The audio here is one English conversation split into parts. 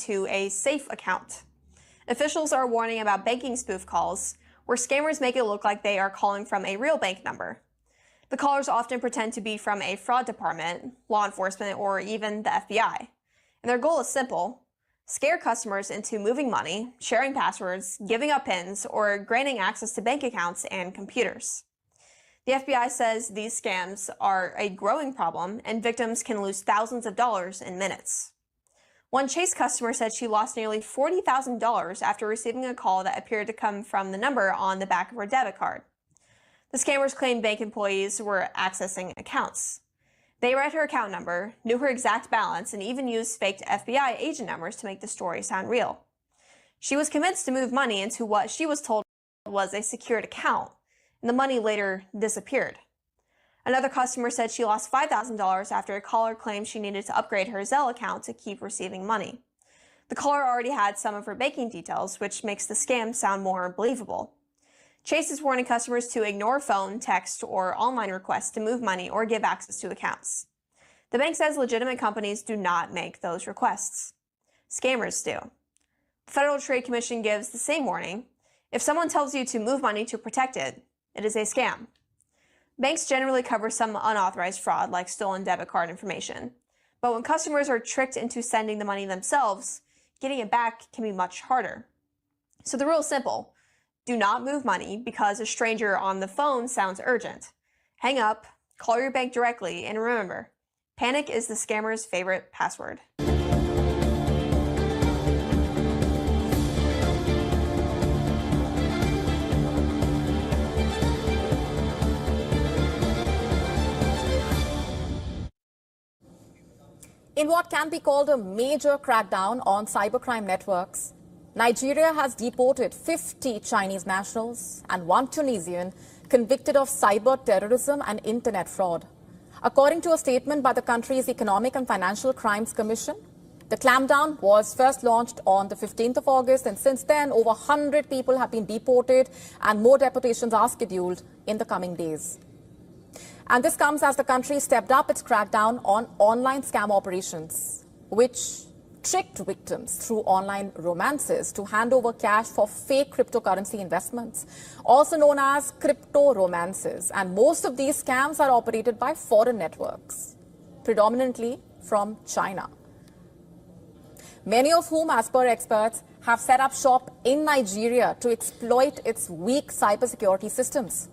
into a safe account. Officials are warning about banking spoof calls, where scammers make it look like they are calling from a real bank number. The callers often pretend to be from a fraud department, law enforcement, or even the FBI. And their goal is simple: scare customers into moving money, sharing passwords, giving up PINs, or granting access to bank accounts and computers. The FBI says these scams are a growing problem and victims can lose thousands of dollars in minutes. One Chase customer said she lost nearly $40,000 after receiving a call that appeared to come from the number on the back of her debit card. The scammers claimed bank employees were accessing accounts. They read her account number, knew her exact balance, and even used faked FBI agent numbers to make the story sound real. She was convinced to move money into what she was told was a secured account, and the money later disappeared. Another customer said she lost $5,000 after a caller claimed she needed to upgrade her Zelle account to keep receiving money. The caller already had some of her banking details, which makes the scam sound more believable. Chase is warning customers to ignore phone, text, or online requests to move money or give access to accounts. The bank says legitimate companies do not make those requests. Scammers do. The Federal Trade Commission gives the same warning: if someone tells you to move money to protect it, it is a scam. Banks generally cover some unauthorized fraud, like stolen debit card information. But when customers are tricked into sending the money themselves, getting it back can be much harder. So the rule is simple: do not move money because a stranger on the phone sounds urgent. Hang up, call your bank directly, and remember, panic is the scammer's favorite password. In what can be called a major crackdown on cybercrime networks, Nigeria has deported 50 Chinese nationals and one Tunisian convicted of cyber terrorism and internet fraud. According to a statement by the country's Economic and Financial Crimes Commission, the clampdown was first launched on the 15th of August, and since then over 100 people have been deported and more deportations are scheduled in the coming days. And this comes as the country stepped up its crackdown on online scam operations, which tricked victims through online romances to hand over cash for fake cryptocurrency investments, also known as crypto romances. And most of these scams are operated by foreign networks, predominantly from China, many of whom, as per experts, have set up shop in Nigeria to exploit its weak cybersecurity systems.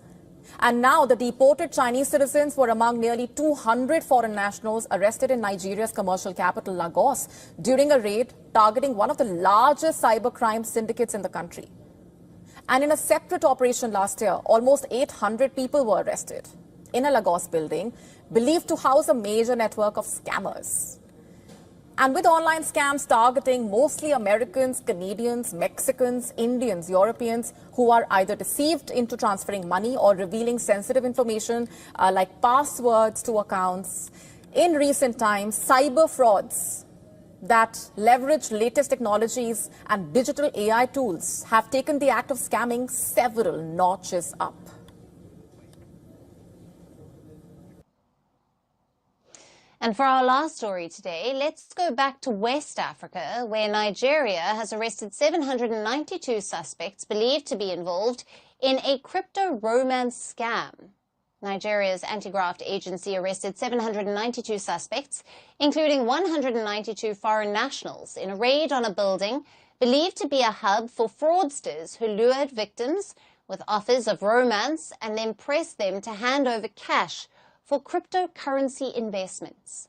And now the deported Chinese citizens were among nearly 200 foreign nationals arrested in Nigeria's commercial capital, Lagos, during a raid targeting one of the largest cybercrime syndicates in the country. And in a separate operation last year, almost 800 people were arrested in a Lagos building believed to house a major network of scammers. And with online scams targeting mostly Americans, Canadians, Mexicans, Indians, Europeans who are either deceived into transferring money or revealing sensitive information like passwords to accounts, in recent times, cyber frauds that leverage latest technologies and digital AI tools have taken the act of scamming several notches up. And for our last story today, let's go back to West Africa, where Nigeria has arrested 792 suspects believed to be involved in a crypto romance scam. Nigeria's anti-graft agency arrested 792 suspects, including 192 foreign nationals, in a raid on a building believed to be a hub for fraudsters who lured victims with offers of romance and then pressed them to hand over cash for cryptocurrency investments.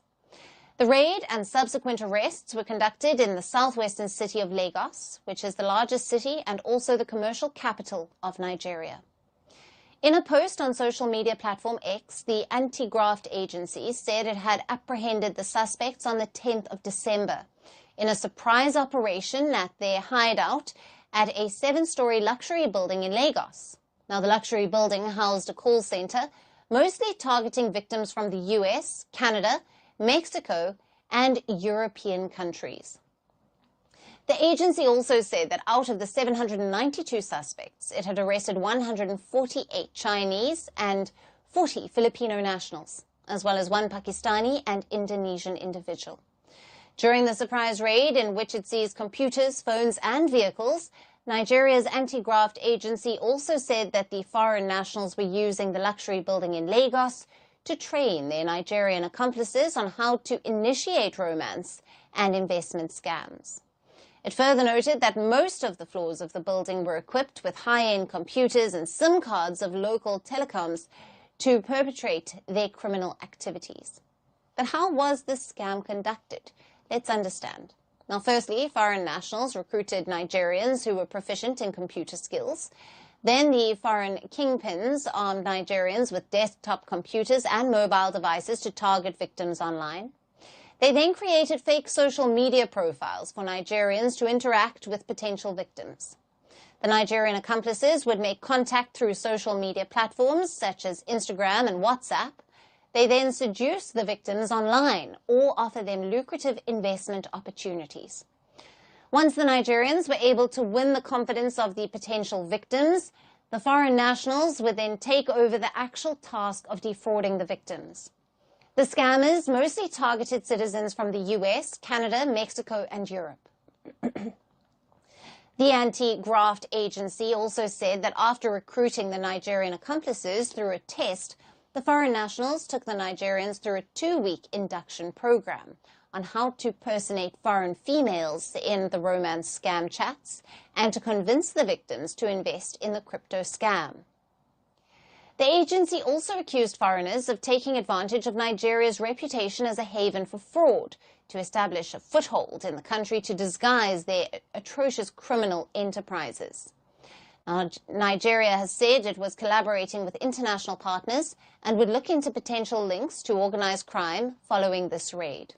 The raid and subsequent arrests were conducted in the southwestern city of Lagos, which is the largest city and also the commercial capital of Nigeria. In a post on social media platform X, the anti-graft agency said it had apprehended the suspects on the 10th of December in a surprise operation at their hideout at a 7-story luxury building in Lagos. Now, the luxury building housed a call center mostly targeting victims from the US, Canada, Mexico, and European countries. The agency also said that out of the 792 suspects, it had arrested 148 Chinese and 40 Filipino nationals, as well as one Pakistani and Indonesian individual. During the surprise raid, in which it seized computers, phones and vehicles, Nigeria's anti-graft agency also said that the foreign nationals were using the luxury building in Lagos to train their Nigerian accomplices on how to initiate romance and investment scams. It further noted that most of the floors of the building were equipped with high-end computers and SIM cards of local telecoms to perpetrate their criminal activities. But how was this scam conducted? Let's understand. Now, firstly, foreign nationals recruited Nigerians who were proficient in computer skills. Then the foreign kingpins armed Nigerians with desktop computers and mobile devices to target victims online. They then created fake social media profiles for Nigerians to interact with potential victims. The Nigerian accomplices would make contact through social media platforms such as Instagram and WhatsApp. They then seduce the victims online or offer them lucrative investment opportunities. Once the Nigerians were able to win the confidence of the potential victims, the foreign nationals would then take over the actual task of defrauding the victims. The scammers mostly targeted citizens from the US, Canada, Mexico, and Europe. The anti-graft agency also said that after recruiting the Nigerian accomplices through a test, the foreign nationals took the Nigerians through a 2-week induction program on how to personate foreign females in the romance scam chats and to convince the victims to invest in the crypto scam. The agency also accused foreigners of taking advantage of Nigeria's reputation as a haven for fraud to establish a foothold in the country to disguise their atrocious criminal enterprises. Now, Nigeria has said it was collaborating with international partners and would look into potential links to organized crime following this raid.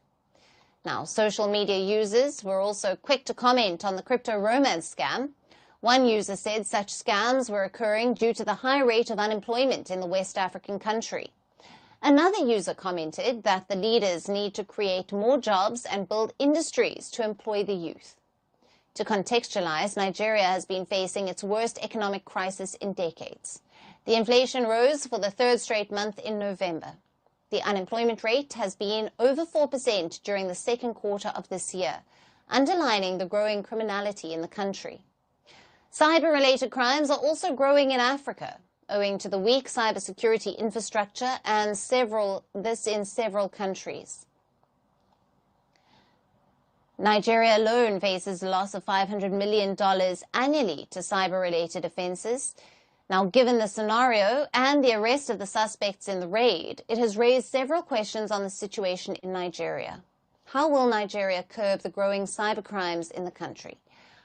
Now, social media users were also quick to comment on the crypto romance scam. One user said such scams were occurring due to the high rate of unemployment in the West African country. Another user commented that the leaders need to create more jobs and build industries to employ the youth. To contextualize, Nigeria has been facing its worst economic crisis in decades. The inflation rose for the 3rd straight month in November. The unemployment rate has been over 4% during the 2nd quarter of this year, underlining the growing criminality in the country. Cyber-related crimes are also growing in Africa, owing to the weak cybersecurity infrastructure and in several countries. Nigeria alone faces a loss of $500 million annually to cyber-related offenses. Now, given the scenario and the arrest of the suspects in the raid, it has raised several questions on the situation in Nigeria. How will Nigeria curb the growing cybercrimes in the country?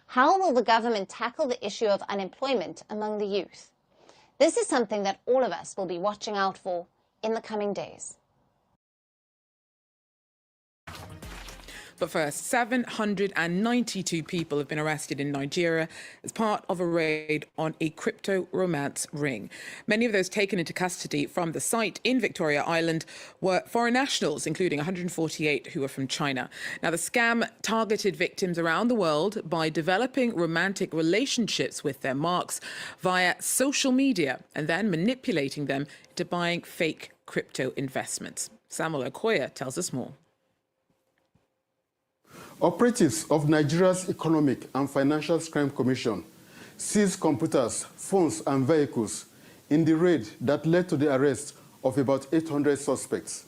How will the government tackle the issue of unemployment among the youth? This is something that all of us will be watching out for in the coming days. But first, 792 people have been arrested in Nigeria as part of a raid on a crypto romance ring. Many of those taken into custody from the site in Victoria Island were foreign nationals, including 148 who were from China. Now, the scam targeted victims around the world by developing romantic relationships with their marks via social media and then manipulating them into buying fake crypto investments. Samuel Okoye tells us more. Operatives of Nigeria's Economic and Financial Crime Commission seized computers, phones and vehicles in the raid that led to the arrest of about 800 suspects.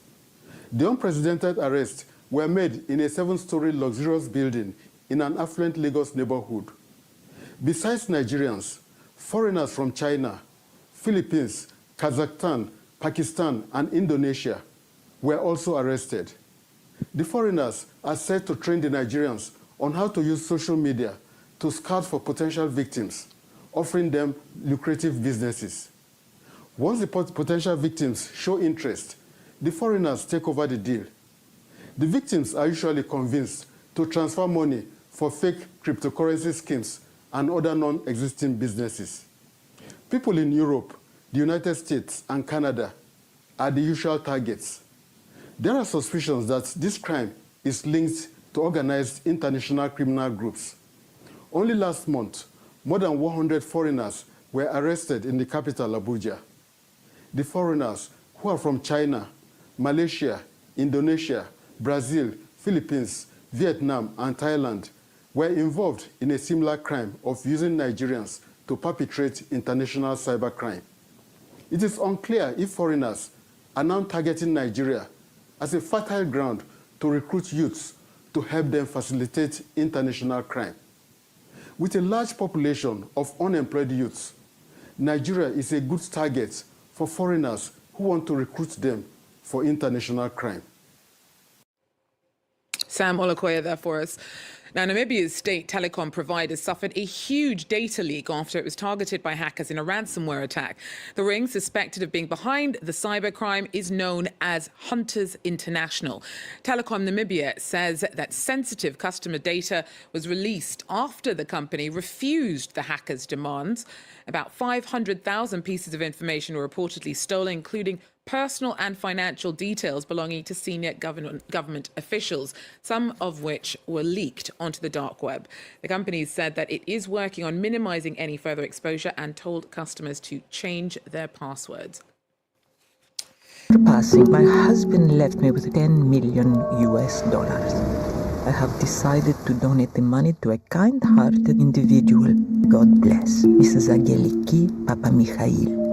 The unprecedented arrests were made in a 7-story luxurious building in an affluent Lagos neighborhood. Besides Nigerians, foreigners from China, Philippines, Kazakhstan, Pakistan and Indonesia were also arrested. The foreigners are said to train the Nigerians on how to use social media to scout for potential victims, offering them lucrative businesses. Once the potential victims show interest, the foreigners take over the deal. The victims are usually convinced to transfer money for fake cryptocurrency schemes and other non-existing businesses. People in Europe, the United States, and Canada are the usual targets. There are suspicions that this crime is linked to organized international criminal groups. Only last month, more than 100 foreigners were arrested in the capital, Abuja. The foreigners, who are from China, Malaysia, Indonesia, Brazil, Philippines, Vietnam, and Thailand were involved in a similar crime of using Nigerians to perpetrate international cybercrime. It is unclear if foreigners are now targeting Nigeria as a fertile ground to recruit youths to help them facilitate international crime. With a large population of unemployed youths, Nigeria is a good target for foreigners who want to recruit them for international crime. Sam Olokoya there for us. Now, Namibia's state telecom provider suffered a huge data leak after it was targeted by hackers in a ransomware attack. The ring, suspected of being behind the cybercrime, is known as Hunters International. Telecom Namibia says that sensitive customer data was released after the company refused the hackers' demands. About 500,000 pieces of information were reportedly stolen, including personal and financial details belonging to senior government officials, some of which were leaked onto the dark web. The company said that it is working on minimizing any further exposure and told customers to change their passwords. After passing, my husband left me with 10 million US dollars. I have decided to donate the money to a kind-hearted individual. God bless. Mrs. Angeliki Papa Michail.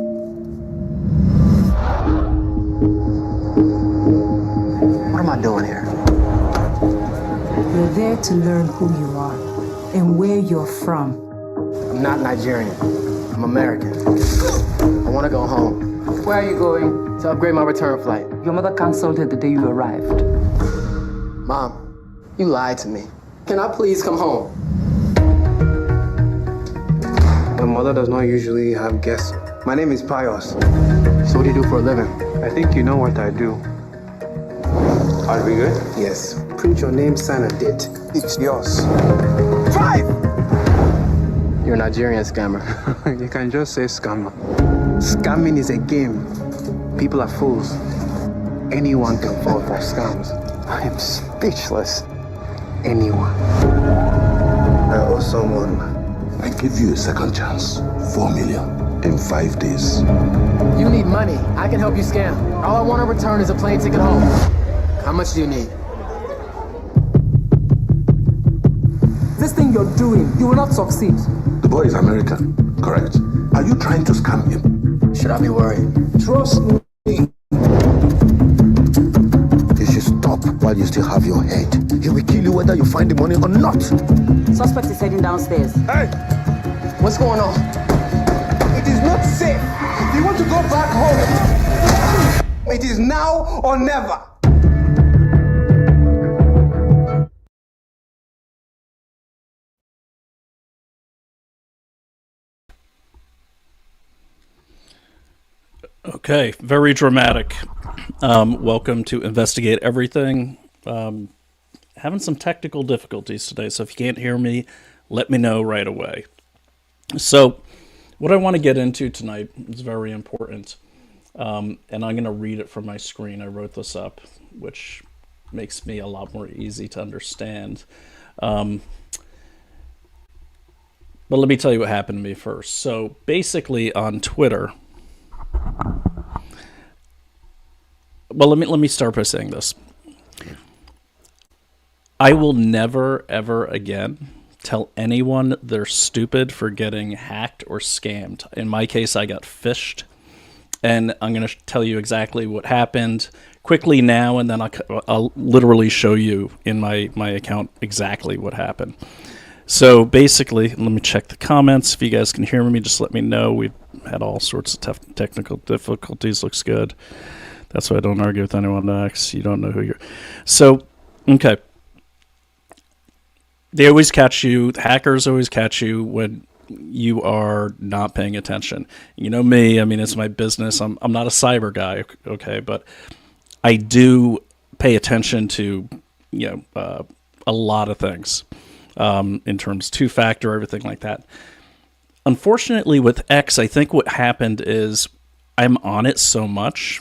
What am I doing here? You're there to learn who you are and where you're from. I'm not Nigerian. I'm American. I want to go home. Where are you going? To upgrade my return flight. Your mother consulted the day you arrived. Mom, you lied to me. Can I please come home? My mother does not usually have guests. My name is Pios. So what do you do for a living? I think you know what I do. Are we good? Yes. Print your name, sign a date. It's yours. 5! You're a Nigerian scammer. You can just say scammer. Scamming is a game. People are fools. Anyone can fall for scams. I am speechless. Anyone. I owe someone. I give you a second chance. 4 million in 5 days. You need money. I can help you scam. All I want to return is a plane ticket home. How much do you need? This thing you're doing, you will not succeed. The boy is American, correct? Are you trying to scam him? Should I be worried? Trust me. You should stop while you still have your head. He will kill you whether you find the money or not. Suspect is heading downstairs. Hey! What's going on? It is not safe. If you want to go back home, it is now or never. Okay, very dramatic. Welcome to Investigate Everything. Having some technical difficulties today, so if you can't hear me, let me know right away. So, what I want to get into tonight is very important, and I'm going to read it from my screen. I wrote this up, which makes me a lot more easy to understand. But let me tell you what happened to me first. So, basically on Twitter... Well, let me start by saying this. I will never, ever again tell anyone they're stupid for getting hacked or scammed. In my case, I got phished, and I'm going to tell you exactly what happened quickly now, and then I'll literally show you in my account exactly what happened. So basically, let me check the comments. If you guys can hear me, just let me know. We've had all sorts of technical difficulties. Looks good. That's why I don't argue with anyone next. You don't know who you're... So, okay. They always catch you. Hackers always catch you when you are not paying attention. You know me. I mean, it's my business. I'm not a cyber guy, okay? But I do pay attention to, a lot of things in terms of two-factor, everything like that. Unfortunately, with X, I think what happened is I'm on it so much...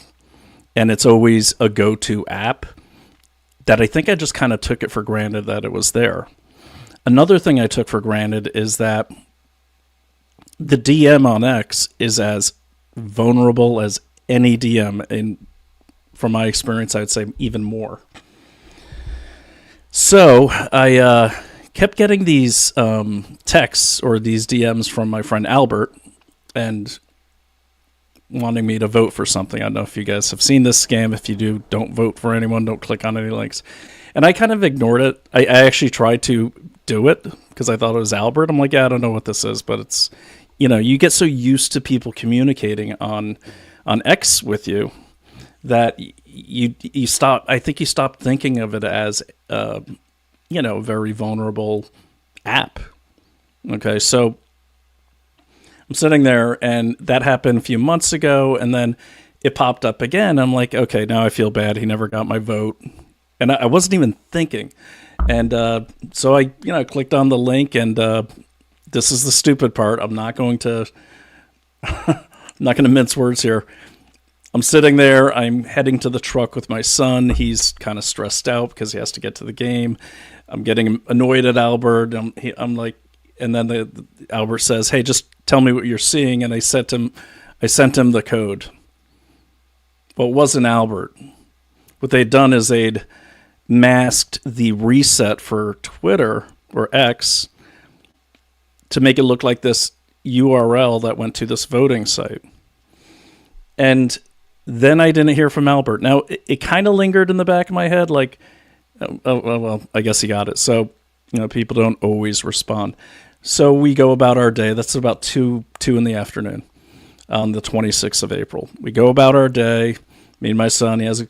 and it's always a go-to app, that I think I just kind of took it for granted that it was there. Another thing I took for granted is that the DM on X is as vulnerable as any DM, and from my experience, I'd say even more. So I kept getting these texts or these DMs from my friend Albert and wanting me to vote for something. I don't know if you guys have seen this scam. If you do, don't vote for anyone. Don't click on any links. And I kind of ignored it. I actually tried to do it because I thought it was Albert. I'm like, yeah, I don't know what this is, but it's, you get so used to people communicating on X with you that you stop. I think you stop thinking of it as a very vulnerable app. Okay, so I'm sitting there, and that happened a few months ago, and then it popped up again. I'm like, okay, now I feel bad. He never got my vote, and I wasn't even thinking. And so I clicked on the link, and this is the stupid part. I'm not going to mince words here. I'm sitting there. I'm heading to the truck with my son. He's kind of stressed out because he has to get to the game. I'm getting annoyed at Albert. I'm like, and then Albert says, "Hey, just tell me what you're seeing." And I sent him the code. Well, it wasn't Albert. What they'd done is they'd masked the reset for Twitter or X to make it look like this URL that went to this voting site. And then I didn't hear from Albert. Now, it kind of lingered in the back of my head, like, well, I guess he got it. So, people don't always respond. So we go about our day. That's about 2 in the afternoon on the 26th of April. We go about our day. Me and my son, he has a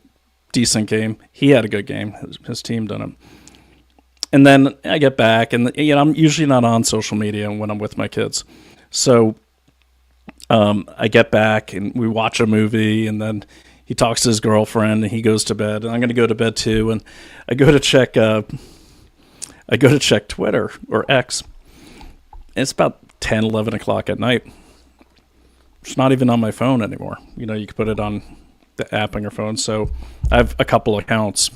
decent game. He had a good game. His team didn't. And then I get back, and I'm usually not on social media when I'm with my kids. So I get back, and we watch a movie, and then he talks to his girlfriend, and he goes to bed, and I'm going to go to bed too. And I go to check Twitter or X. And it's about 10, 11 o'clock at night. It's not even on my phone anymore. You can put it on the app on your phone. So I have a couple accounts,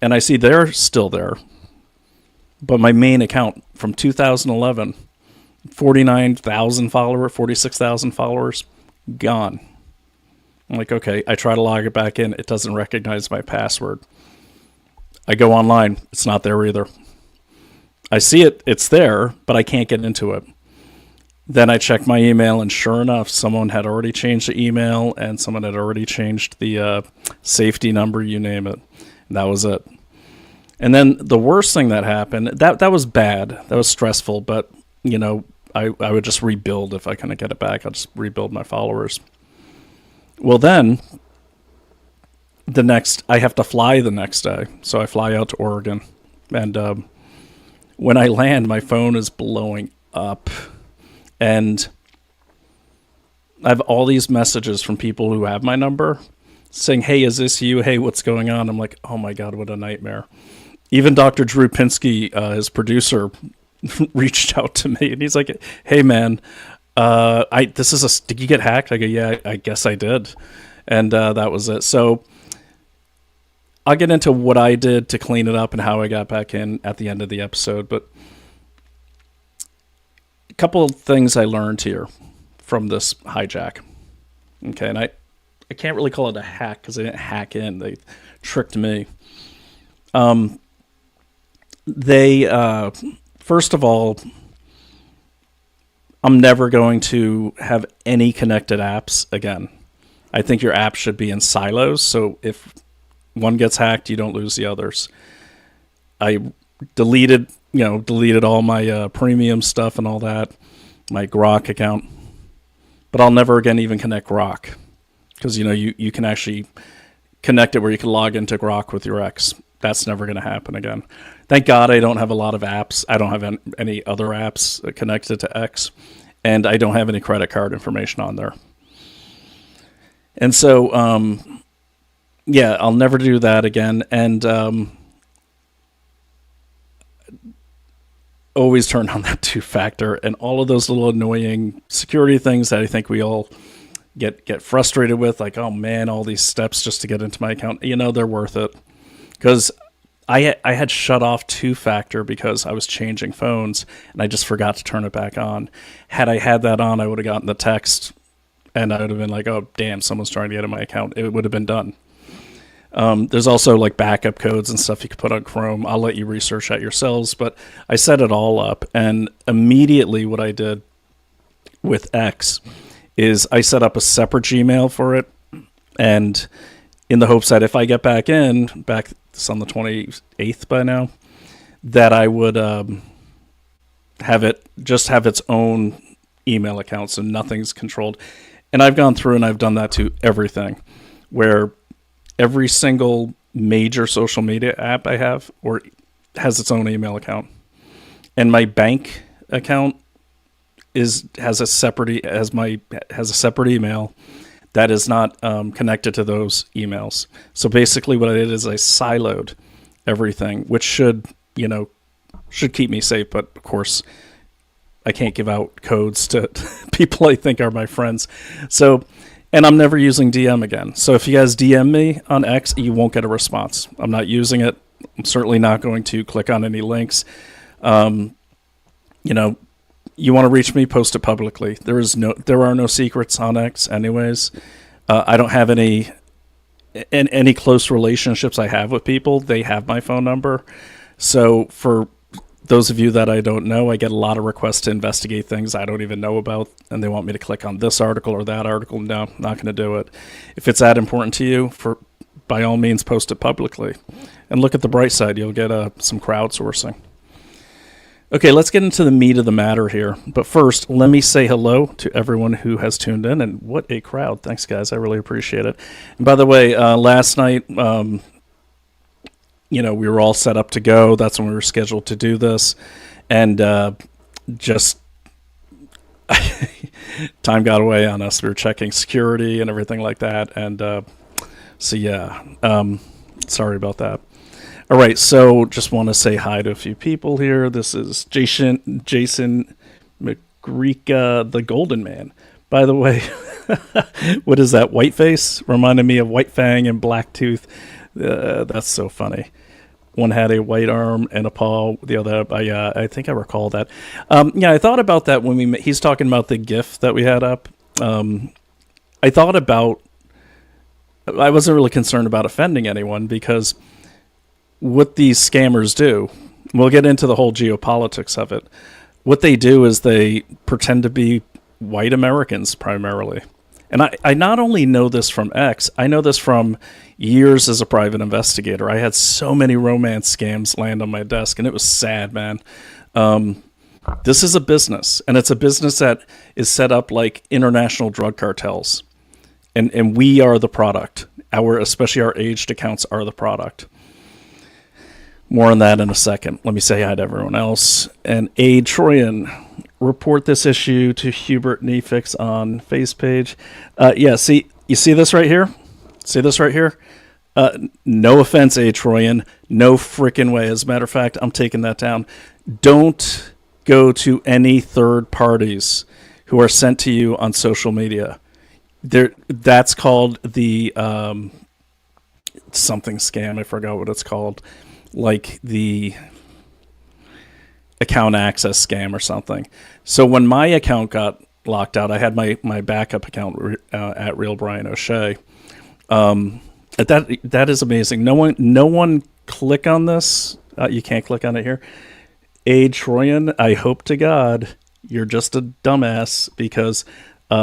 and I see they're still there. But my main account from 2011, 49,000 followers, 46,000 followers, gone. I'm like, okay, I try to log it back in. It doesn't recognize my password. I go online. It's not there either. I see it. It's there, but I can't get into it. Then I check my email, and sure enough, someone had already changed the email, and someone had already changed the safety number, you name it. And that was it. And then the worst thing that happened, that was bad. That was stressful, but, I would just rebuild if I couldn't get it back. I'll just rebuild my followers. Well, then, I have to fly the next day. So I fly out to Oregon. And when I land, my phone is blowing up. And I have all these messages from people who have my number saying, "Hey, is this you? Hey, what's going on?" I'm like, oh my God, what a nightmare. Even Dr. Drew Pinsky, his producer, reached out to me, and he's like, "Hey man, did you get hacked?" I go, "Yeah, I guess I did." And that was it. So I'll get into what I did to clean it up and how I got back in at the end of the episode. But a couple of things I learned here from this hijack. Okay, and I can't really call it a hack because they didn't hack in. They tricked me. First of all, I'm never going to have any connected apps again. I think your app should be in silos, so if one gets hacked, you don't lose the others. I deleted all my premium stuff and all that, my Grok account, but I'll never again even connect Grok because you can actually connect it where you can log into Grok with your X. That's never going to happen again. Thank God I don't have a lot of apps. I don't have any other apps connected to X, and I don't have any credit card information on there. And so, I'll never do that again. And always turn on that 2-factor and all of those little annoying security things that I think we all get frustrated with. Like, oh man, all these steps just to get into my account. They're worth it. Because I had shut off 2-factor because I was changing phones and I just forgot to turn it back on. Had I had that on, I would have gotten the text and I would have been like, oh, damn, someone's trying to get in my account. It would have been done. There's also like backup codes and stuff you can put on Chrome. I'll let you research that yourselves, but I set it all up. And immediately what I did with X is I set up a separate Gmail for it. And in the hopes that if I get back it's on the 28th by now, that I would have its own email account, so nothing's controlled. And I've gone through and I've done that to everything, where every single major social media app I have has its own email account, and my bank account has a separate email that is not connected to those emails. So basically, what I did is I siloed everything, which should keep me safe. But of course, I can't give out codes to people I think are my friends. So. And I'm never using DM again. So if you guys DM me on X, you won't get a response. I'm not using it. I'm certainly not going to click on any links. You want to reach me, post it publicly. There are no secrets on X anyways. I don't have any close relationships I have with people. They have my phone number. So for those of you that I don't know, I get a lot of requests to investigate things I don't even know about, and they want me to click on this article or that article. No, not going to do it. If it's that important to you, by all means, post it publicly. And look at the bright side. You'll get some crowdsourcing. Okay, let's get into the meat of the matter here. But first, let me say hello to everyone who has tuned in, and what a crowd. Thanks, guys. I really appreciate it. And by the way, last night... we were all set up to go. That's when we were scheduled to do this. And just time got away on us. We were checking security and everything like that. And sorry about that. All right, so just want to say hi to a few people here. This is Jason McGreeka, the Golden Man. By the way, what is that, Whiteface? Reminded me of White Fang and Blacktooth. That's so funny. One had a white arm and a paw. The other, I think I recall that. I thought about that when he's talking about the GIF that we had up. I wasn't really concerned about offending anyone, because what these scammers do, we'll get into the whole geopolitics of it. What they do is they pretend to be white Americans primarily. And I not only know this from X, I know this from years as a private investigator. I had so many romance scams land on my desk, and it was sad, man. This is a business, and it's a business that is set up like international drug cartels. And we are the product. Especially our aged accounts are the product. More on that in a second. Let me say hi to everyone else. And A. Troyan, report this issue to Hubert Nefix on face page. You see this right here? See this right here? No offense, A. Troyan. No freaking way. As a matter of fact, I'm taking that down. Don't go to any third parties who are sent to you on social media. That's called the something scam. I forgot what it's called. Like the account access scam or something. So when my account got locked out, I had my backup account at Real Brian O'Shea. That is amazing. No one click on this. You can't click on it here. A. Troyan, I hope to God you're just a dumbass, because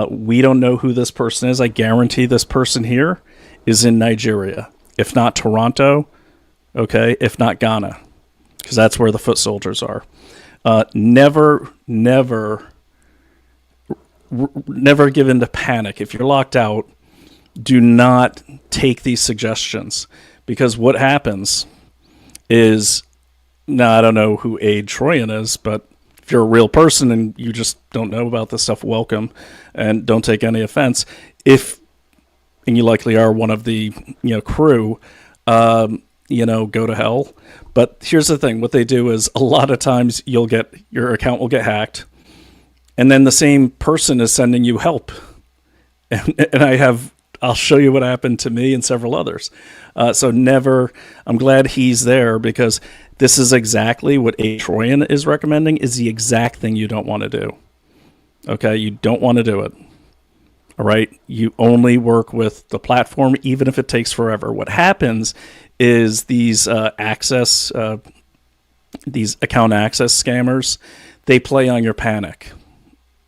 we don't know who this person is. I guarantee this person here is in Nigeria, if not Toronto, okay, if not Ghana, because that's where the foot soldiers are. Never give in to panic. If you're locked out, do not take these suggestions, because what happens is, now I don't know who Aid Troyan is, but if you're a real person and you just don't know about this stuff, welcome, and don't take any offense. And you likely are one of the crew, go to hell. But here's the thing: what they do is, a lot of times your account will get hacked, and then the same person is sending you help. And I'll show you what happened to me and several others. So I'm glad he's there, because this is exactly what A. Troyan is recommending, is the exact thing you don't want to do. Okay, you don't want to do it. All right. You only work with the platform, even if it takes forever. What happens is these account access scammers, they play on your panic.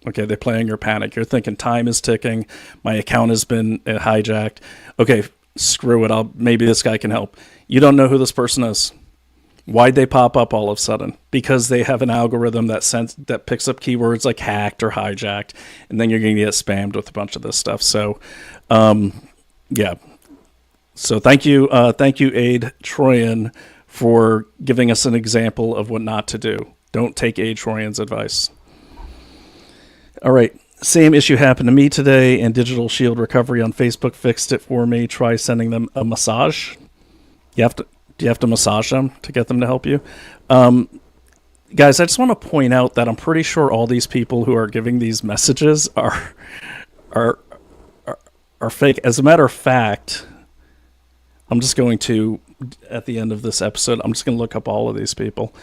Okay, they play on your panic. You're thinking time is ticking. My account has been hijacked. Okay, screw it. Maybe this guy can help. You don't know who this person is. Why'd they pop up all of a sudden? Because they have an algorithm that picks up keywords like hacked or hijacked, and then you're going to get spammed with a bunch of this stuff. So, yeah. So thank you, Aid Troyan, for giving us an example of what not to do. Don't take Aid Troyan's advice. All right. Same issue happened to me today, and Digital Shield Recovery on Facebook fixed it for me. Try sending them a massage. Do you have to massage them to get them to help you? Guys, I just want to point out that I'm pretty sure all these people who are giving these messages are fake. As a matter of fact, I'm just going to, at the end of this episode, I'm just going to look up all of these people.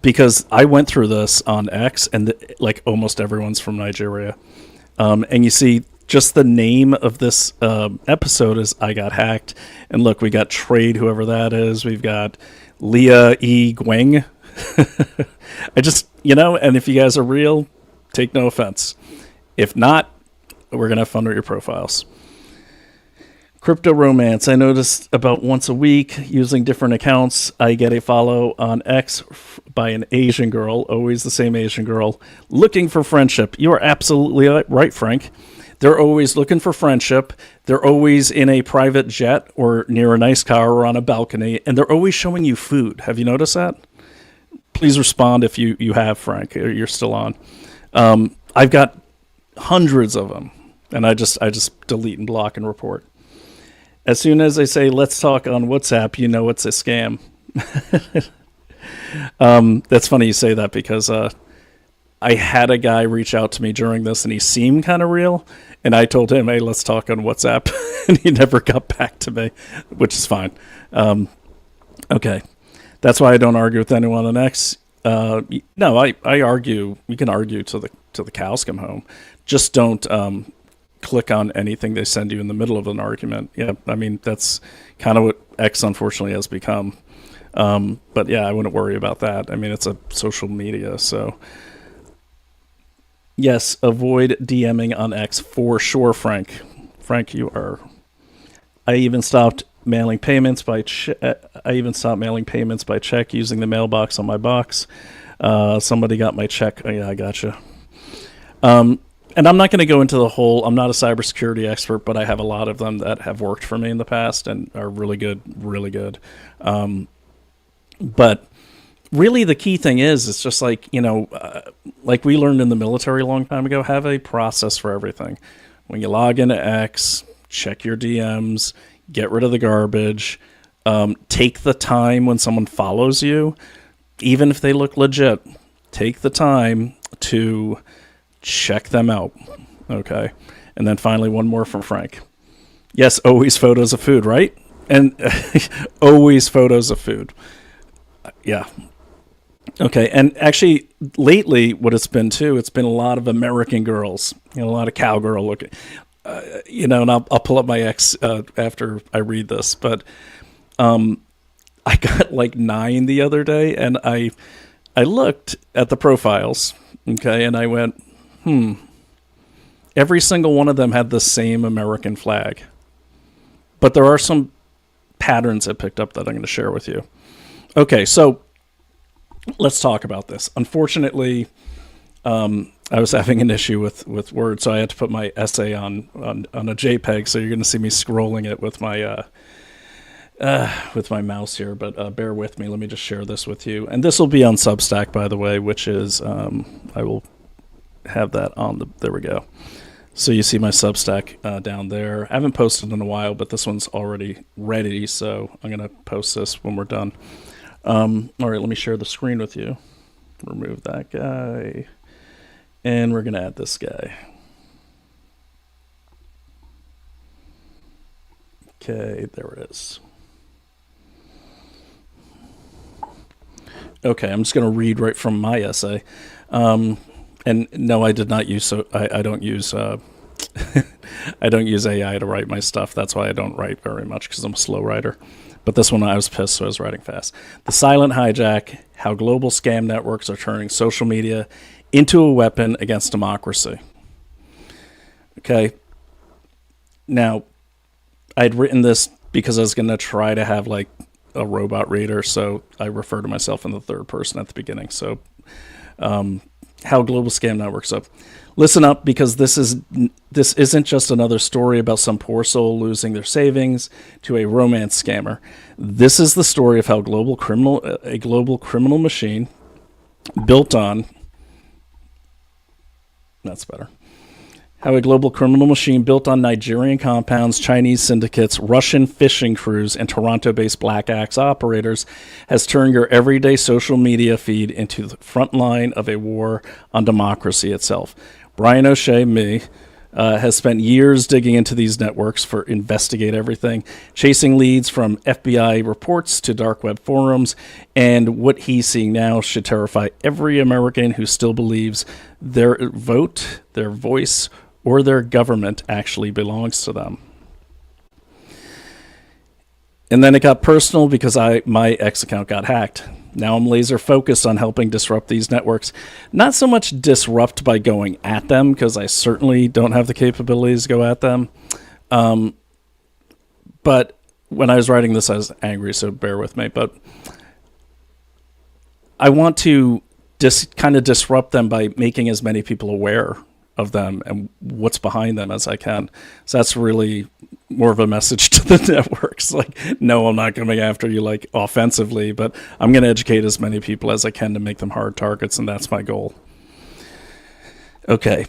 Because I went through this on X, and like almost everyone's from Nigeria. And you see, just the name of this episode is I Got Hacked. And look, we got Trade, whoever that is. We've got Leah E. Gweng. I just, and if you guys are real, take no offense. If not, we're going to have fun with your profiles. Crypto romance. I noticed about once a week using different accounts, I get a follow on X by an Asian girl, always the same Asian girl, looking for friendship. You are absolutely right, Frank. They're always looking for friendship. They're always in a private jet or near a nice car or on a balcony, and they're always showing you food. Have you noticed that? Please respond if you have, Frank, or you're still on. I've got hundreds of them, and I just delete and block and report. As soon as they say, let's talk on WhatsApp, you know it's a scam. That's funny you say that because I had a guy reach out to me during this, and he seemed kind of real. And I told him, hey, let's talk on WhatsApp. And he never got back to me, which is fine. Okay. That's why I don't argue with anyone on X. No, I argue. You can argue till the cows come home. Just don't click on anything they send you in the middle of an argument. Yeah, I mean, that's kind of what X unfortunately has become. But yeah, I wouldn't worry about that. I mean, it's a social media, so yes, avoid DMing on X for sure, Frank. Frank, you are. I even stopped mailing payments by check using the mailbox on my box. Somebody got my check. Oh, yeah, I gotcha. And I'm not going to go into the whole, I'm not a cybersecurity expert, but I have a lot of them that have worked for me in the past and are really good, really good. But really the key thing is, it's just like, like we learned in the military a long time ago, have a process for everything. When you log into X, check your DMs, get rid of the garbage, take the time when someone follows you, even if they look legit, take the time to check them out. Okay. And then finally, one more from Frank. Yes, always photos of food, right? And always photos of food. Yeah. Okay. And actually, lately, what it's been too, it's been a lot of American girls, a lot of cowgirl looking, and I'll pull up my ex after I read this. But I got like 9 the other day, and I looked at the profiles, okay, and I went, every single one of them had the same American flag. But there are some patterns I picked up that I'm going to share with you. Okay, so let's talk about this. Unfortunately, I was having an issue with Word, so I had to put my essay on a JPEG, so you're going to see me scrolling it with my mouse here, but bear with me. Let me just share this with you. And this will be on Substack, by the way, which is, I will have that on there we go. So you see my Substack down there. I haven't posted in a while, but this one's already ready, so I'm going to post this when we're done. All right, let me share the screen with you. Remove that guy. And we're going to add this guy. Okay, there it is. Okay, I'm just going to read right from my essay. And no, I did not use, I don't use I don't use AI to write my stuff. That's why I don't write very much, because I'm a slow writer. But this one I was pissed, so I was writing fast. The silent hijack, how global scam networks are turning social media into a weapon against democracy. Okay. Now, I'd written this because I was going to try to have like a robot reader, so I refer to myself in the third person at the beginning. So, how global scam networks up. Listen up, because this isn't just another story about some poor soul losing their savings to a romance scammer. This is the story of how a global criminal machine built on. That's better. How a global criminal machine built on Nigerian compounds, Chinese syndicates, Russian fishing crews, and Toronto-based Black Axe operators has turned your everyday social media feed into the front line of a war on democracy itself. Brian O'Shea, me, has spent years digging into these networks for investigate everything, chasing leads from FBI reports to dark web forums, and what he's seeing now should terrify every American who still believes their vote, their voice, or their government actually belongs to them. And then it got personal because my X account got hacked. Now I'm laser focused on helping disrupt these networks. Not so much disrupt by going at them, because I certainly don't have the capabilities to go at them. But when I was writing this, I was angry, so bear with me. But I want to kind of disrupt them by making as many people aware of them and what's behind them as I can. So that's really more of a message to the networks. Like, no, I'm not coming after you like offensively, but I'm going to educate as many people as I can to make them hard targets, and that's my goal. Okay.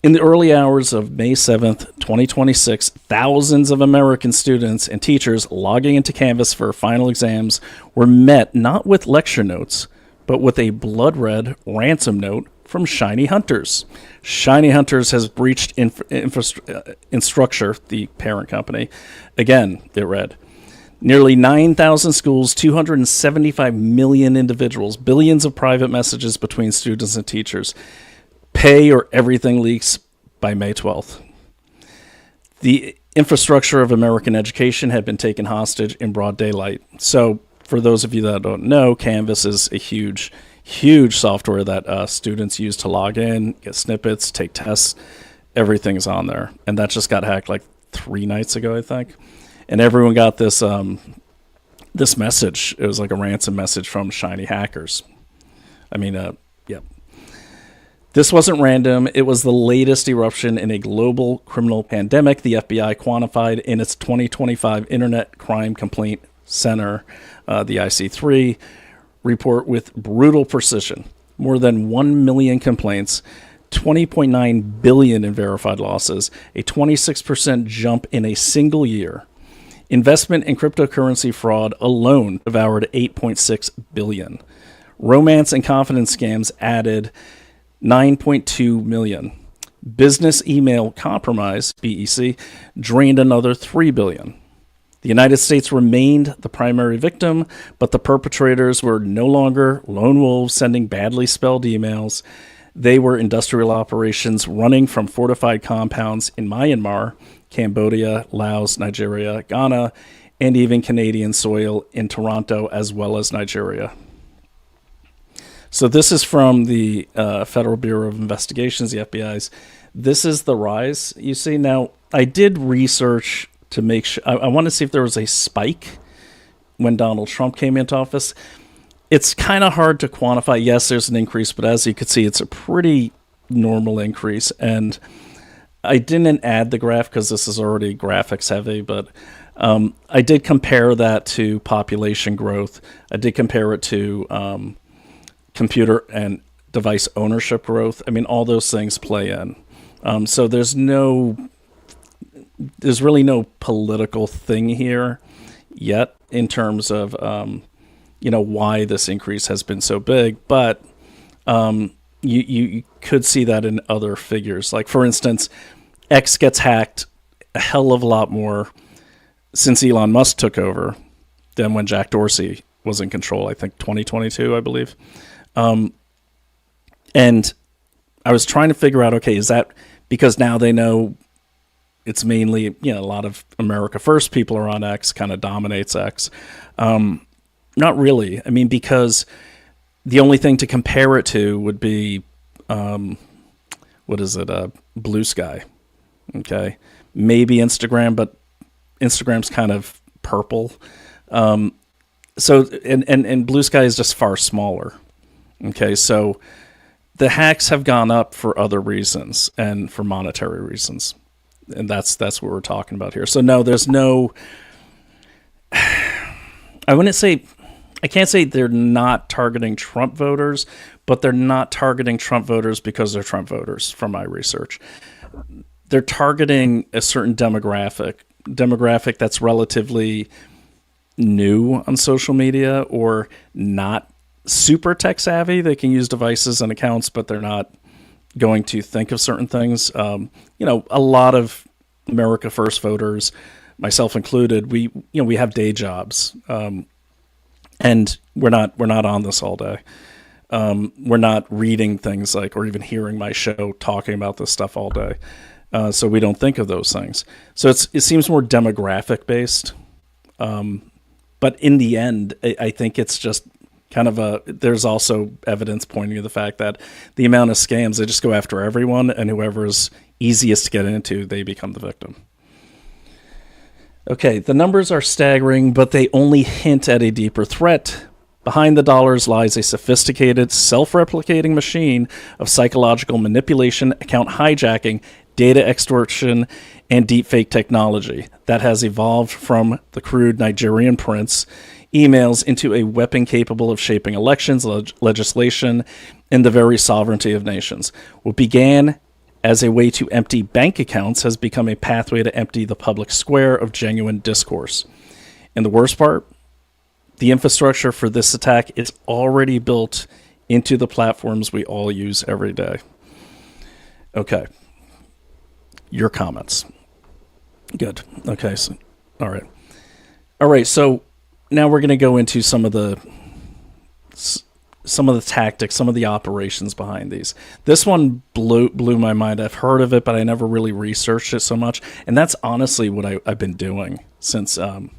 In the early hours of May 7th, 2026, thousands of American students and teachers logging into Canvas for final exams were met not with lecture notes, but with a blood-red ransom note from Shiny Hunters. Shiny Hunters has breached Instructure, the parent company. Again, it read, nearly 9,000 schools, 275 million individuals, billions of private messages between students and teachers. Pay or everything leaks by May 12th. The infrastructure of American education had been taken hostage in broad daylight. So, for those of you that don't know, Canvas is a huge software that students use to log in, get snippets, take tests. Everything's on there. And that just got hacked like 3 nights ago, I think. And everyone got this this message. It was like a ransom message from Shiny Hackers. I mean, yeah. This wasn't random. It was the latest eruption in a global criminal pandemic the FBI quantified in its 2025 Internet Crime Complaint Center, the IC3, report with brutal precision. More than 1 million complaints, 20.9 billion in verified losses, a 26% jump in a single year. Investment in cryptocurrency fraud alone devoured 8.6 billion. Romance and confidence scams added 9.2 million. Business email compromise, BEC, drained another 3 billion. The United States remained the primary victim, but the perpetrators were no longer lone wolves sending badly spelled emails. They were industrial operations running from fortified compounds in Myanmar, Cambodia, Laos, Nigeria, Ghana, and even Canadian soil in Toronto, as well as Nigeria. So this is from the Federal Bureau of Investigations, the FBI's. This is the rise, you see. Now, I did research to make sure. I want to see if there was a spike when Donald Trump came into office. It's kind of hard to quantify. Yes, there's an increase, but as you can see, it's a pretty normal increase. And I didn't add the graph because this is already graphics heavy, but I did compare that to population growth. I did compare it to computer and device ownership growth. I mean, all those things play in. So there's really no political thing here yet in terms of, why this increase has been so big. But you could see that in other figures. Like, for instance, X gets hacked a hell of a lot more since Elon Musk took over than when Jack Dorsey was in control, I think 2022, I believe. And I was trying to figure out, okay, is that because now they know it's mainly, a lot of America First people are on X, kind of dominates X. Not really. I mean, because the only thing to compare it to would be, Blue Sky. Okay. Maybe Instagram, but Instagram's kind of purple. So Blue Sky is just far smaller. Okay. So the hacks have gone up for other reasons and for monetary reasons. And that's what we're talking about here. So no, there's no, I can't say they're not targeting Trump voters, but they're not targeting Trump voters because they're Trump voters from my research. They're targeting a certain demographic that's relatively new on social media or not super tech savvy. They can use devices and accounts, but they're not going to think of certain things. A lot of America First voters, myself included, we have day jobs, and we're not on this all day. We're not reading things like, or even hearing my show talking about this stuff all day. So we don't think of those things. So it seems more demographic based. But in the end, I think it's just kind of there's also evidence pointing to the fact that the amount of scams, they just go after everyone, and whoever's easiest to get into, they become the victim. Okay, the numbers are staggering, but they only hint at a deeper threat. Behind the dollars lies a sophisticated, self-replicating machine of psychological manipulation, account hijacking, data extortion, and deepfake technology that has evolved from the crude Nigerian prince emails into a weapon capable of shaping elections, legislation, and the very sovereignty of nations. What began as a way to empty bank accounts has become a pathway to empty the public square of genuine discourse. And the worst part, the infrastructure for this attack is already built into the platforms we all use every day. Okay. Your comments. Good. Okay. So, all right. So now we're going to go into some of the tactics, some of the operations behind these. This one blew my mind. I've heard of it, but I never really researched it so much. And that's honestly what I've been doing since my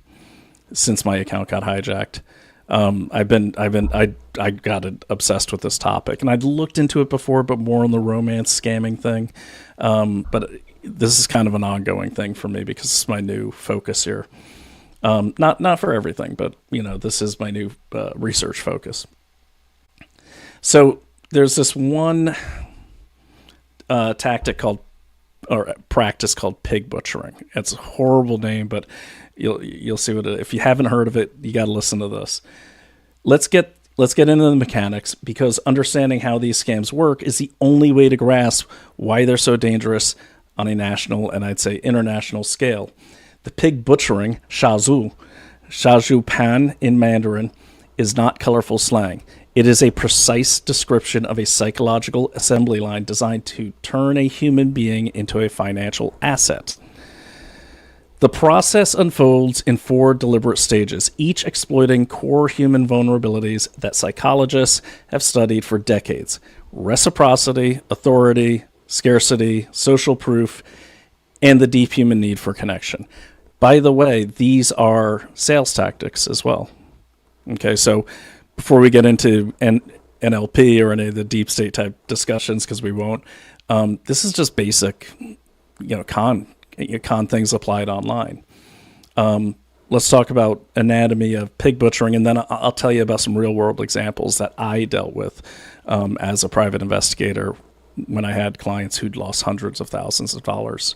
account got hijacked. I got obsessed with this topic, and I'd looked into it before, but more on the romance scamming thing. But this is kind of an ongoing thing for me because it's my new focus here. Not for everything, but this is my new research focus. So there's this one practice called pig butchering. It's a horrible name, but you'll see if you haven't heard of it, you got to listen to this. Let's get into the mechanics, because understanding how these scams work is the only way to grasp why they're so dangerous on a national and I'd say international scale. The pig butchering, shazhu pan in Mandarin, is not colorful slang. It is a precise description of a psychological assembly line designed to turn a human being into a financial asset. The process unfolds in 4 deliberate stages, each exploiting core human vulnerabilities that psychologists have studied for decades: reciprocity, authority, scarcity, social proof, and the deep human need for connection. By the way, these are sales tactics as well. Okay, so before we get into NLP or any of the deep state type discussions, because we won't, this is just basic, con things applied online. Let's talk about anatomy of pig butchering, and then I'll tell you about some real world examples that I dealt with as a private investigator when I had clients who'd lost hundreds of thousands of dollars.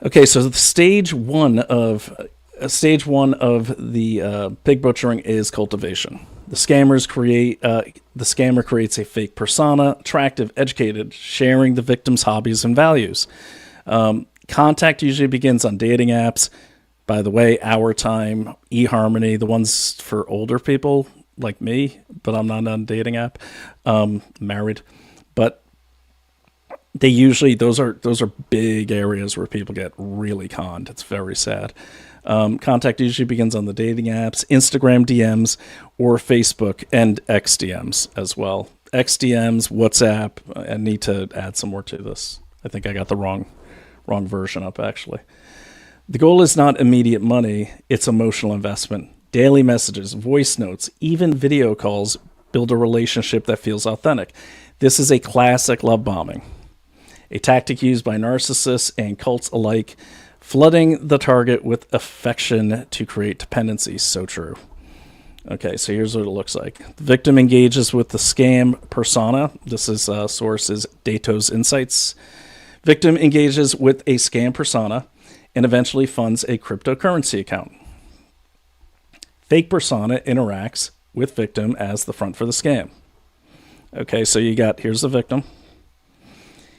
Okay, so the stage one of the pig butchering is cultivation. The scammer creates a fake persona, attractive, educated, sharing the victim's hobbies and values. Contact usually begins on dating apps. By the way, Our Time, eHarmony, the ones for older people like me, but I'm not on a dating app. Married, but they usually those are big areas where people get really conned. It's very sad. Contact usually begins on the dating apps, Instagram DMs, or Facebook and X DMs as well. XDMs, WhatsApp. I need to add some more to this. I think I got the wrong version up, actually. The goal is not immediate money, it's emotional investment. Daily messages, voice notes, even video calls build a relationship that feels authentic. This is a classic love bombing, a tactic used by narcissists and cults alike, flooding the target with affection to create dependency. So true. Okay, so here's what it looks like. The victim engages with the scam persona. This is source is Datos Insights. Victim engages with a scam persona and eventually funds a cryptocurrency account. Fake persona interacts with victim as the front for the scam. Okay, so here's the victim.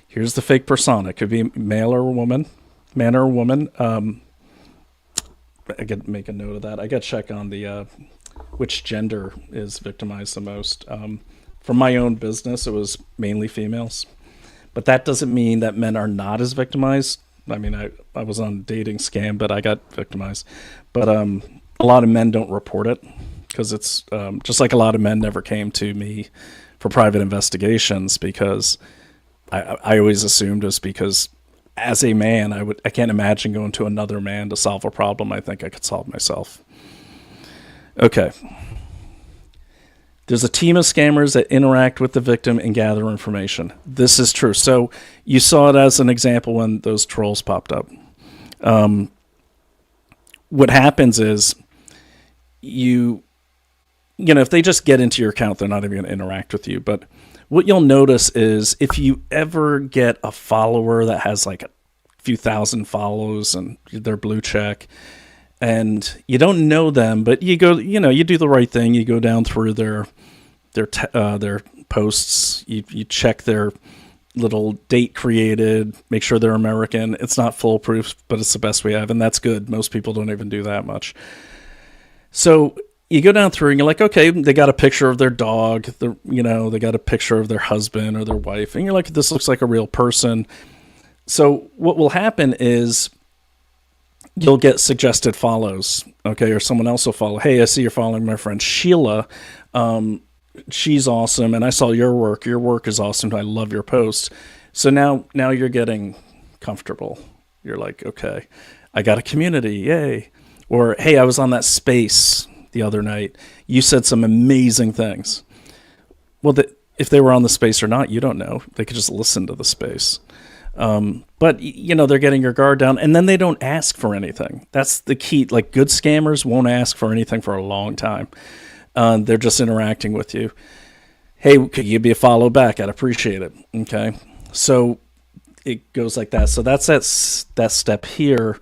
Here's the fake persona. It could be male or woman, man or woman. I could make a note of that. I got to check on the which gender is victimized the most. For my own business, it was mainly females. But that doesn't mean that men are not as victimized. I mean, I was on a dating scam, but I got victimized. But a lot of men don't report it because it's just like a lot of men never came to me for private investigations because I always assumed it's because as a man, I can't imagine going to another man to solve a problem I think I could solve myself. Okay. There's a team of scammers that interact with the victim and gather information. This is true. So you saw it as an example when those trolls popped up. What happens is if they just get into your account, they're not even going to interact with you. But what you'll notice is if you ever get a follower that has like a few thousand follows and they're blue check, and you don't know them, but you go, you do the right thing. You go down through their posts. You check their little date created, make sure they're American. It's not foolproof, but it's the best we have, and that's good. Most people don't even do that much. So you go down through and you're like, okay, they got a picture of their dog. They got a picture of their husband or their wife, and you're like, this looks like a real person. So what will happen is you'll get suggested follows, okay, or someone else will follow. Hey, I see you're following my friend Sheila. She's awesome, and I saw your work. Your work is awesome. I love your posts. So now you're getting comfortable. You're like, okay, I got a community, yay. Or, hey, I was on that space the other night. You said some amazing things. Well, if they were on the space or not, you don't know. They could just listen to the space. But, they're getting your guard down, and then they don't ask for anything. That's the key. Like, good scammers won't ask for anything for a long time. They're just interacting with you. Hey, could you give me a follow back? I'd appreciate it. Okay. So it goes like that. So that's that step here.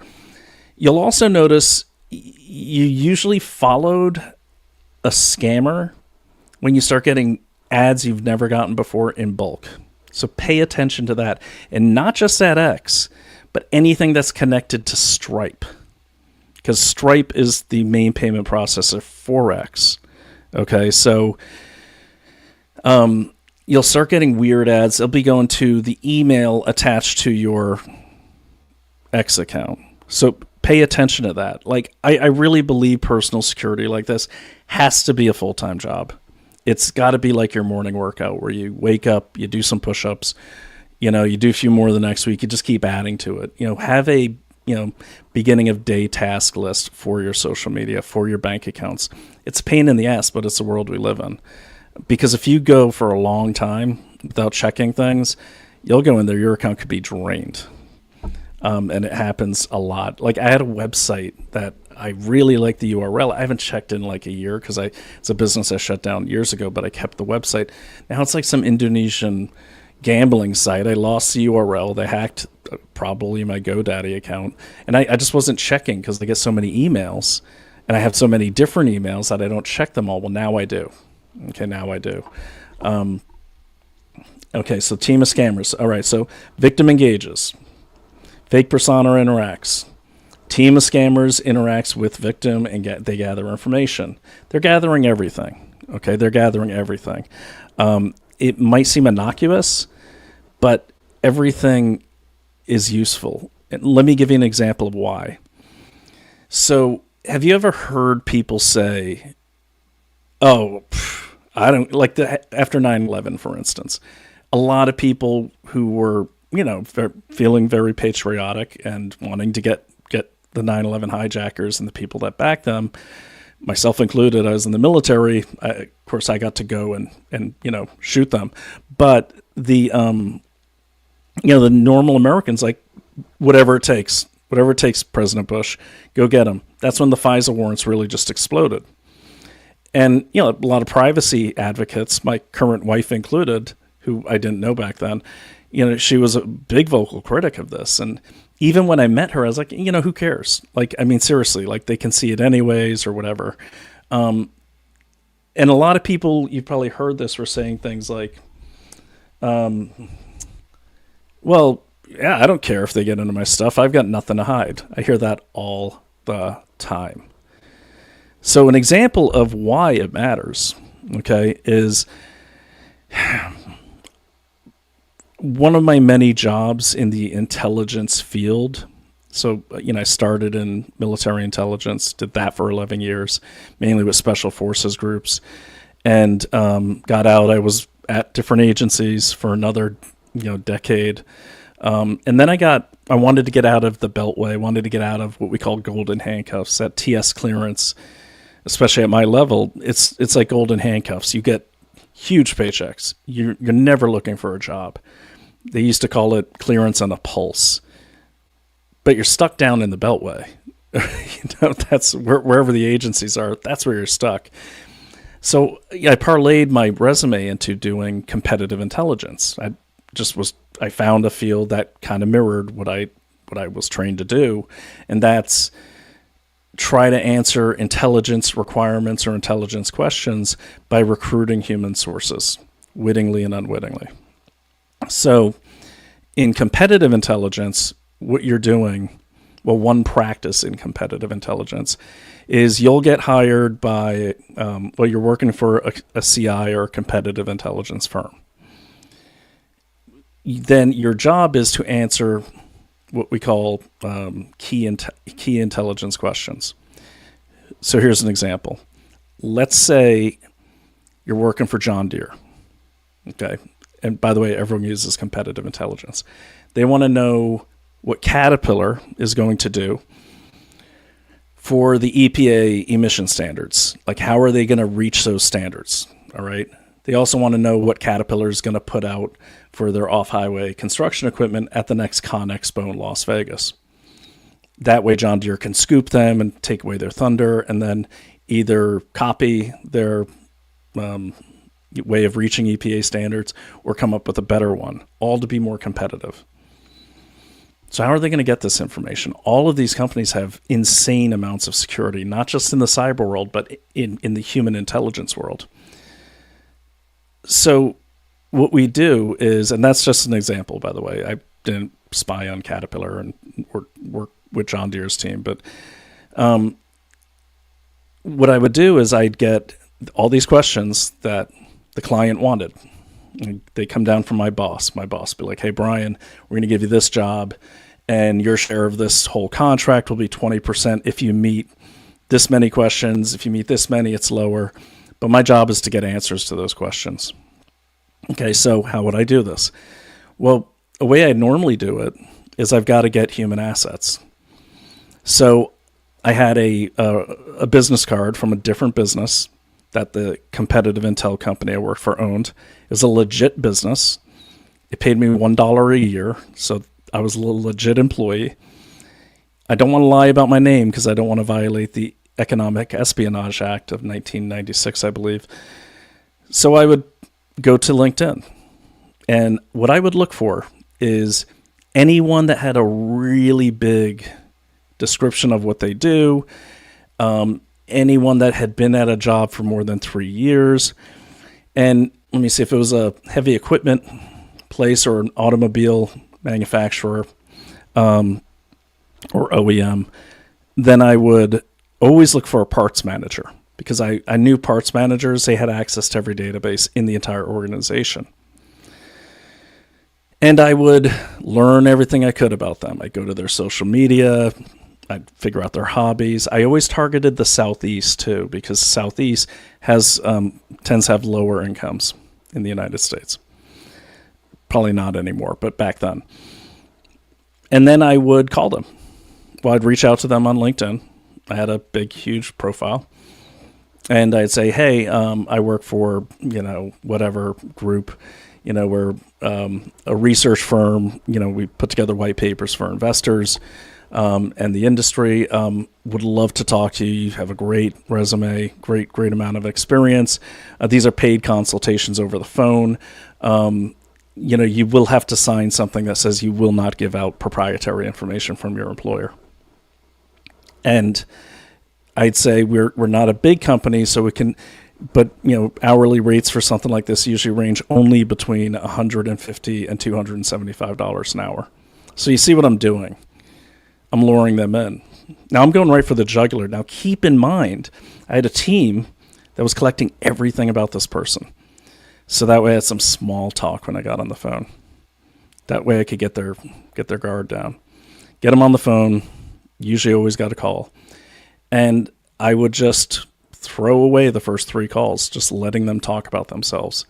You'll also notice you usually followed a scammer when you start getting ads you've never gotten before in bulk. So pay attention to that. And not just that X, but anything that's connected to Stripe. Because Stripe is the main payment processor for X. Okay, so you'll start getting weird ads. They'll be going to the email attached to your X account. So pay attention to that. Like, I really believe personal security like this has to be a full-time job. It's got to be like your morning workout where you wake up, you do some push-ups, you do a few more the next week, you just keep adding to it. Have a beginning of day task list for your social media, for your bank accounts. It's a pain in the ass, but it's the world we live in. Because if you go for a long time without checking things, you'll go in there, your account could be drained. And it happens a lot. Like, I had a website that I really like the URL. I haven't checked in like a year because it's a business I shut down years ago, but I kept the website. Now it's like some Indonesian gambling site. I lost the URL. They hacked probably my GoDaddy account. And I just wasn't checking because I get so many emails. And I have so many different emails that I don't check them all. Well, now I do. Okay, now I do. Okay, so team of scammers. All right, so victim engages. Fake persona interacts. Team of scammers interacts with victim and they gather information. They're gathering everything. Okay, they're gathering everything. It might seem innocuous, but everything is useful. And let me give you an example of why. So, have you ever heard people say, "Oh, I don't like after 9/11, for instance, a lot of people who were, feeling very patriotic and wanting to get the 9/11 hijackers and the people that backed them, myself included. I was in the military. Of course, I got to go and shoot them. But the the normal Americans, like, whatever it takes, President Bush, go get them. That's when the FISA warrants really just exploded. And, a lot of privacy advocates, my current wife included, who I didn't know back then, she was a big vocal critic of this. And even when I met her, I was like, who cares? Like, I mean, seriously, like, they can see it anyways or whatever. And a lot of people, you've probably heard this, were saying things like, well, yeah, I don't care if they get into my stuff. I've got nothing to hide. I hear that all the time. So an example of why it matters, okay, is one of my many jobs in the intelligence field. So, I started in military intelligence, did that for 11 years, mainly with special forces groups, and got out. I was at different agencies for another, decade. And then I wanted to get out of the Beltway, wanted to get out of what we call golden handcuffs, that TS clearance, especially at my level. It's like golden handcuffs. You get huge paychecks. You're never looking for a job. They used to call it clearance on a pulse. But you're stuck down in the Beltway. That's wherever the agencies are, that's where you're stuck. So I parlayed my resume into doing competitive intelligence. I found a field that kind of mirrored what I was trained to do, and that's try to answer intelligence requirements or intelligence questions by recruiting human sources, wittingly and unwittingly. So in competitive intelligence, what you're doing, well, one practice in competitive intelligence is you'll get hired by, you're working for a CI or a competitive intelligence firm. Then your job is to answer what we call key intelligence questions. So here's an example. Let's say you're working for John Deere. Okay. And by the way, everyone uses competitive intelligence. They want to know what Caterpillar is going to do for the EPA emission standards. Like, how are they going to reach those standards? All right. They also want to know what Caterpillar is going to put out for their off-highway construction equipment at the next Con Expo in Las Vegas. That way John Deere can scoop them and take away their thunder, and then either copy their way of reaching EPA standards or come up with a better one, all to be more competitive. So how are they going to get this information? All of these companies have insane amounts of security, not just in the cyber world, but in the human intelligence world. So what we do is, and that's just an example, by the way, I didn't spy on Caterpillar and work with John Deere's team, but what I would do is I'd get all these questions that the client wanted. They come down from my boss. My boss would be like, hey, Brian, we're going to give you this job, and your share of this whole contract will be 20% if you meet this many questions. If you meet this many, it's lower. But my job is to get answers to those questions. Okay, so how would I do this? Well, a way I normally do it is I've got to get human assets. So I had a business card from a different business that the competitive intel company I worked for owned. It was a legit business. It paid me $1 a year, so I was a legit employee. I don't want to lie about my name because I don't want to violate the Economic Espionage Act of 1996, I believe. So I would go to LinkedIn, and what I would look for is anyone that had a really big description of what they do, anyone that had been at a job for more than 3 years. And let me see, if it was a heavy equipment place or an automobile manufacturer or OEM, then I would always look for a parts manager, because I knew parts managers, they had access to every database in the entire organization. And I would learn everything I could about them. I'd go to their social media. I'd figure out their hobbies. I always targeted the Southeast too, because Southeast has tends to have lower incomes in the United States. Probably not anymore, but back then. And then I would call them. Well, I'd reach out to them on LinkedIn. I had a big, huge profile. And I'd say, hey, I work for, whatever group, we're a research firm. We put together white papers for investors and the industry. Would love to talk to you. You have a great resume, great amount of experience. These are paid consultations over the phone. You will have to sign something that says you will not give out proprietary information from your employer. And I'd say we're not a big company, so we can, but hourly rates for something like this usually range only between $150 and $275 an hour. So you see what I'm doing. I'm luring them in. Now I'm going right for the jugular. Now keep in mind, I had a team that was collecting everything about this person. So that way I had some small talk when I got on the phone. That way I could get their guard down. Get them on the phone. Usually always got a call. And I would just throw away the first 3 calls, just letting them talk about themselves.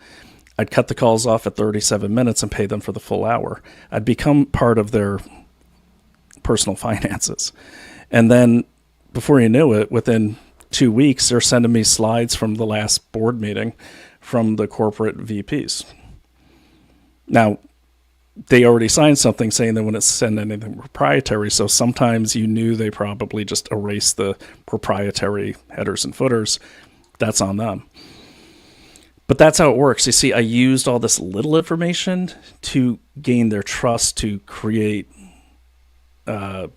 I'd cut the calls off at 37 minutes and pay them for the full hour. I'd become part of their personal finances. And then before you knew it, within 2 weeks, they're sending me slides from the last board meeting from the corporate VPs. Now, they already signed something saying they wouldn't send anything proprietary, so sometimes you knew they probably just erased the proprietary headers and footers. That's on them. But that's how it works. You see, I used all this little information to gain their trust, to create kind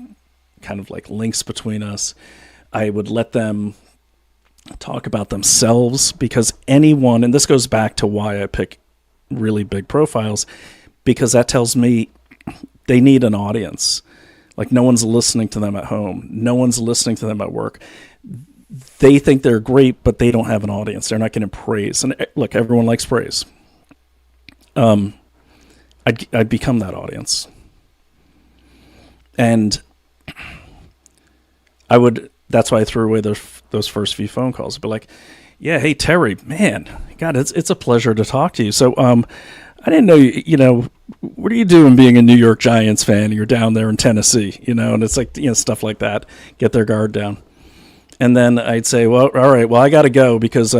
of like links between us. I would let them talk about themselves, because anyone, and this goes back to why I pick really big profiles, because that tells me they need an audience. Like, no one's listening to them at home. No one's listening to them at work. They think they're great, but they don't have an audience. They're not getting praise. And look, everyone likes praise. I'd become that audience. And that's why I threw away those first few phone calls. I'd be like, yeah, hey, Terry, man, God, it's a pleasure to talk to you. So, I didn't know, what are you doing being a New York Giants fan? You're down there in Tennessee, and it's like, stuff like that. Get their guard down. And then I'd say, well, all right, well, I got to go because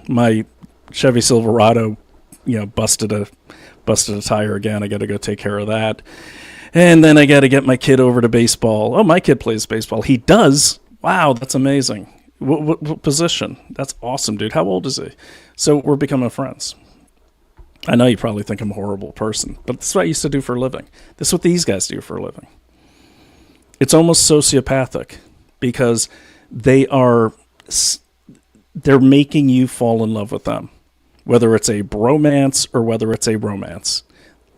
my Chevy Silverado, busted a tire again. I got to go take care of that. And then I got to get my kid over to baseball. Oh, my kid plays baseball. He does? Wow, that's amazing. What position? That's awesome, dude. How old is he? So we're becoming friends. I know you probably think I'm a horrible person, but this is what I used to do for a living. This is what these guys do for a living. It's almost sociopathic, because they're making you fall in love with them, whether it's a bromance or whether it's a romance.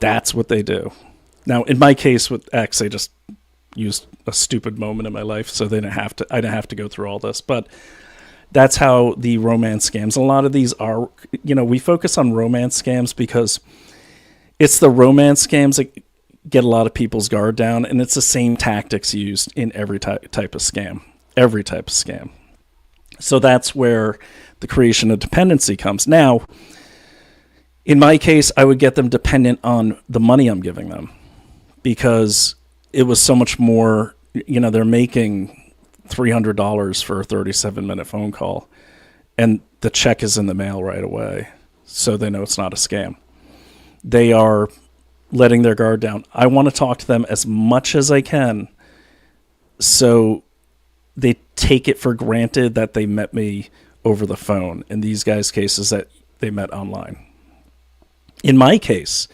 That's what they do. Now, in my case with X, I just used a stupid moment in my life, so I didn't have to go through all this, but that's how the romance scams, a lot of these are, we focus on romance scams because it's the romance scams that get a lot of people's guard down, and it's the same tactics used in every type of scam. Every type of scam. So that's where the creation of dependency comes. Now, in my case, I would get them dependent on the money I'm giving them, because it was so much more, they're making $300 for a 37-minute phone call, and the check is in the mail right away, so they know it's not a scam. They are letting their guard down. I want to talk to them as much as I can, so they take it for granted that they met me over the phone. In these guys' cases, that they met online. In my case,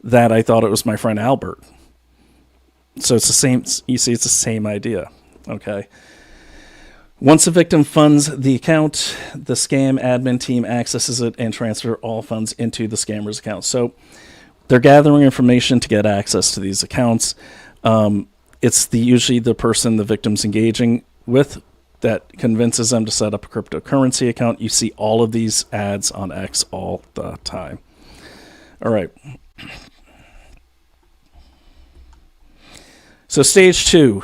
that I thought it was my friend Albert. So it's the same. You see, it's the same idea. Okay. Once a victim funds the account, the scam admin team accesses it and transfer all funds into the scammer's account. So they're gathering information to get access to these accounts. It's usually the person the victim's engaging with that convinces them to set up a cryptocurrency account. You see all of these ads on X all the time. All right. So stage 2,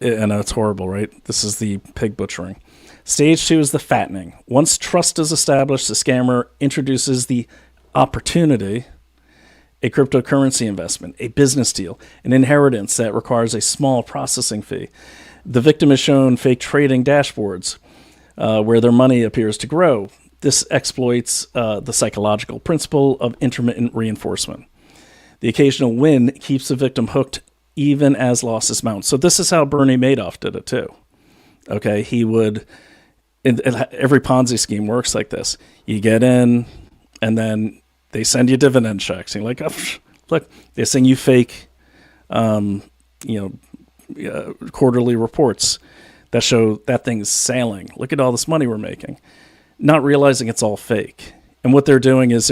I know it's horrible, right? This is the pig butchering. Stage 2 is the fattening. Once trust is established, the scammer introduces the opportunity, a cryptocurrency investment, a business deal, an inheritance that requires a small processing fee. The victim is shown fake trading dashboards where their money appears to grow. This exploits the psychological principle of intermittent reinforcement. The occasional win keeps the victim hooked even as losses mount. So this is how Bernie Madoff did it too. Okay, he would, and every Ponzi scheme works like this. You get in, and then they send you dividend checks. And you're like, oh, look, they send you fake, quarterly reports that show that thing's sailing. Look at all this money we're making. Not realizing it's all fake. And what they're doing is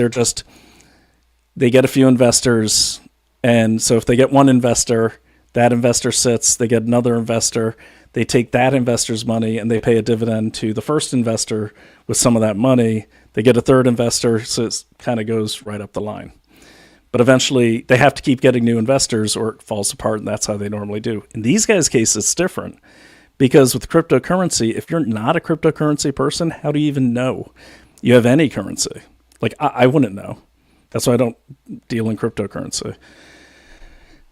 they get a few investors, and so if they get one investor, that investor sits, they get another investor, they take that investor's money and they pay a dividend to the first investor with some of that money. They get a third investor, so it kind of goes right up the line. But eventually they have to keep getting new investors or it falls apart, and that's how they normally do. In these guys' case, it's different because with cryptocurrency, if you're not a cryptocurrency person, how do you even know you have any currency? Like, I wouldn't know. That's why I don't deal in cryptocurrency.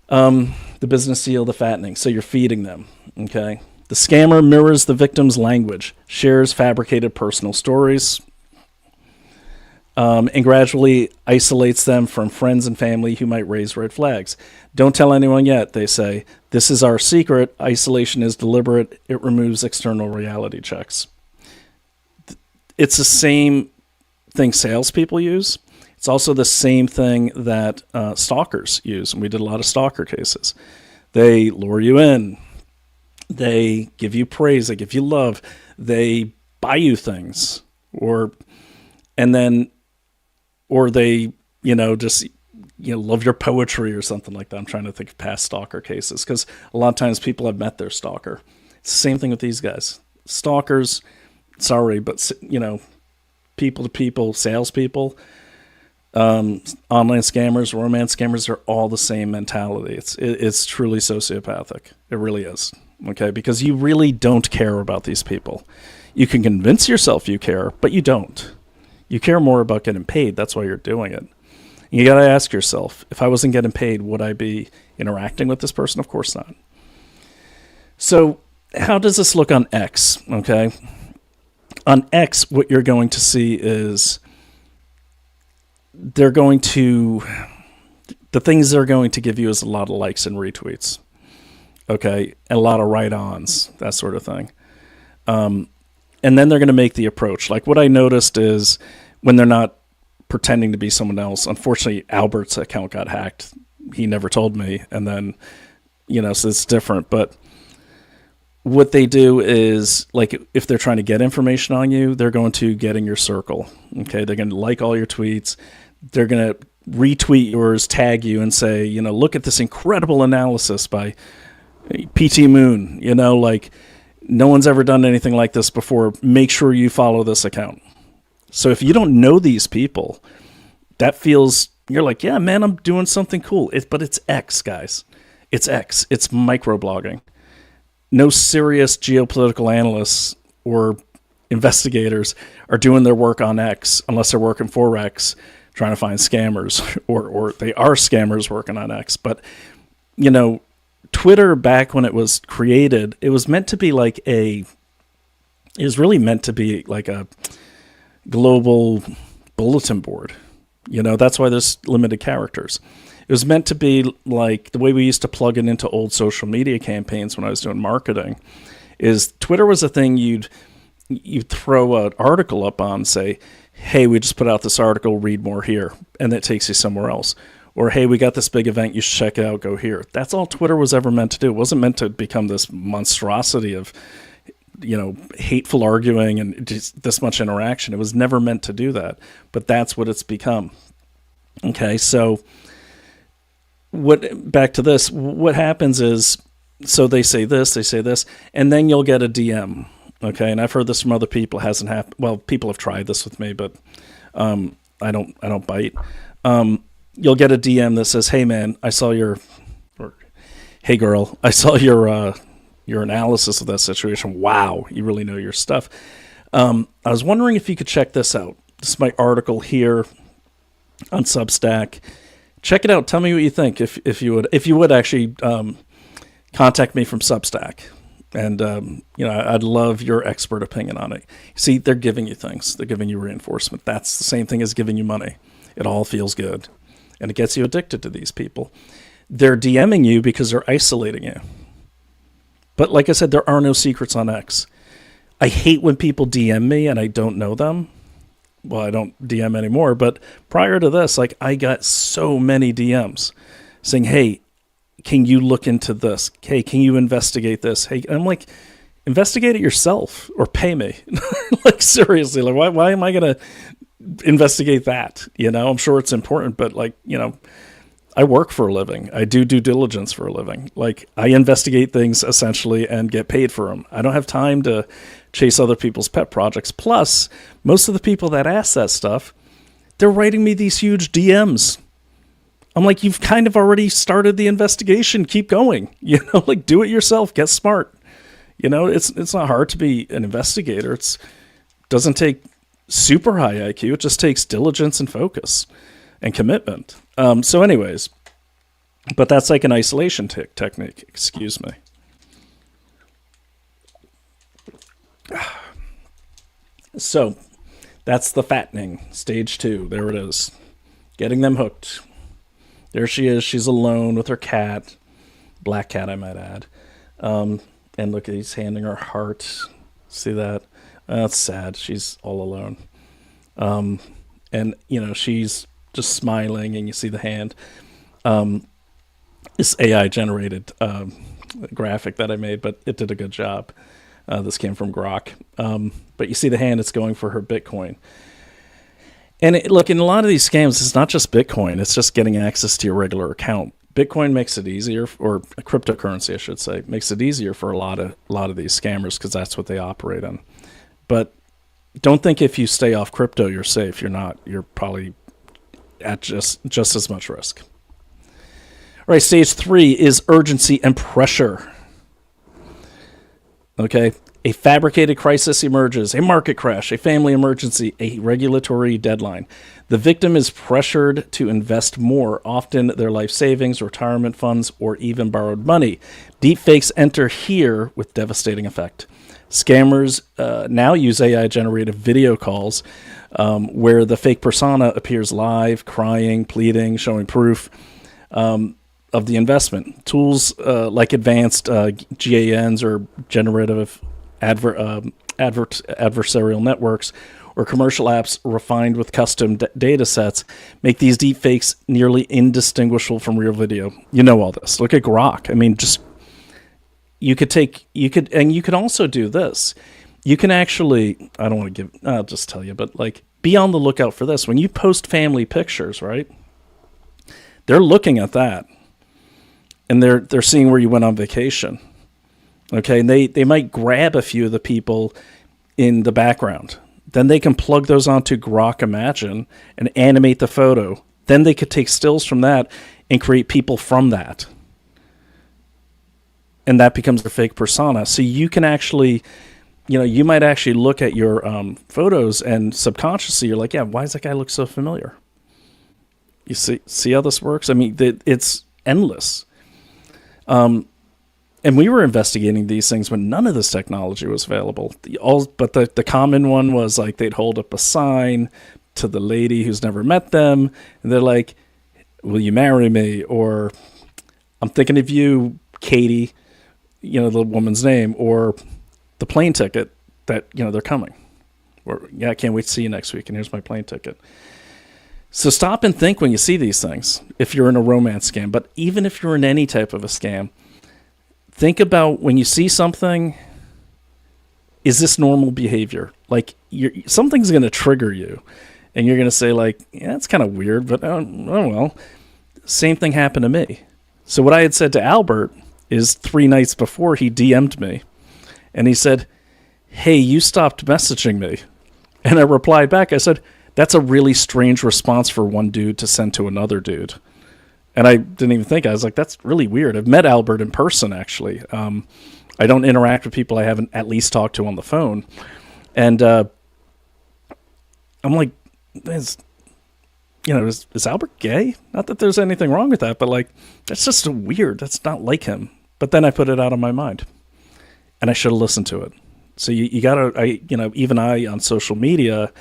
The business deal, the fattening. So you're feeding them, okay? The scammer mirrors the victim's language, shares fabricated personal stories, and gradually isolates them from friends and family who might raise red flags. Don't tell anyone yet, they say. This is our secret. Isolation is deliberate. It removes external reality checks. It's the same thing salespeople use. It's also the same thing that stalkers use, and we did a lot of stalker cases. They lure you in. They give you praise. They give you love. They buy you things, or they just love your poetry or something like that. I'm trying to think of past stalker cases because a lot of times people have met their stalker. It's the same thing with these guys. Stalkers, sorry, but people to people, salespeople. Online scammers, romance scammers are all the same mentality. It's truly sociopathic. It really is. Okay, because you really don't care about these people. You can convince yourself you care, but you don't. You care more about getting paid. That's why you're doing it. You got to ask yourself, if I wasn't getting paid, would I be interacting with this person? Of course not. So how does this look on X? Okay, on X, what you're going to see is the things they're going to give you is a lot of likes and retweets, okay, and a lot of write-ons, that sort of thing. And then they're going to make the approach. Like what I noticed is when they're not pretending to be someone else, unfortunately, Albert's account got hacked. He never told me, and then, so it's different. But what they do is, like, if they're trying to get information on you, they're going to get in your circle, okay? They're going to like all your tweets. They're going to retweet yours, tag you, and say, look at this incredible analysis by PT Moon. Like, no one's ever done anything like this before. Make sure you follow this account. So if you don't know these people, that feels, you're like, yeah, man, I'm doing something cool. But it's X, guys. It's X. It's microblogging. No serious geopolitical analysts or investigators are doing their work on X unless they're working for X, trying to find scammers, or they are scammers working on X. But, Twitter, back when it was created, it was meant to be really meant to be like a global bulletin board. That's why there's limited characters. It was meant to be like the way we used to plug it into old social media campaigns when I was doing marketing. Is Twitter was a thing you'd throw an article up on, say, hey, we just put out this article, read more here, and it takes you somewhere else. Or, hey, we got this big event, you should check it out, go here. That's all Twitter was ever meant to do. It wasn't meant to become this monstrosity of, hateful arguing and just this much interaction. It was never meant to do that. But that's what it's become. Okay, so back to this, what happens is, so they say this, and then you'll get a DM. Okay, and I've heard this from other people. It hasn't happened. Well, people have tried this with me, but I don't bite. You'll get a DM that says, "Hey man, I saw your," or "Hey girl, I saw your your analysis of that situation. Wow, you really know your stuff. I was wondering if you could check this out. This is my article here on Substack. Check it out. Tell me what you think. If you would actually contact me from Substack, and I'd love your expert opinion on it. See, they're giving you things. They're giving you reinforcement. That's the same thing as giving you money. It all feels good, and it gets you addicted to these people. They're DMing you because they're isolating you. But like I said, there are no secrets on X. I hate when people DM me and I don't know them. Well, I don't DM anymore, but prior to this, like, I got so many DMs saying, hey, can you look into this? Hey, can you investigate this? Hey, I'm like, investigate it yourself or pay me. Like, seriously, like, why am I going to investigate that? I'm sure it's important, but I work for a living. I do due diligence for a living. Like, I investigate things essentially and get paid for them. I don't have time to chase other people's pet projects. Plus, most of the people that ask that stuff, they're writing me these huge DMs. I'm like, you've kind of already started the investigation. Keep going. Like, do it yourself. Get smart. It's not hard to be an investigator. It doesn't take super high IQ. It just takes diligence and focus and commitment. So anyways, but that's like an isolation technique. Excuse me. So that's the fattening. Stage 2. There it is. Getting them hooked. There she is. She's alone with her cat. Black cat, I might add. And look, he's handing her heart. See that? That's sad. She's all alone. And, she's just smiling, and you see the hand. This AI-generated graphic that I made, but it did a good job. This came from Grok. But you see the hand, it's going for her Bitcoin. And look, in a lot of these scams, it's not just Bitcoin. It's just getting access to your regular account. Bitcoin makes it easier, or cryptocurrency, I should say, makes it easier for a lot of these scammers because that's what they operate on. But don't think if you stay off crypto, you're safe. You're not. You're probably at just as much risk. All right, stage 3 is urgency and pressure. Okay, a fabricated crisis emerges, a market crash, a family emergency, a regulatory deadline. The victim is pressured to invest more, often their life savings, retirement funds, or even borrowed money. Deepfakes enter here with devastating effect. Scammers now use AI-generated video calls where the fake persona appears live, crying, pleading, showing proof of the investment. Tools like advanced GANs or generative adversarial networks or commercial apps refined with custom data sets make these deepfakes nearly indistinguishable from real video. You know all this. Look at Grok. I mean, you could also do this. You can actually, I'll just tell you, but like, be on the lookout for this. When you post family pictures, right? They're looking at that. And they're seeing where you went on vacation. Okay, and they might grab a few of the people in the background. Then they can plug those onto Grok Imagine and animate the photo. Then they could take stills from that and create people from that. And that becomes their fake persona. So you can actually, you might actually look at your photos and subconsciously you're like, yeah, why does that guy look so familiar? You see how this works? I mean, it's endless. And we were investigating these things when none of this technology was available. But the common one was like they'd hold up a sign to the lady who's never met them, and they're like, "Will you marry me?" Or, "I'm thinking of you, Katie," the woman's name, or the plane ticket that they're coming, or "Yeah, I can't wait to see you next week, and here's my plane ticket." So stop and think when you see these things. If you're in a romance scam, but even if you're in any type of a scam. Think about when you see something, is this normal behavior? Like, something's going to trigger you, and you're going to say, like, yeah, it's kind of weird, but oh well. Same thing happened to me. So what I had said to Albert is 3 nights before he DM'd me, and he said, "Hey, you stopped messaging me." And I replied back, I said, "That's a really strange response for one dude to send to another dude." And I didn't even think. I was like, that's really weird. I've met Albert in person, actually. I don't interact with people I haven't at least talked to on the phone. And I'm like, is Albert gay? Not that there's anything wrong with that, but like, that's just weird. That's not like him. But then I put it out of my mind, and I should have listened to it. So you gotta, even I on social media,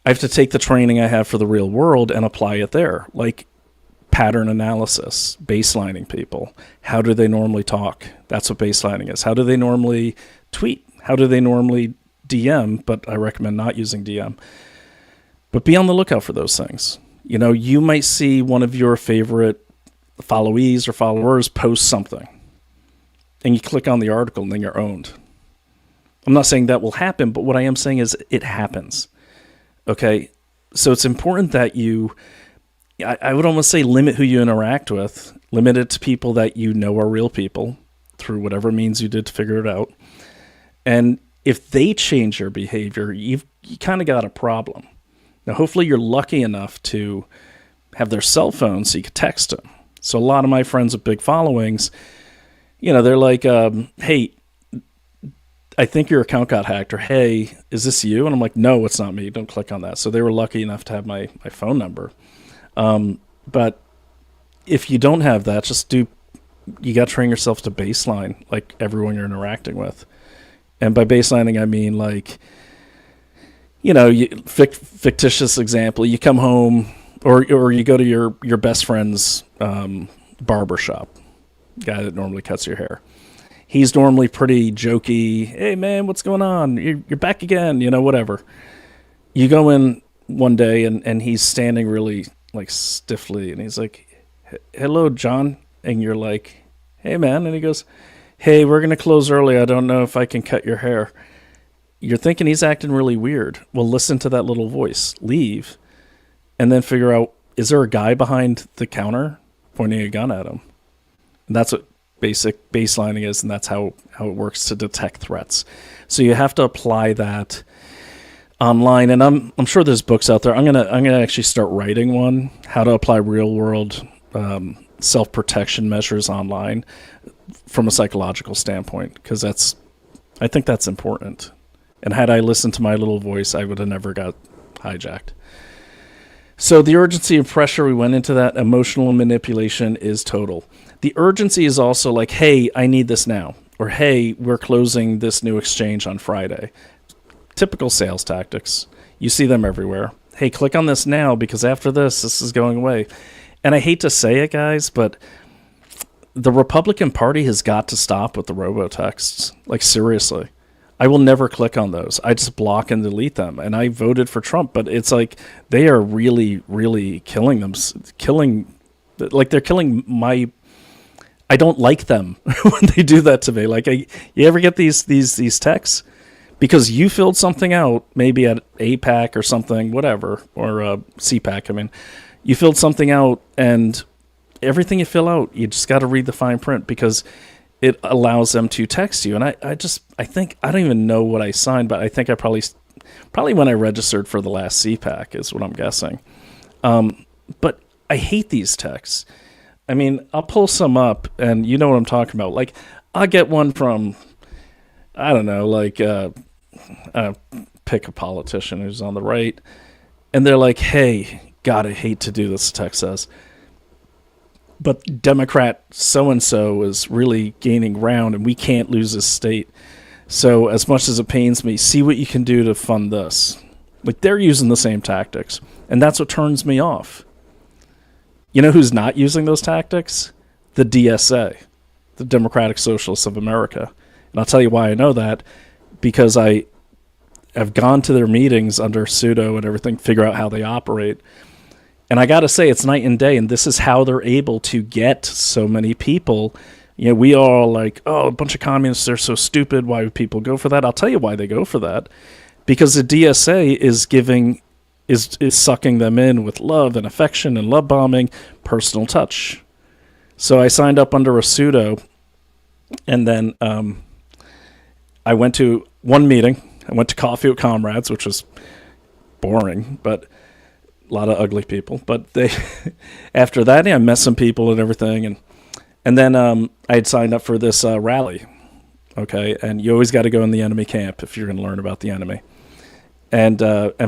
I have to take the training I have for the real world and apply it there. Like pattern analysis, baselining people. How do they normally talk? That's what baselining is. How do they normally tweet? How do they normally DM? But I recommend not using DM. But be on the lookout for those things. You might see one of your favorite followees or followers post something, and you click on the article and then you're owned. I'm not saying that will happen, but what I am saying is it happens. Okay? So it's important that I would almost say limit who you interact with. Limit it to people that you know are real people through whatever means you did to figure it out. And if they change their behavior, you kind of got a problem. Now, hopefully you're lucky enough to have their cell phone so you could text them. So a lot of my friends with big followings, they're like, hey, I think your account got hacked, or hey, is this you? And I'm like, no, it's not me. Don't click on that. So they were lucky enough to have my phone number. But if you don't have that, you got to train yourself to baseline like everyone you're interacting with. And by baselining, I mean like, fictitious example, you come home or you go to your best friend's barber shop, guy that normally cuts your hair. He's normally pretty jokey. Hey man, what's going on? You're back again, whatever. You go in one day and he's standing really like stiffly, and he's like, hello, John. And you're like, hey man. And he goes, hey, we're going to close early. I don't know if I can cut your hair. You're thinking he's acting really weird. Well, listen to that little voice. Leave. And then figure out, is there a guy behind the counter pointing a gun at him? And that's what basic baselining is, and that's how it works to detect threats. So you have to apply that online. And I'm sure there's books out there. I'm gonna actually start writing one, how to apply real world self-protection measures online from a psychological standpoint, because I think that's important. And had I listened to my little voice, I would have never got hijacked. So the urgency and pressure, we went into that. Emotional manipulation is total. The urgency is also like, hey, I need this now. Or, hey, we're closing this new exchange on Friday. Typical sales tactics. You see them everywhere. Hey, click on this now because after this is going away. And I hate to say it, guys, but the Republican Party has got to stop with the robotexts. Like, seriously. I will never click on those. I just block and delete them. And I voted for Trump, but it's like they are really, really killing them. They're killing my... I don't like them when they do that to me. Like, you ever get these texts? Because you filled something out, maybe at APAC or something, whatever, or CPAC, I mean. You filled something out, and everything you fill out, you just got to read the fine print because it allows them to text you. And I think, I don't even know what I signed, but I think I probably when I registered for the last CPAC is what I'm guessing. But I hate these texts. I mean, I'll pull some up, and you know what I'm talking about. Like, I'll get one from, I don't know, like, pick a politician who's on the right, and they're like, hey, God, I hate to do this, the text says, but Democrat so-and-so is really gaining ground, and we can't lose this state. So as much as it pains me, see what you can do to fund this. Like, they're using the same tactics, and that's what turns me off. You know who's not using those tactics? The DSA, the Democratic Socialists of America. And I'll tell you why I know that, because I have gone to their meetings under pseudo and everything, figure out how they operate. And I got to say, it's night and day, and this is how they're able to get so many people. You know, we all like, oh, a bunch of communists, they're so stupid. Why would people go for that? I'll tell you why they go for that. Because the DSA is sucking them in with love and affection and love bombing, personal touch. So I signed up under a pseudo, and then I went to one meeting. I went to Coffee with Comrades, which was boring, but a lot of ugly people. But they, after that, I met some people and everything, and then I had signed up for this rally, Okay, and you always got to go in the enemy camp if you're going to learn about the enemy. And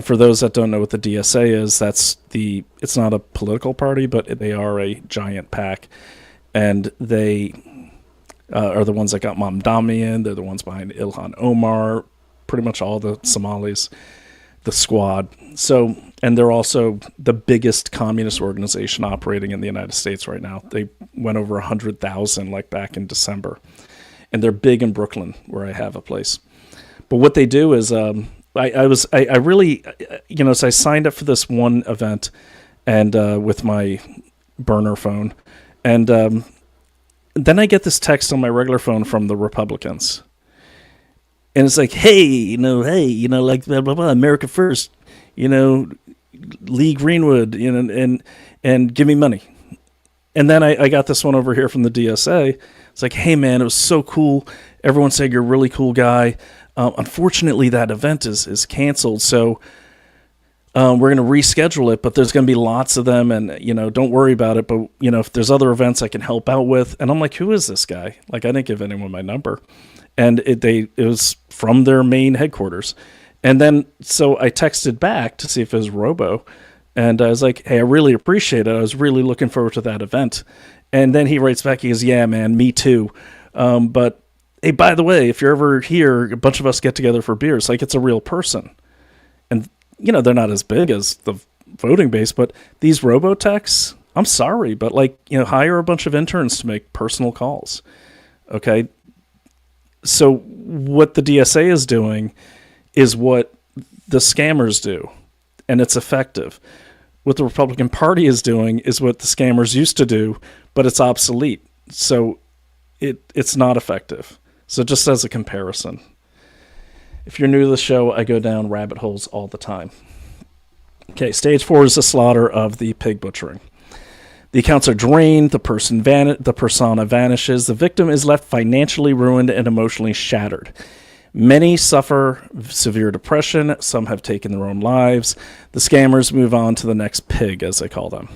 for those that don't know what the DSA is, it's not a political party, but they are a giant PAC, and they are the ones that got Mamdani in. They're the ones behind Ilhan Omar, pretty much all the Somalis, the Squad. So, and they're also the biggest communist organization operating in the United States right now. They went over 100,000 like back in December, and they're big in Brooklyn where I have a place. But what they do is, I really, so I signed up for this one event, and with my burner phone, and then I get this text on my regular phone from the Republicans. And it's like, hey, like blah, blah, blah, America first, Lee Greenwood, and give me money. And then I got this one over here from the DSA. It's like, hey, man, it was so cool. Everyone said you're a really cool guy. Unfortunately, that event is canceled. So we're going to reschedule it, but there's going to be lots of them. And, don't worry about it. But, if there's other events I can help out with. And I'm like, who is this guy? Like, I didn't give anyone my number. And it was from their main headquarters. And then, so I texted back to see if it was Robo. And I was like, hey, I really appreciate it. I was really looking forward to that event. And then he writes back, he goes, yeah, man, me too. But, hey, by the way, if you're ever here, a bunch of us get together for beers. Like, it's a real person. And, they're not as big as the voting base, but these Robotechs, I'm sorry, but hire a bunch of interns to make personal calls. Okay. So what the DSA is doing is what the scammers do, and it's effective. What the Republican Party is doing is what the scammers used to do, but it's obsolete. So it's not effective. So just as a comparison. If you're new to the show, I go down rabbit holes all the time. Okay, stage 4 is the slaughter of the pig butchering. The accounts are drained, the persona vanishes, the victim is left financially ruined and emotionally shattered. Many suffer severe depression, some have taken their own lives. The scammers move on to the next pig, as they call them.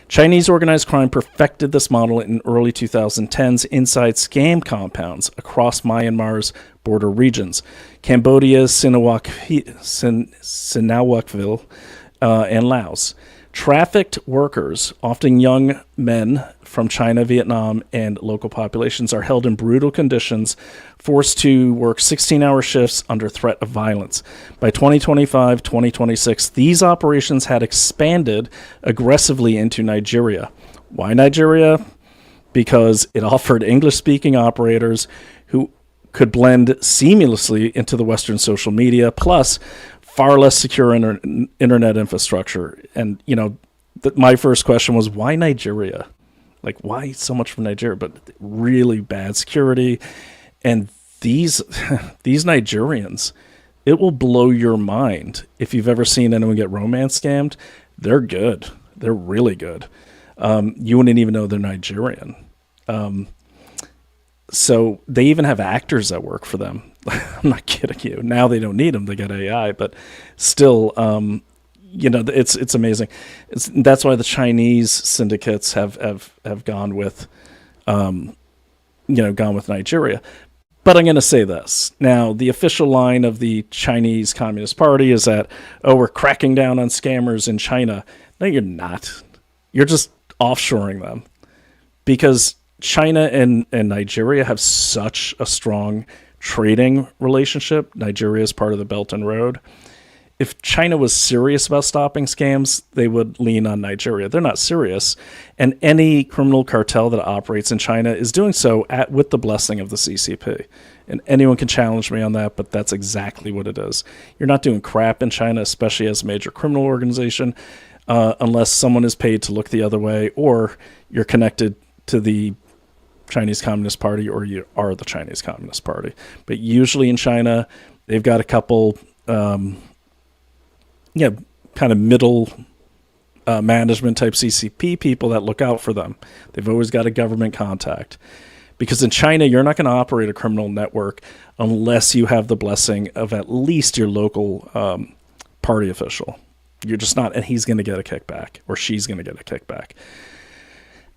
Chinese organized crime perfected this model in early 2010s inside scam compounds across Myanmar's border regions, Cambodia, Sinawakville, and Laos. Trafficked workers, often young men from China, Vietnam, and local populations, are held in brutal conditions, forced to work 16-hour shifts under threat of violence. By 2025, 2026, these operations had expanded aggressively into Nigeria. Why Nigeria? Because it offered English-speaking operators who could blend seamlessly into the Western social media, plus far less secure internet infrastructure. And, my first question was, why Nigeria? Like, why so much from Nigeria? But really bad security. And these Nigerians, it will blow your mind. If you've ever seen anyone get romance scammed, they're good. They're really good. You wouldn't even know they're Nigerian. So they even have actors that work for them. I'm not kidding you. Now they don't need them. They got AI, but still, it's amazing. That's why the Chinese syndicates have gone with, gone with Nigeria. But I'm going to say this. Now, the official line of the Chinese Communist Party is that, we're cracking down on scammers in China. No, you're not. You're just offshoring them. Because China and Nigeria have such a strong trading relationship. Nigeria is part of the Belt and Road. If China was serious about stopping scams, they would lean on Nigeria. They're not serious. And any criminal cartel that operates in China is doing so with the blessing of the CCP. And anyone can challenge me on that, but that's exactly what it is. You're not doing crap in China, especially as a major criminal organization, unless someone is paid to look the other way, or you're connected to the Chinese Communist Party, or you are the Chinese Communist Party. But usually in China, they've got a couple, kind of middle management type CCP people that look out for them. They've always got a government contact. Because in China, you're not going to operate a criminal network unless you have the blessing of at least your local party official. You're just not, and he's going to get a kickback, or she's going to get a kickback.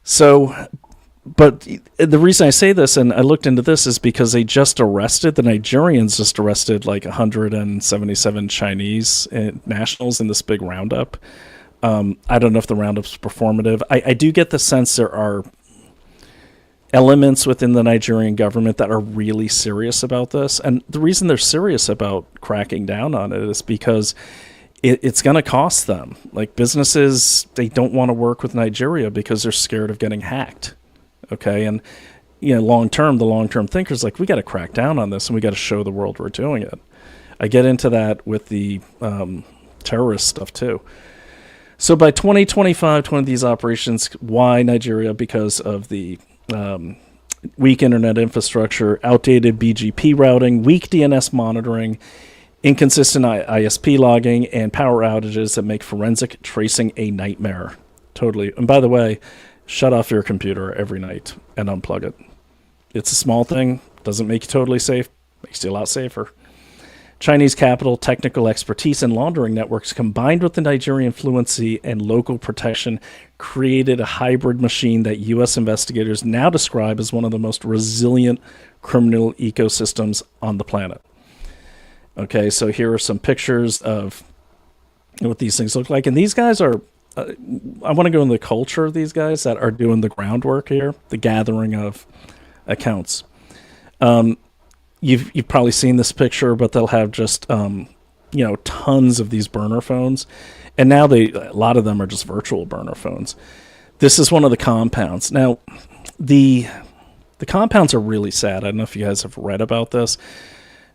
So But the reason I say this, and I looked into this, is because the Nigerians just arrested like 177 Chinese nationals in this big roundup. I don't know if the roundup's performative. I do get the sense there are elements within the Nigerian government that are really serious about this. And the reason they're serious about cracking down on it is because it's going to cost them. Like businesses, they don't want to work with Nigeria because they're scared of getting hacked. Okay, and the long-term thinkers like, we got to crack down on this and we got to show the world we're doing it. I get into that with the terrorist stuff too. So by 2025, one of these operations, why Nigeria? Because of the weak internet infrastructure, outdated BGP routing, weak DNS monitoring, inconsistent ISP logging, and power outages that make forensic tracing a nightmare. Totally. And by the way, shut off your computer every night and unplug it. It's a small thing, doesn't make you totally safe, makes you a lot safer. Chinese capital, technical expertise, and laundering networks combined with the Nigerian fluency and local protection created a hybrid machine that U.S. investigators now describe as one of the most resilient criminal ecosystems on the planet. Okay, so here are some pictures of what these things look like. And these guys are, I want to go into the culture of these guys that are doing the groundwork here, the gathering of accounts. You've probably seen this picture, but they'll have just tons of these burner phones, and now a lot of them are just virtual burner phones. This is one of the compounds. Now, the compounds are really sad. I don't know if you guys have read about this.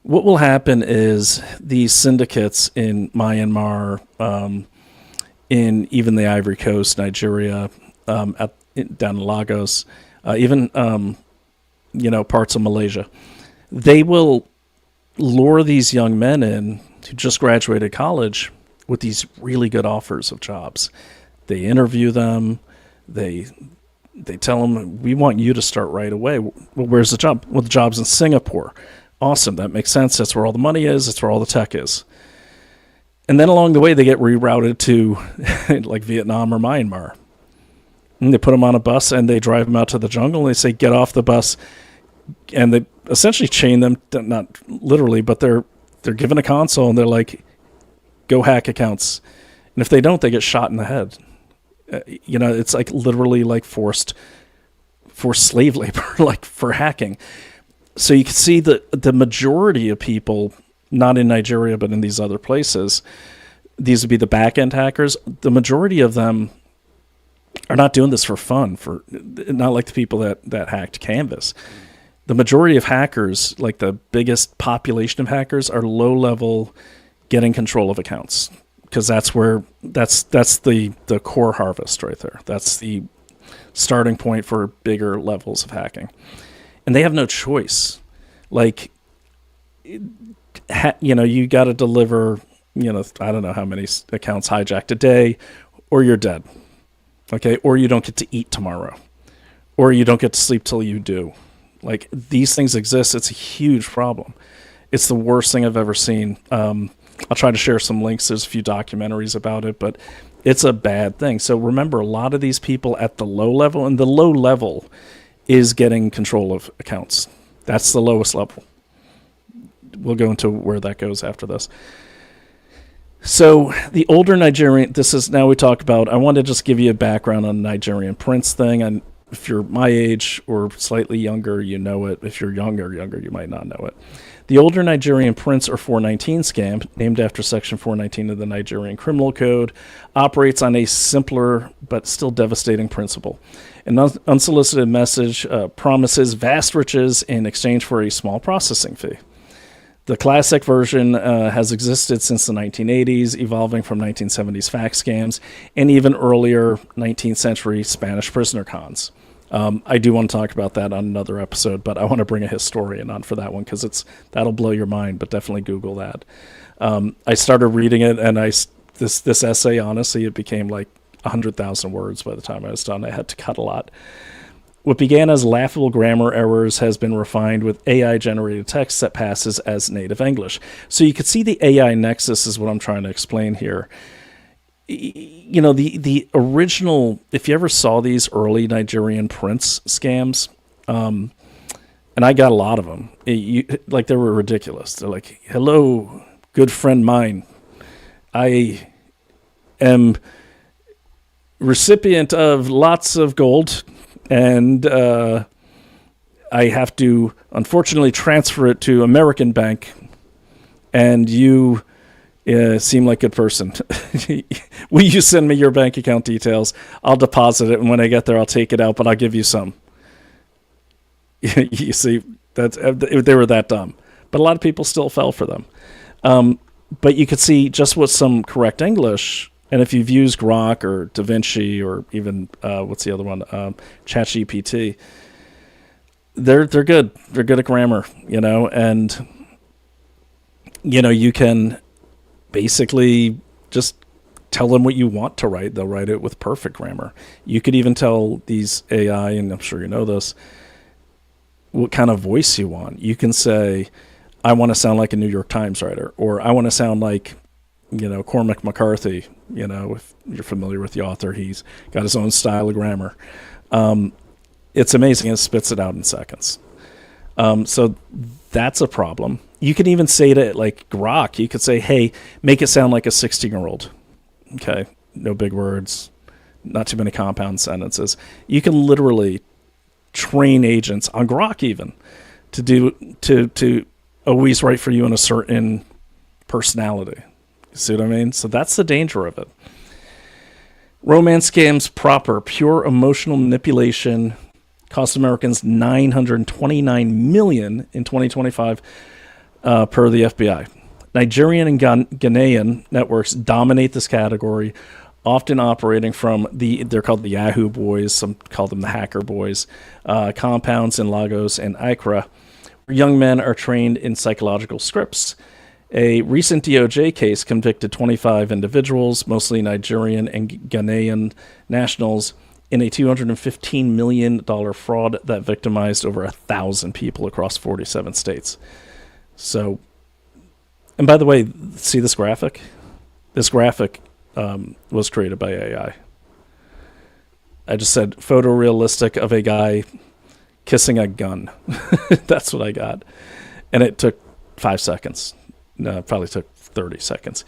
What will happen is these syndicates in Myanmar, in even the Ivory Coast, Nigeria, down in Lagos, even parts of Malaysia. They will lure these young men in who just graduated college with these really good offers of jobs. They interview them. They tell them, we want you to start right away. Well, where's the job? Well, the job's in Singapore. Awesome. That makes sense. That's where all the money is. That's where all the tech is. And then along the way, they get rerouted to like Vietnam or Myanmar. And they put them on a bus and they drive them out to the jungle. And they say, get off the bus. And they essentially chain them, not literally, but they're given a console and they're like, go hack accounts. And if they don't, they get shot in the head. It's like literally like forced slave labor, like for hacking. So you can see that the majority of people, not in Nigeria, but in these other places, these would be the back-end hackers. The majority of them are not doing this for fun, not like the people that hacked Canvas. The majority of hackers, like the biggest population of hackers, are low-level getting control of accounts, because that's the core harvest right there. That's the starting point for bigger levels of hacking. And they have no choice. Like, you got to deliver, I don't know how many accounts hijacked a day, or you're dead. Okay, or you don't get to eat tomorrow, or you don't get to sleep till you do. Like, these things exist. It's a huge problem. It's the worst thing I've ever seen. I'll try to share some links. There's a few documentaries about it, but it's a bad thing. So remember, a lot of these people at the low level, and the low level is getting control of accounts. That's the lowest level. We'll go into where that goes after this. So the older Nigerian, now we talk about, I want to just give you a background on the Nigerian prince thing. And if you're my age or slightly younger, you know it. If you're younger, you might not know it. The older Nigerian prince or 419 scam, named after Section 419 of the Nigerian Criminal Code, operates on a simpler but still devastating principle. An unsolicited message promises vast riches in exchange for a small processing fee. The classic version has existed since the 1980s, evolving from 1970s fax scams and even earlier 19th century Spanish prisoner cons. I do want to talk about that on another episode, but I want to bring a historian on for that one because that'll blow your mind, but definitely Google that. I started reading it, and this essay, honestly, it became like 100,000 words by the time I was done. I had to cut a lot. What began as laughable grammar errors has been refined with AI-generated text that passes as native English. So you can see the AI nexus is what I'm trying to explain here. the original, if you ever saw these early Nigerian prince scams, and I got a lot of them, they were ridiculous. They're like, hello, good friend mine. I am recipient of lots of gold, and I have to, unfortunately, transfer it to American Bank, and you seem like a good person. Will you send me your bank account details? I'll deposit it, and when I get there, I'll take it out, but I'll give you some. You see, they were that dumb. But a lot of people still fell for them. But you could see just with some correct English, and if you've used Grok or DaVinci or even, what's the other one, ChatGPT, they're good. They're good at grammar, and, you can basically just tell them what you want to write. They'll write it with perfect grammar. You could even tell these AI, and I'm sure you know this, what kind of voice you want. You can say, I want to sound like a New York Times writer, or I want to sound like, Cormac McCarthy, if you're familiar with the author. He's got his own style of grammar. It's amazing. It spits it out in seconds. So that's a problem. You can even say to Grok, you could say, hey, make it sound like a 16-year-old. Okay, no big words, not too many compound sentences. You can literally train agents on Grok even to always write for you in a certain personality. You see what I mean? So that's the danger of it. Romance scams proper, pure emotional manipulation, cost Americans $929 million in 2025 per the FBI. Nigerian and Ghanaian networks dominate this category, often operating from they're called the Yahoo boys, some call them the hacker boys, compounds in Lagos and Accra, where young men are trained in psychological scripts. A recent DOJ case convicted 25 individuals, mostly Nigerian and Ghanaian nationals, in a $215 million fraud that victimized over 1,000 people across 47 states. So, and by the way, see this graphic? This graphic was created by AI. I just said photorealistic of a guy kissing a gun. That's what I got. And it took 5 seconds. No, it probably took 30 seconds.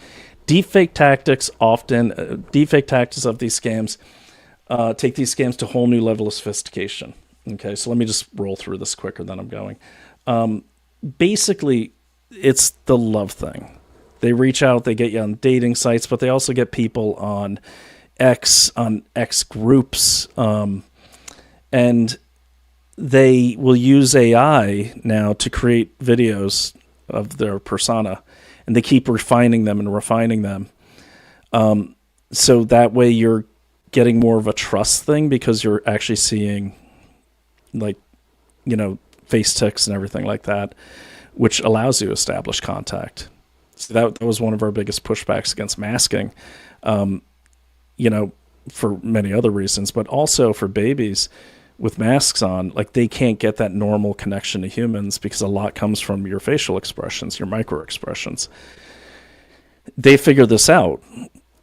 Deepfake tactics of these scams take these scams to a whole new level of sophistication. Okay, so let me just roll through this quicker than I'm going. Basically, it's the love thing. They reach out, they get you on dating sites, but they also get people on X groups, and they will use AI now to create videos of their persona, and they keep refining them. So that way you're getting more of a trust thing because you're actually seeing face ticks and everything like that, which allows you to establish contact. So that was one of our biggest pushbacks against masking, for many other reasons, but also for babies with masks on, they can't get that normal connection to humans because a lot comes from your facial expressions, your micro expressions. They figure this out,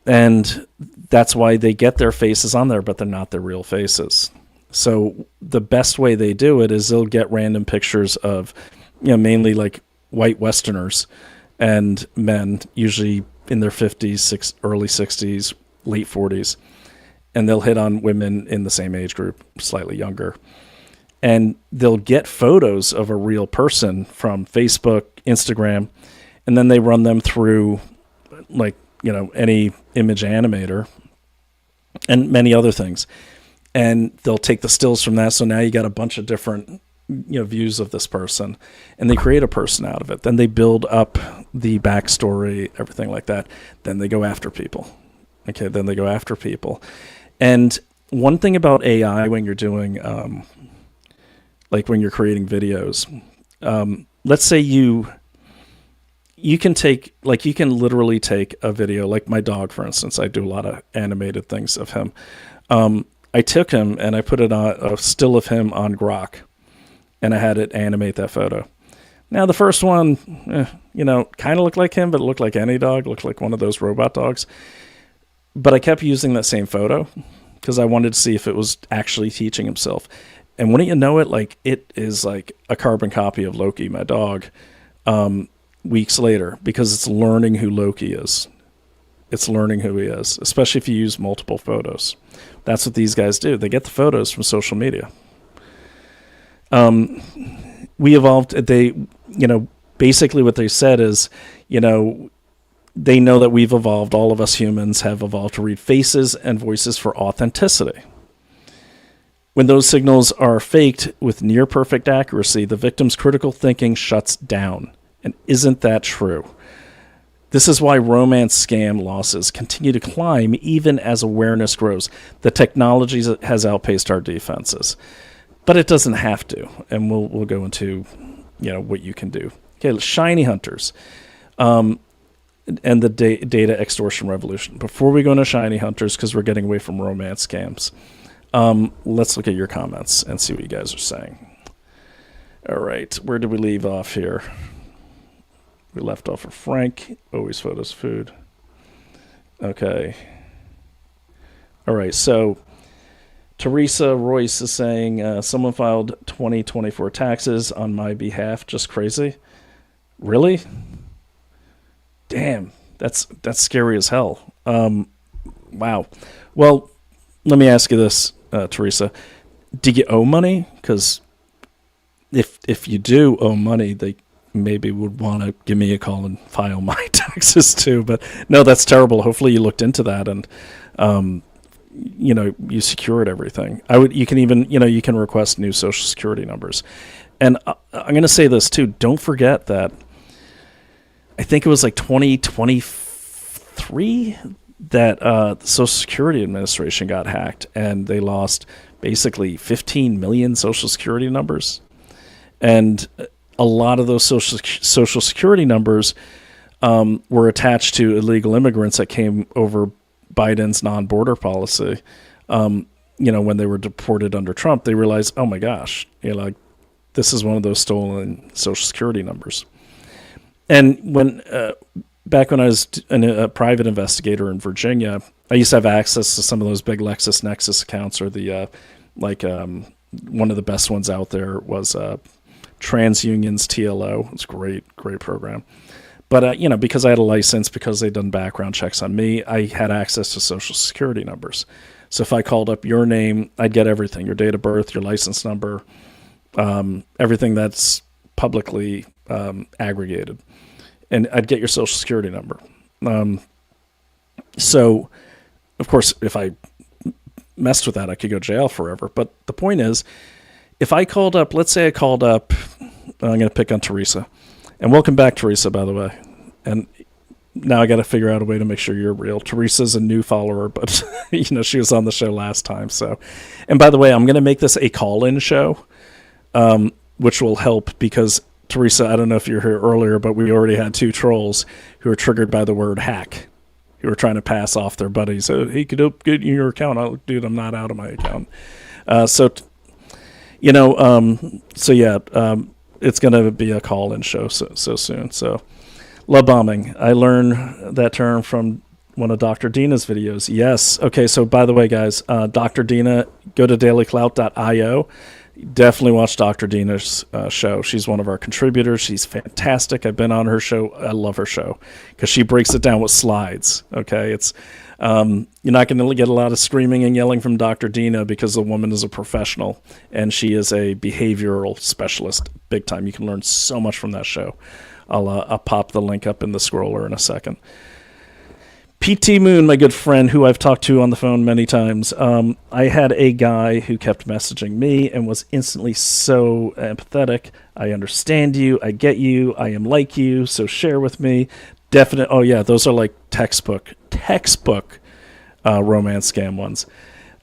and that's why they get their faces on there, but they're not their real faces. So the best way they do it is they'll get random pictures of, mainly white Westerners and men, usually in their 50s, early 60s, late 40s. And they'll hit on women in the same age group, slightly younger. And they'll get photos of a real person from Facebook, Instagram, and then they run them through any image animator and many other things. And they'll take the stills from that. So now you got a bunch of different views of this person, and they create a person out of it. Then they build up the backstory, everything like that. Then they go after people. And one thing about AI when you're doing, when you're creating videos, let's say you can literally take a video, like my dog, for instance. I do a lot of animated things of him. I took him and I put it on a still of him on Grok, and I had it animate that photo. Now, the first one, kind of looked like him, but it looked like any dog, looked like one of those robot dogs. But I kept using that same photo because I wanted to see if it was actually teaching himself. And wouldn't you know it, like it is like a carbon copy of Loki, my dog, weeks later, because it's learning who Loki is. It's learning who he is, especially if you use multiple photos. That's what these guys do. They get the photos from social media. We evolved, basically what they said is, they know that we've evolved, all of us humans have evolved to read faces and voices for authenticity. When those signals are faked with near perfect accuracy, the victim's critical thinking shuts down. And isn't that true? This is why romance scam losses continue to climb even as awareness grows. The technology has outpaced our defenses. But it doesn't have to. And we'll go into what you can do. Okay, shiny hunters. And the data extortion revolution. Before we go into shiny hunters, because we're getting away from romance scams, let's look at your comments and see what you guys are saying. All right, where did we leave off here? We left off with Frank. Always photos food. Okay. All right, so Teresa Royce is saying, someone filed 2024 taxes on my behalf. Just crazy. Really? Damn, that's scary as hell. Wow. Well, let me ask you this, Teresa. Do you owe money? Because if you do owe money, they maybe would want to give me a call and file my taxes too. But no, that's terrible. Hopefully you looked into that and you secured everything. You can even you can request new Social Security numbers. And I'm going to say this too. Don't forget that I think it was like 2023 that the Social Security Administration got hacked, and they lost basically 15 million Social Security numbers. And a lot of those Social Security numbers were attached to illegal immigrants that came over Biden's non-border policy. When they were deported under Trump, they realized, oh my gosh, this is one of those stolen Social Security numbers. And back when I was a private investigator in Virginia, I used to have access to some of those big LexisNexis accounts, or the one of the best ones out there was TransUnion's TLO. It's a great program. But because I had a license, because they'd done background checks on me, I had access to Social Security numbers. So if I called up your name, I'd get everything: your date of birth, your license number, everything that's publicly aggregated. And I'd get your Social Security number. So, of course, if I messed with that, I could go to jail forever. But the point is, if I called up, let's say I called up, I'm going to pick on Teresa. And welcome back, Teresa, by the way. And now I got to figure out a way to make sure you're real. Teresa's a new follower, but she was on the show last time. So, and by the way, I'm going to make this a call-in show, which will help because Teresa, I don't know if you were here earlier, but we already had 2 trolls who were triggered by the word hack, who were trying to pass off their buddies. Oh, he could get your account. Dude, I'm not out of my account. So it's going to be a call-in show so soon. So, love bombing. I learned that term from one of Dr. Dina's videos. Yes. Okay, so by the way, guys, Dr. Dina, go to dailyclout.io. Definitely watch Dr. Dina's show. She's one of our contributors. She's fantastic. I've been on her show. I love her show because she breaks it down with slides. Okay, it's you're not going to get a lot of screaming and yelling from Dr. Dina because the woman is a professional and she is a behavioral specialist, big time. You can learn so much from that show. I'll pop the link up in the scroller in a second. PT Moon, my good friend, who I've talked to on the phone many times. I had a guy who kept messaging me and was instantly so empathetic. I understand you. I get you. I am like you. So share with me. Definite. Oh yeah, those are like textbook romance scam ones.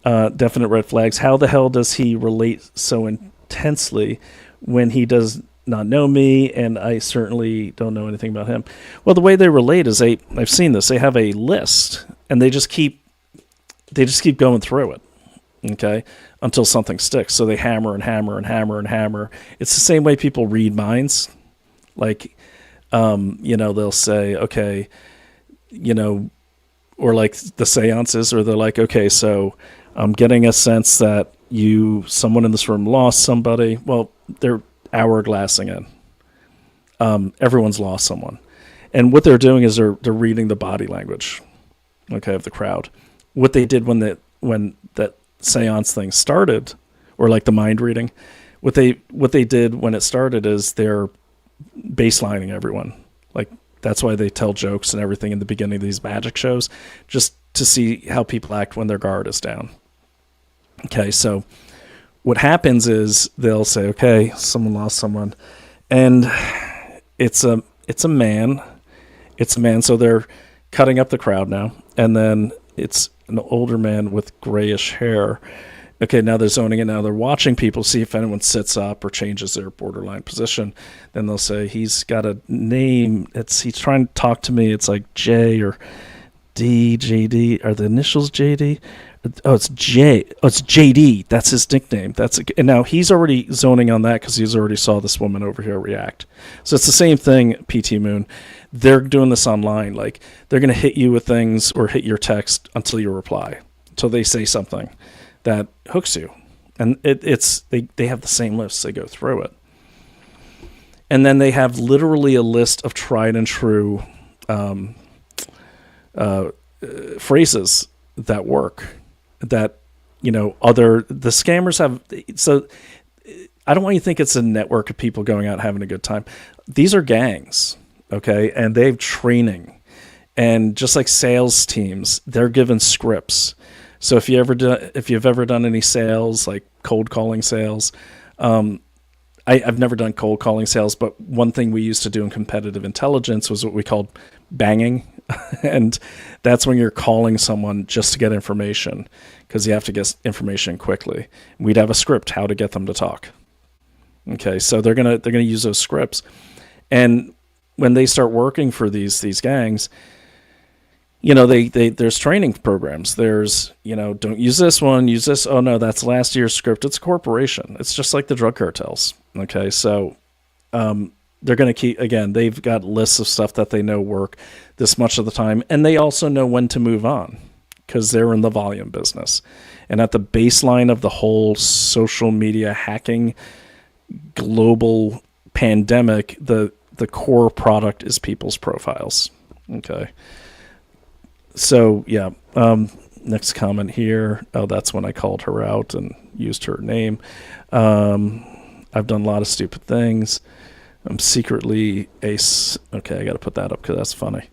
Definite red flags. How the hell does he relate so intensely when he does not know me, and I certainly don't know anything about him? Well, the way they relate is I've seen this. They have a list, and they just keep going through it, okay, until something sticks. So they hammer and hammer and hammer and hammer. It's the same way people read minds. Like, they'll say, okay, or like the seances, or they're like, okay, so I'm getting a sense that someone in this room lost somebody. Well, they're hourglassing it. Everyone's lost someone. And what they're doing is they're reading the body language, okay, of the crowd. What they did when that seance thing started, or like the mind reading, what they did when it started is they're baselining everyone. Like, that's why they tell jokes and everything in the beginning of these magic shows, just to see how people act when their guard is down. Okay, so what happens is they'll say, okay, someone lost someone, and it's a man. It's a man, so they're cutting up the crowd now, and then it's an older man with grayish hair. Okay, now they're zoning in. Now they're watching people, see if anyone sits up or changes their borderline position. Then they'll say, he's got a name. He's trying to talk to me. It's like J or D, JD. Are the initials JD? Oh, it's J. Oh, it's JD. That's his nickname. And now he's already zoning on that because he's already saw this woman over here react. So it's the same thing, PT Moon. They're doing this online. Like, they're going to hit you with things or hit your text until you reply, until they say something that hooks you. And they have the same lists. They go through it. And then they have literally a list of tried and true phrases that work, that, the scammers have. So I don't want you to think it's a network of people going out having a good time. These are gangs, okay? And they have training. And just like sales teams, they're given scripts. So if you've ever done any sales, like cold calling sales, I've never done cold calling sales, but one thing we used to do in competitive intelligence was what we called banging. And that's when you're calling someone just to get information, because you have to get information quickly. We'd have a script how to get them to talk. Okay, so they're gonna use those scripts, and when they start working for these gangs, there's training programs. There's, don't use this one, use this. Oh no, that's last year's script. It's a corporation. It's just like the drug cartels. Okay, so they're going to keep, again, they've got lists of stuff that they know work this much of the time, and they also know when to move on because they're in the volume business. And at the baseline of the whole social media hacking global pandemic, the core product is people's profiles. Okay. So, yeah, next comment here. Oh, that's when I called her out and used her name. I've done a lot of stupid things. I'm secretly okay, I got to put that up because that's funny.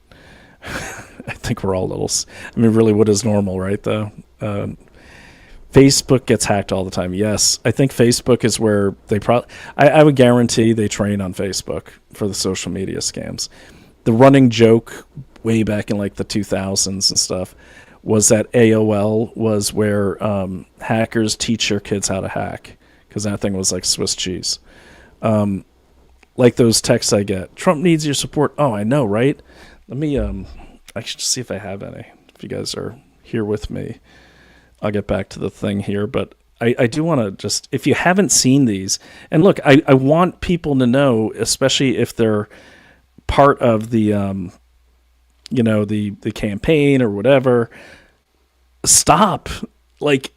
I think we're all really, what is normal, right, though? Facebook gets hacked all the time. Yes, I think Facebook is where they I would guarantee they train on Facebook for the social media scams. The running joke way back in like the 2000s and stuff was that AOL was where hackers teach your kids how to hack, because that thing was like Swiss cheese. Like those texts I get, Trump needs your support. Oh, I know, right? Let me I should see if I have any. If you guys are here with me, I'll get back to the thing here, but I do want to just, if you haven't seen these, and look, I want people to know, especially if they're part of the the campaign or whatever, stop. Like,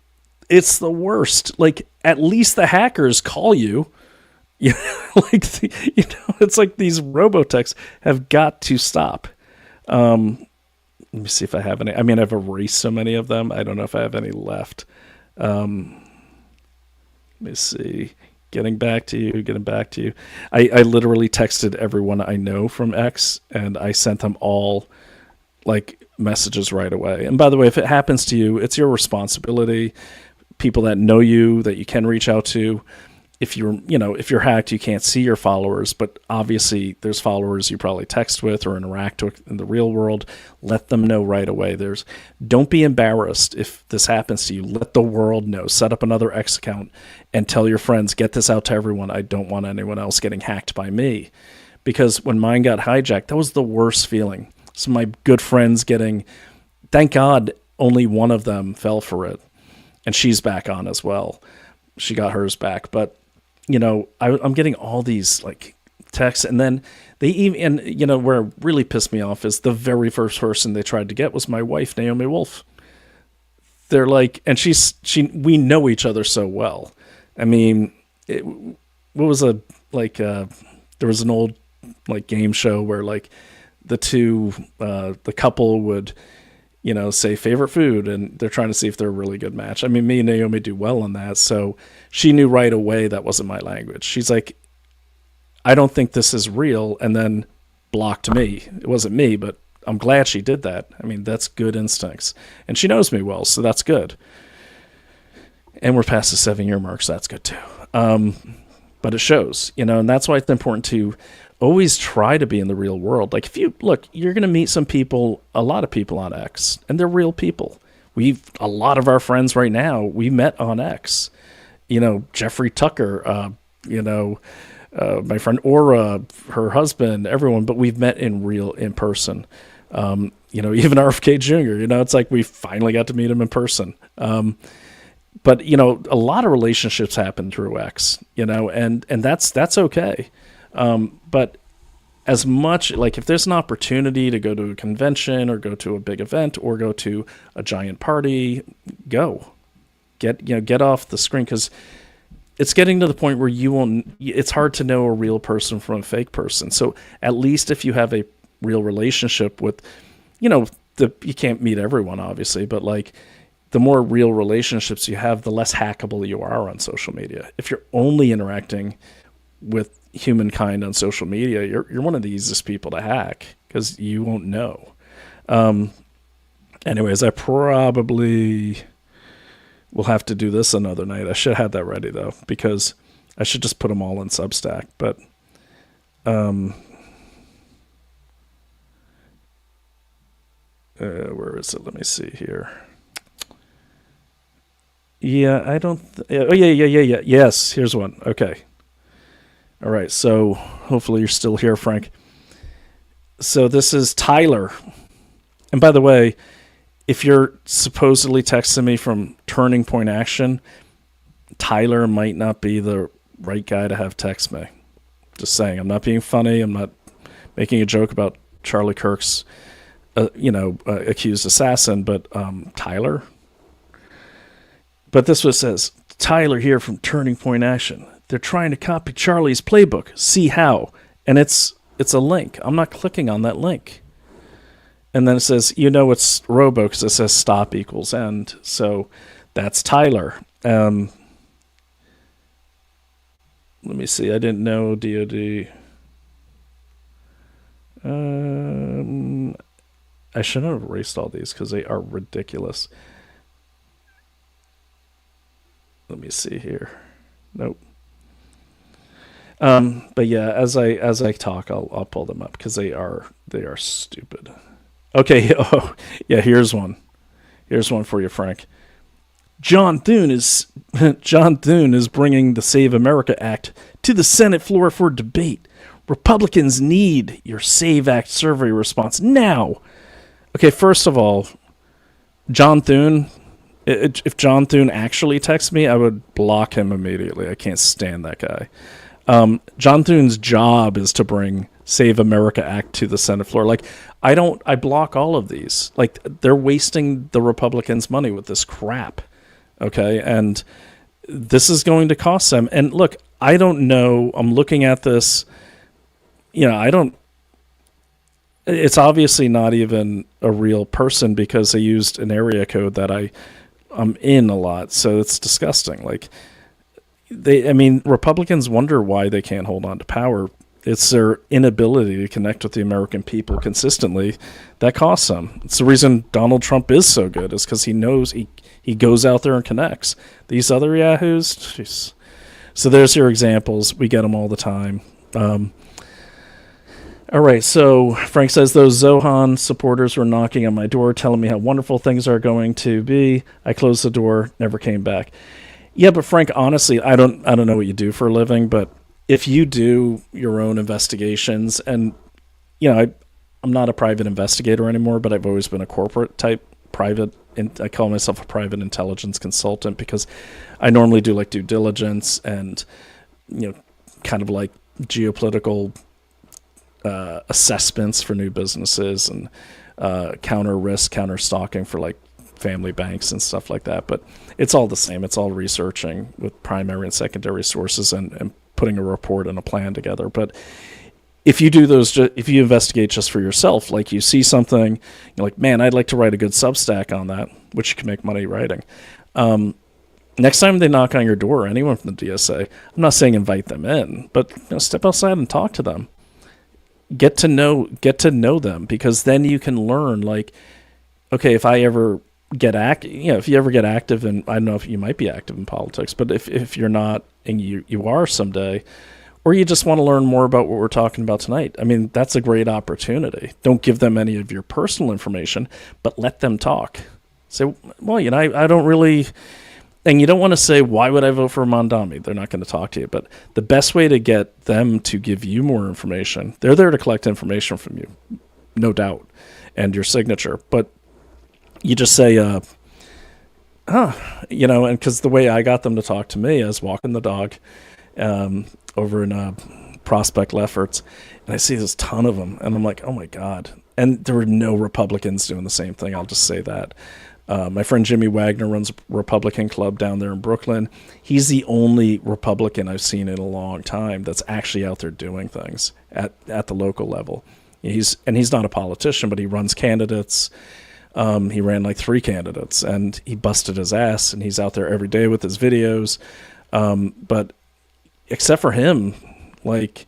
it's the worst. Like, at least the hackers call you. It's like these robotechs have got to stop. Let me see if I have any. I mean, I've erased so many of them. I don't know if I have any left. Let me see. Getting back to you. I literally texted everyone I know from X, and I sent them all like messages right away. And by the way, if it happens to you, it's your responsibility. People that know you, that you can reach out to. If you're hacked, you can't see your followers, but obviously there's followers you probably text with or interact with in the real world. Let them know right away. Don't be embarrassed if this happens to you. Let the world know. Set up another X account and tell your friends, get this out to everyone. I don't want anyone else getting hacked by me. Because when mine got hijacked, that was the worst feeling. So my good friends thank God only one of them fell for it. And she's back on as well. She got hers back, but I'm getting all these like text. And then they even, and you know, where it really pissed me off is the very first person they tried to get was my wife, Naomi Wolf. They're like, and we know each other so well. I mean, there was an old like game show where like the couple would, you know, say favorite food, and they're trying to see if they're a really good match. I mean, me and Naomi do well on that. So she knew right away that wasn't my language. She's like, I don't think this is real. And then blocked me. It wasn't me, but I'm glad she did that. I mean, that's good instincts. And she knows me well, so that's good. And we're past the 7-year mark, so that's good too. But it shows, you know, and that's why it's important to always try to be in the real world. Like if you look, you're going to meet some people, a lot of people on X, and they're real people. A lot of our friends right now, we met on X. You know, Jeffrey Tucker, my friend Aura, her husband, everyone, but we've met in person. You know, even RFK Jr., you know, it's like we finally got to meet him in person. But, you know, a lot of relationships happen through X, you know, and that's okay. But as much, like if there's an opportunity to go to a convention or go to a big event or go to a giant party, go. Get off the screen, because it's getting to the point where it's hard to know a real person from a fake person. So at least if you have a real relationship with, you know, you can't meet everyone obviously, but like the more real relationships you have, the less hackable you are on social media. If you're only interacting with humankind on social media, you're one of the easiest people to hack because you won't know. Anyways, I probably will have to do this another night. I should have had that ready though, because I should just put them all in Substack. But where is it? Let me see here. Yeah, I don't. Yeah. Yes, here's one. Okay. All right. So hopefully you're still here, Frank. So this is Tyler. And by the way, if you're supposedly texting me from Turning Point Action, Tyler might not be the right guy to have text me. Just saying. I'm not being funny. I'm not making a joke about Charlie Kirk's, accused assassin, but Tyler. But this one says, Tyler here from Turning Point Action. They're trying to copy Charlie's playbook. See how? And it's a link. I'm not clicking on that link. And then it says, it's robo because it says stop equals end. So that's Tyler. Let me see. I didn't know DOD. I shouldn't have erased all these because they are ridiculous. Let me see here. Nope. But yeah, as I talk, I'll pull them up because they are stupid. Okay. Oh, yeah. Here's one. Here's one for you, Frank. John Thune is bringing the Save America Act to the Senate floor for debate. Republicans need your Save Act survey response now. Okay. First of all, John Thune. If John Thune actually texts me, I would block him immediately. I can't stand that guy. John Thune's job is to bring Save America Act to the Senate floor. Like, I block all of these. Like, they're wasting the Republicans' money with this crap. Okay. And this is going to cost them. And look, I don't know. I'm looking at this. It's obviously not even a real person because they used an area code that I'm in a lot. So it's disgusting. Like, Republicans wonder why they can't hold on to power. It's their inability to connect with the American people consistently that costs them. It's the reason Donald Trump is so good, is because he knows he goes out there and connects. These other yahoos, geez. So there's your examples. We get them all the time. All right, so Frank says those Zohan supporters were knocking on my door telling me how wonderful things are going to be. I closed the door, never came back. Yeah, but Frank, honestly, I don't know what you do for a living, but if you do your own investigations, and I'm not a private investigator anymore, but I've always been a corporate type private, and I call myself a private intelligence consultant because I normally do like due diligence and kind of like geopolitical assessments for new businesses and counter risk, counter stalking for like family banks and stuff like that. But it's all the same. It's all researching with primary and secondary sources and putting a report and a plan together. But if you do those, if you investigate just for yourself, like you see something, you're like, man, I'd like to write a good Substack on that, which you can make money writing. Next time they knock on your door, anyone from the DSA, I'm not saying invite them in, but step outside and talk to them. Get to know them, because then you can learn, like, okay, if I ever get if you ever get active in, I don't know if you might be active in politics, but if you're not and you are someday, or you just want to learn more about what we're talking about tonight, I mean, that's a great opportunity. Don't give them any of your personal information, but let them talk. Say, well, I don't really, and you don't want to say, why would I vote for Mondami? They're not going to talk to you. But the best way to get them to give you more information, they're there to collect information from you, no doubt, and your signature. But you just say, and because the way I got them to talk to me, I was walking the dog over in Prospect Lefferts, and I see this ton of them, and I'm like, oh my God. And there were no Republicans doing the same thing, I'll just say that. My friend Jimmy Wagner runs a Republican club down there in Brooklyn. He's the only Republican I've seen in a long time that's actually out there doing things at the local level. He's not a politician, but he runs candidates. He ran like 3 candidates, and he busted his ass, and he's out there every day with his videos. But except for him, like,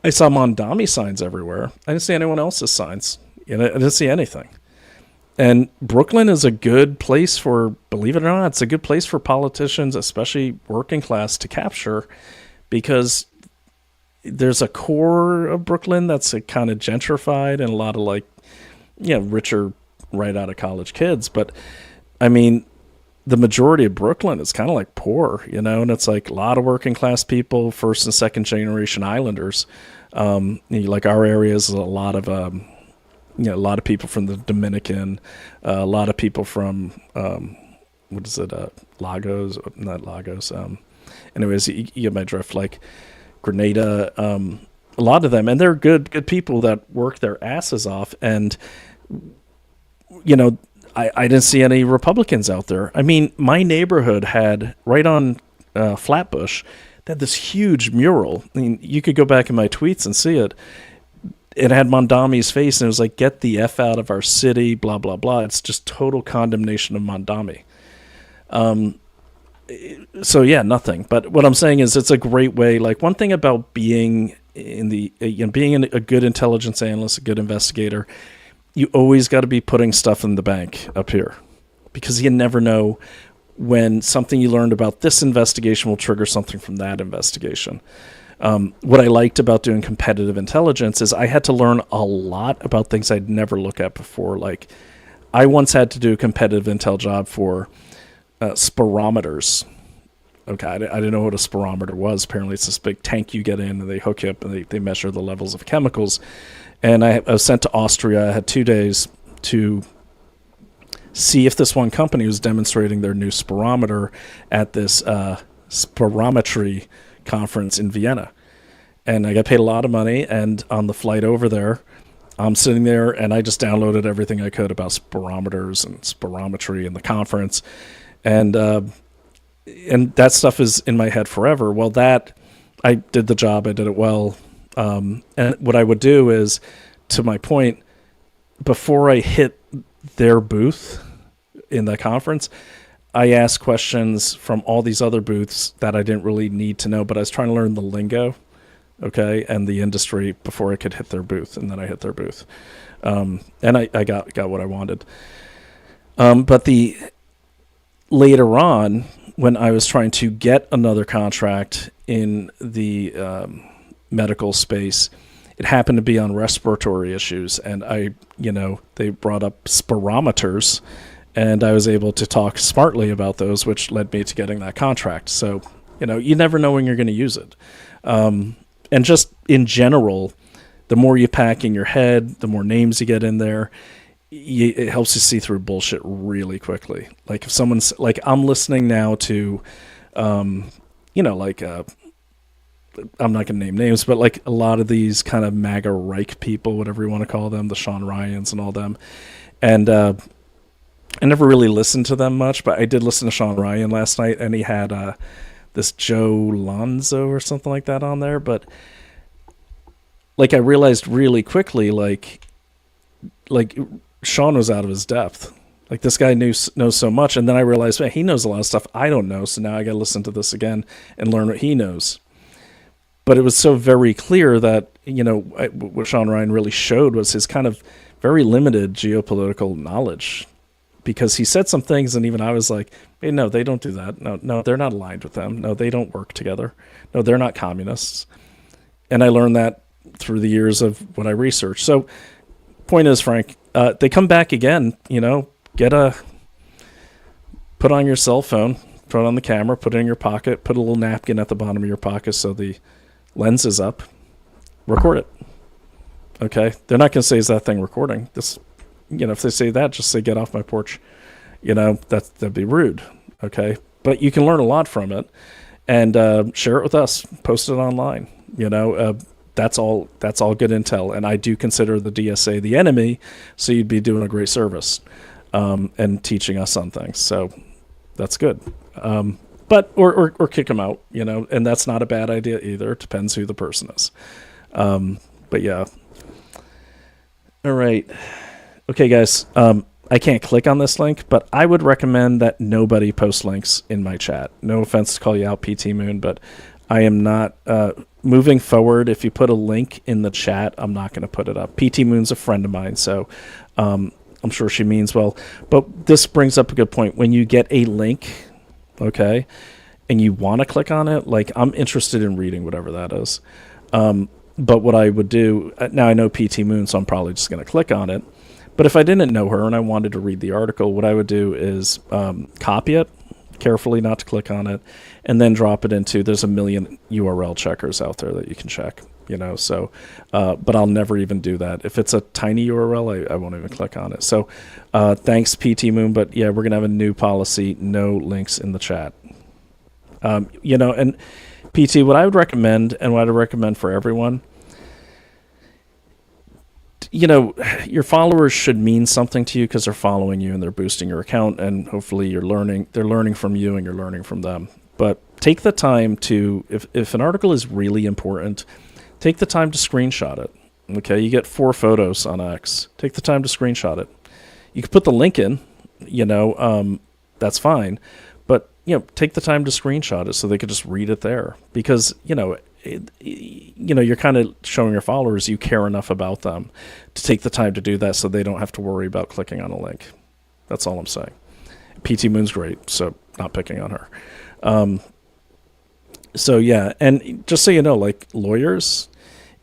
I saw Mondami signs everywhere. I didn't see anyone else's signs. I didn't see anything. And Brooklyn is a good place for, believe it or not, it's a good place for politicians, especially working class, to capture, because there's a core of Brooklyn that's a kind of gentrified and a lot of richer right out of college kids. But I mean, the majority of Brooklyn is kind of like poor, and it's like a lot of working class people, first and second generation islanders. Like our area is a lot of, a lot of people from the Dominican, a lot of people from, Lagos, not Lagos. Anyways, you get my drift, like Grenada, a lot of them, and they're good people that work their asses off. And, I didn't see any Republicans out there. I mean, my neighborhood had, right on Flatbush, they had this huge mural. I mean, you could go back in my tweets and see it. It had Mondami's face, and it was like, get the F out of our city, blah, blah, blah. It's just total condemnation of Mondami. So, yeah, nothing. But what I'm saying is it's a great way. Like, one thing about being being a good intelligence analyst, a good investigator, you always got to be putting stuff in the bank up here, because you never know when something you learned about this investigation will trigger something from that investigation. What I liked about doing competitive intelligence is I had to learn a lot about things I'd never looked at before. Like, I once had to do a competitive intel job for spirometers. Okay, I didn't know what a spirometer was. Apparently it's this big tank you get in, and they hook you up, and they measure the levels of chemicals. And I was sent to Austria. I had 2 days to see if this one company was demonstrating their new spirometer at this spirometry conference in Vienna. And I got paid a lot of money, and on the flight over there, I'm sitting there, and I just downloaded everything I could about spirometers and spirometry and the conference. And that stuff is in my head forever. Well, I did the job. I did it well. And what I would do is, to my point, before I hit their booth in the conference, I asked questions from all these other booths that I didn't really need to know, but I was trying to learn the lingo, okay, and the industry before I could hit their booth, and then I hit their booth. And I got what I wanted. But later on, when I was trying to get another contract in the medical space, it happened to be on respiratory issues, and they brought up spirometers, and I was able to talk smartly about those, which led me to getting that contract. So, you never know when you're going to use it. And just in general, the more you pack in your head, the more names you get in there, it helps you see through bullshit really quickly. Like, if someone's like, I'm listening now to, I'm not going to name names, but like a lot of these kind of MAGA Reich people, whatever you want to call them, the Sean Ryans and all them. And I never really listened to them much, but I did listen to Sean Ryan last night, and he had this Joe Lonzo or something like that on there. But like I realized really quickly, like Sean was out of his depth. Like this guy knows so much, and then I realized, man, he knows a lot of stuff I don't know. So now I got to listen to this again and learn what he knows. But it was so very clear that, you know, what Sean Ryan really showed was his kind of very limited geopolitical knowledge, because he said some things and even I was like, hey, no, they don't do that. No, they're not aligned with them. No, they don't work together. No, they're not communists. And I learned that through the years of what I researched. So point is, Frank, they come back again, you know, put on your cell phone, put it on the camera, put it in your pocket, put a little napkin at the bottom of your pocket so the lens is up, record it. Okay? They're not going to say, is that thing recording? This, you know, if they say that, just say, get off my porch. You know, that'd be rude. Okay? But you can learn a lot from it, and share it with us. Post it online. You know, that's all good intel. And I do consider the DSA the enemy, so you'd be doing a great service and teaching us on things. So that's good. But or kick them out, you know, and that's not a bad idea either. It depends who the person is. But yeah. All right. Okay, guys. I can't click on this link, but I would recommend that nobody post links in my chat. No offense to call you out, PT Moon, but I am not moving forward. If you put a link in the chat, I'm not going to put it up. PT Moon's a friend of mine, so I'm sure she means well. But this brings up a good point. When you get a link, okay, and you want to click on it, like I'm interested in reading whatever that is. But what I would do, now I know PT Moon, so I'm probably just going to click on it. But if I didn't know her and I wanted to read the article, what I would do is copy it carefully, not to click on it, and then drop it into, there's a million URL checkers out there that you can check, you know, so, but I'll never even do that. If it's a tiny URL, I won't even click on it. So thanks, PT Moon, but yeah, we're going to have a new policy, no links in the chat. You know, and PT, what I would recommend, and what I'd recommend for everyone, you know, your followers should mean something to you because they're following you and they're boosting your account, and hopefully they're learning from you and you're learning from them. But take the time to, if an article is really important, take the time to screenshot it. Okay, you get 4 photos on X. Take the time to screenshot it. You can put the link in, you know, that's fine. But, you know, take the time to screenshot it so they could just read it there. Because, you know, you're kind of showing your followers you care enough about them to take the time to do that so they don't have to worry about clicking on a link. That's all I'm saying. PT Moon's great, so not picking on her. So yeah, and just so you know, like lawyers,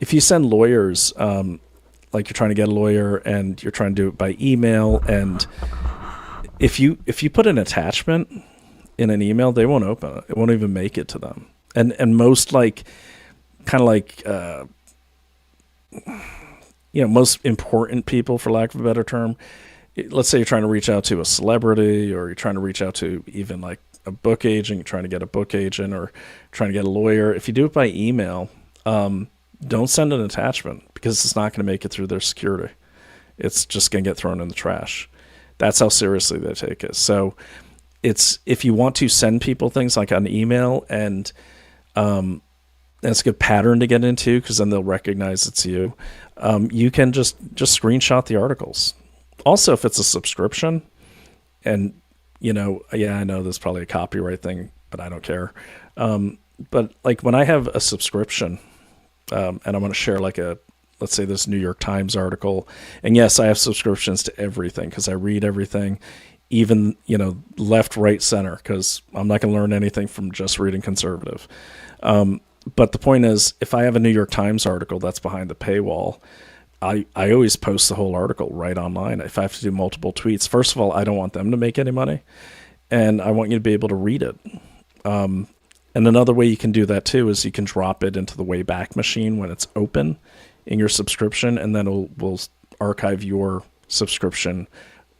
if you send lawyers, like you're trying to get a lawyer and you're trying to do it by email, and if you put an attachment in an email, they won't open it. It won't even make it to them. And most like, kind of like, you know, most important people, for lack of a better term, let's say you're trying to reach out to a celebrity, or you're trying to reach out to even like a book agent, you're trying to get a book agent, or trying to get a lawyer. If you do it by email, don't send an attachment, because it's not going to make it through their security. It's just going to get thrown in the trash. That's how seriously they take it. So it's, if you want to send people things like on email, and that's a good pattern to get into, because then they'll recognize it's you. You can just screenshot the articles. Also, if it's a subscription, and, you know, yeah, I know there's probably a copyright thing, but I don't care. But like when I have a subscription, and I'm going to share like let's say this New York Times article, and yes, I have subscriptions to everything because I read everything, even, you know, left, right, center, because I'm not going to learn anything from just reading conservative. But the point is, if I have a New York Times article that's behind the paywall, I always post the whole article right online. If I have to do multiple tweets, first of all, I don't want them to make any money, and I want you to be able to read it. And another way you can do that too is you can drop it into the Wayback Machine when it's open in your subscription, and then we'll archive your subscription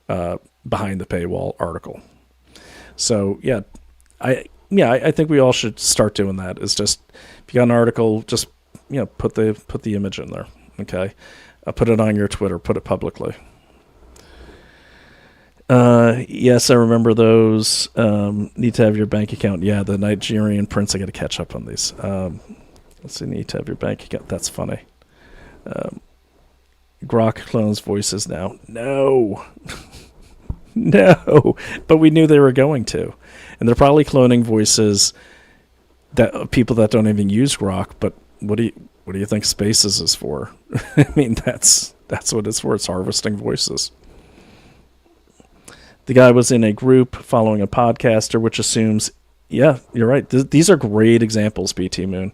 behind the paywall article. So yeah, yeah, I think we all should start doing that. Is just if you got an article, just put the image in there. Okay, put it on your Twitter, put it publicly. Yes, I remember those. Need to have your bank account. Yeah, the Nigerian prince. I got to catch up on these. Let's see. Need to have your bank account. That's funny. Grok clones voices now. No. No. But we knew they were going to. And they're probably cloning voices that people that don't even use Grok. But what do you think Spaces is for? I mean, that's what it's for. It's harvesting voices. The guy was in a group following a podcaster, which assumes, yeah, you're right. These are great examples, BT Moon.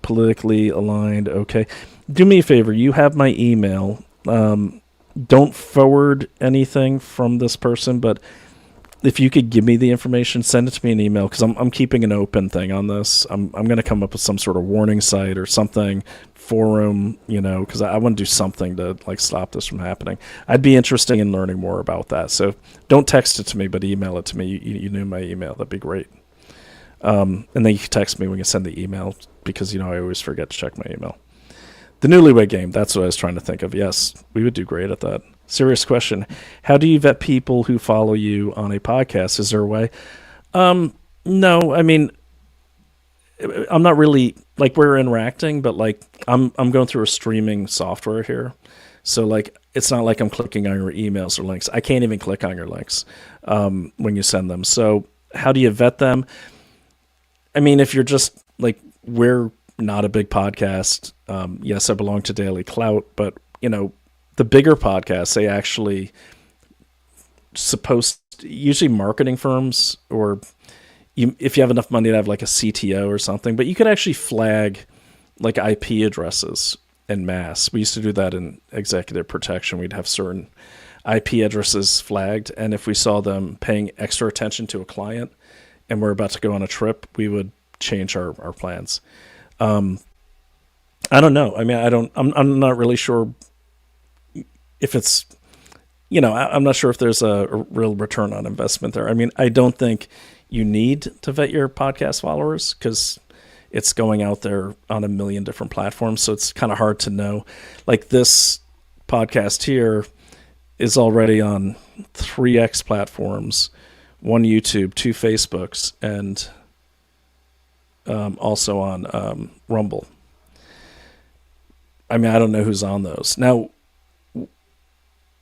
Politically aligned. Okay. Do me a favor. You have my email. Don't forward anything from this person, but if you could give me the information, send it to me in email, because I'm keeping an open thing on this. I'm going to come up with some sort of warning site or something, forum, because I want to do something to stop this from happening. I'd be interested in learning more about that. So don't text it to me, but email it to me. You knew my email. That'd be great. And then you can text me when you send the email, because I always forget to check my email. The Newlywed Game, that's what I was trying to think of. Yes, we would do great at that. Serious question. How do you vet people who follow you on a podcast? Is there a way? No, I mean, I'm not really, we're interacting, but I'm going through a streaming software here. So it's not like I'm clicking on your emails or links. I can't even click on your links when you send them. So how do you vet them? I mean, if you're just we're not a big podcast. Yes, I belong to Daily Clout, but the bigger podcasts, they actually usually marketing firms, or if you have enough money to have a CTO or something, but you could actually flag IP addresses en masse. We used to do that in executive protection. We'd have certain IP addresses flagged, and if we saw them paying extra attention to a client and we're about to go on a trip, we would change our plans. I don't know. I mean, I'm not really sure if it's, I'm not sure if there's a real return on investment there. I mean, I don't think you need to vet your podcast followers, because it's going out there on a million different platforms. So it's kind of hard to know. This podcast here is already on 3X platforms, 1 YouTube, 2 Facebooks, and also on Rumble. I mean, I don't know who's on those. Now,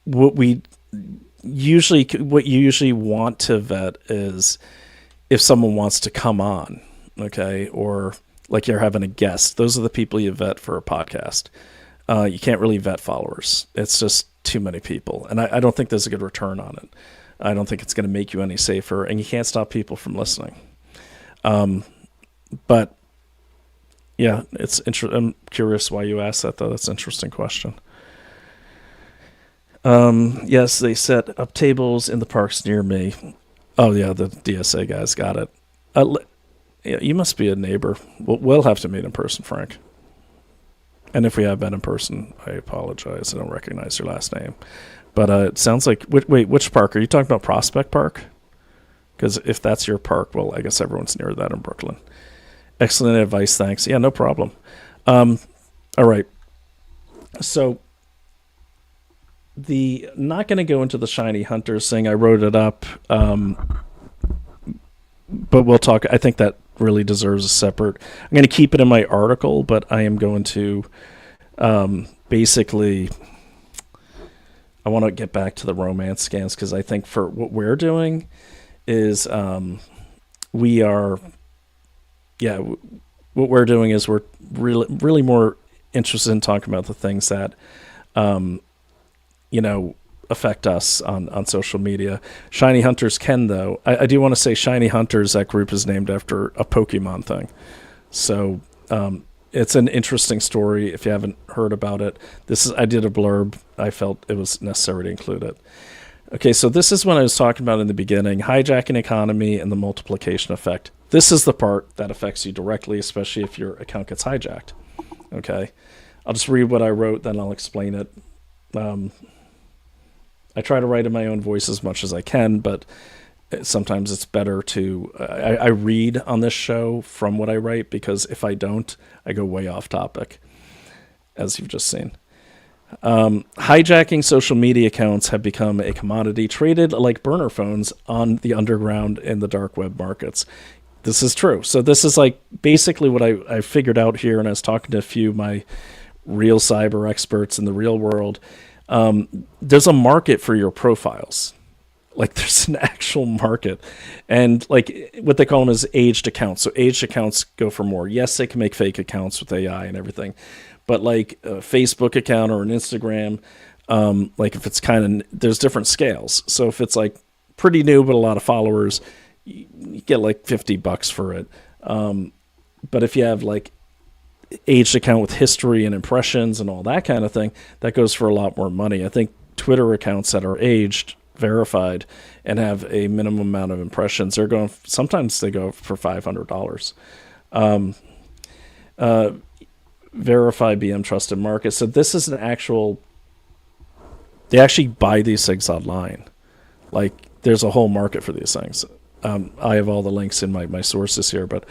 what you usually want to vet is if someone wants to come on, okay, or you're having a guest. Those are the people you vet for a podcast. You can't really vet followers. It's just too many people, and I don't think there's a good return on it. I don't think it's going to make you any safer, and you can't stop people from listening. But yeah, I'm curious why you asked that, though. That's an interesting question. Yes, they set up tables in the parks near me. Oh, yeah, the DSA guys got it. Yeah, you must be a neighbor. We'll have to meet in person, Frank. And if we have met in person, I apologize. I don't recognize your last name. But it sounds like... Wait, which park? Are you talking about Prospect Park? Because if that's your park, well, I guess everyone's near that in Brooklyn. Excellent advice, thanks. Yeah, no problem. All right. So, not going to go into the shiny hunters thing. I wrote it up, but we'll talk. I think that really deserves a separate. I'm going to keep it in my article, but I am going to basically. I want to get back to the romance scams, because I think for what we're doing is we are. Yeah, what we're doing is we're really more interested in talking about the things that, affect us on social media. Shiny Hunters can, though. I do want to say Shiny Hunters, that group is named after a Pokemon thing. So it's an interesting story if you haven't heard about it. I did a blurb. I felt it was necessary to include it. Okay, so this is what I was talking about in the beginning, hijacking economy and the multiplication effect. This is the part that affects you directly, especially if your account gets hijacked. Okay, I'll just read what I wrote, then I'll explain it. I try to write in my own voice as much as I can, but sometimes it's better to I read on this show from what I write, because if I don't, I go way off topic, as you've just seen. Hijacking social media accounts have become a commodity traded like burner phones on the underground and the dark web markets. This is true. So this is like basically what I figured out here, and I was talking to a few of my real cyber experts in the real world. There's a market for your profiles. Like there's an actual market, and like what they call them is aged accounts. So aged accounts go for more. Yes, they can make fake accounts with AI and everything, but like a Facebook account or an Instagram, like if it's kind of, there's different scales. So if it's like pretty new but a lot of followers, you get like $50 for it. But if you have like aged account with history and impressions and all that kind of thing, that goes for a lot more money. I think Twitter accounts that are aged, verified, and have a minimum amount of impressions, they're going, sometimes they go for $500. Verify BM trusted market. So this is an actual, they actually buy these things online. Like there's a whole market for these things. I have all the links in my sources here, but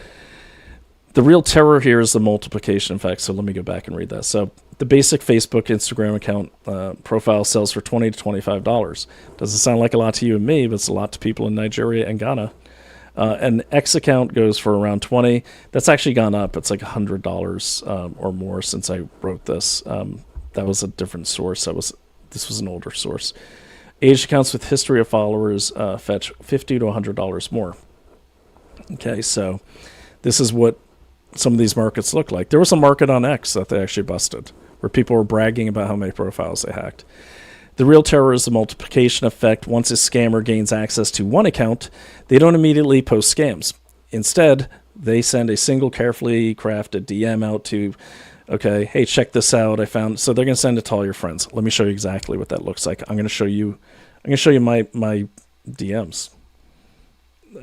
the real terror here is the multiplication effect. So let me go back and read that. So the basic Facebook, Instagram account profile sells for $20 to $25. Doesn't sound like a lot to you and me, but it's a lot to people in Nigeria and Ghana. An X account goes for around $20. That's actually gone up. It's like $100 or more since I wrote this. That was a different source. This was an older source. Aged accounts with history of followers fetch $50 to $100 more. Okay, so this is what some of these markets look like. There was a market on X that they actually busted, where people were bragging about how many profiles they hacked. The real terror is the multiplication effect. Once a scammer gains access to one account, they don't immediately post scams. Instead, they send a single carefully crafted DM out to, okay, hey, check this out. I found, so they're going to send it to all your friends. Let me show you exactly what that looks like. I'm going to show you my DMs.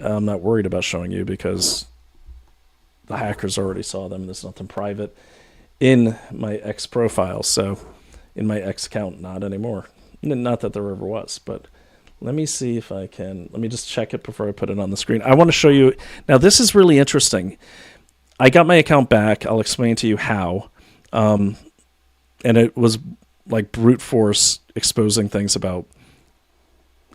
I'm not worried about showing you because the hackers already saw them. There's nothing private in my X profile. So in my X account, not anymore. Not that there ever was, but let me see if I can. Let me just check it before I put it on the screen. I want to show you. Now, this is really interesting. I got my account back. I'll explain to you how. And it was like brute force exposing things about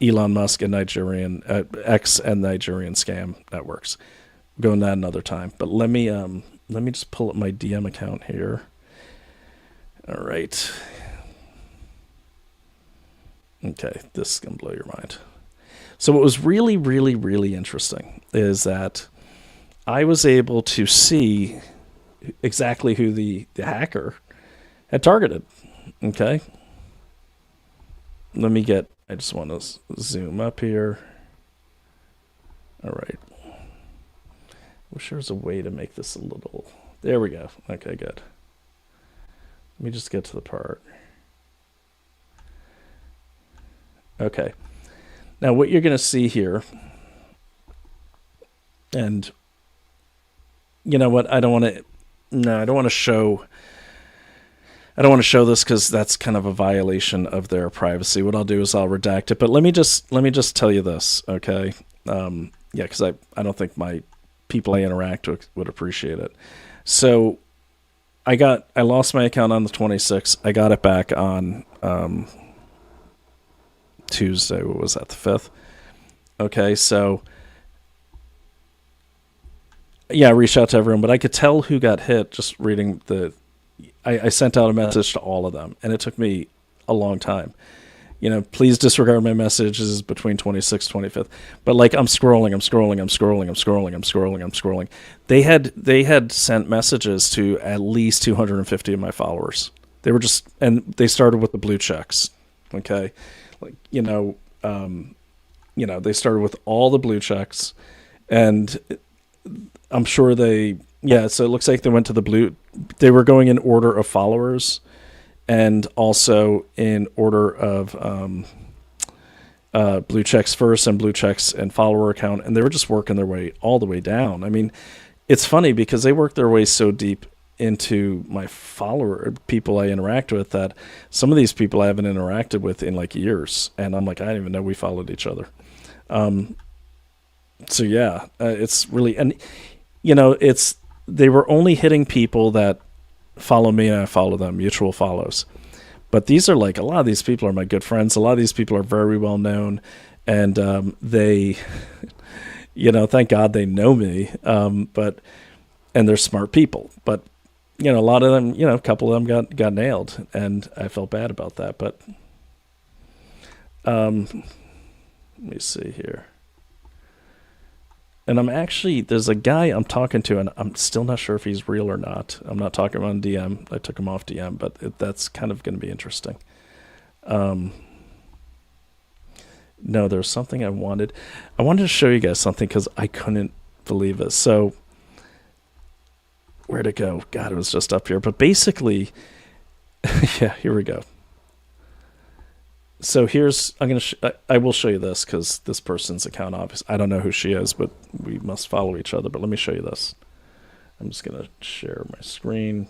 Elon Musk and Nigerian X and Nigerian scam networks. Go into that another time. But let me just pull up my DM account here. All right. Okay, this is going to blow your mind. So what was really, really, really interesting is that I was able to see exactly who the hacker had targeted. Okay. Let me I just want to zoom up here. All right. Wish there was a way to make this a little, there we go. Okay, good. Let me just get to the part. Okay. Now what you're going to see here, and you know what, I don't want to show this because that's kind of a violation of their privacy. What I'll do is I'll redact it, but let me just tell you this, okay? Yeah, because I don't think my people I interact with would appreciate it. So I lost my account on the 26th. I got it back on Tuesday. What was that, the 5th? Okay, so yeah, I reached out to everyone, but I could tell who got hit just reading I sent out a message to all of them, and it took me a long time. You know, please disregard my messages between 26th, 25th. But like I'm scrolling. They had sent messages to at least 250 of my followers. They were just, and they started with the blue checks. Okay. Like, they started with all the blue checks, and I'm sure so it looks like they went to the blue, they were going in order of followers and also in order of blue checks first and blue checks and follower account, and they were just working their way all the way down. I mean, it's funny because they work their way so deep into my people I interact with that some of these people I haven't interacted with in like years, and I'm like, I didn't even know we followed each other. So yeah, it's really, and you know, they were only hitting people that follow me and I follow them, mutual follows. But these are like, a lot of these people are my good friends. A lot of these people are very well known, and they, you know, thank God they know me. And they're smart people. But you know, a lot of them, you know, a couple of them got nailed, and I felt bad about that. But let me see here. And there's a guy I'm talking to, and I'm still not sure if he's real or not. I'm not talking on DM. I took him off DM, but that's kind of going to be interesting. No, there's something I wanted. I wanted to show you guys something because I couldn't believe it. So, where'd it go? God, it was just up here. But basically, yeah, here we go. So I will show you this because this person's account, obviously, I don't know who she is, but we must follow each other. But let me show you this. I'm just going to share my screen.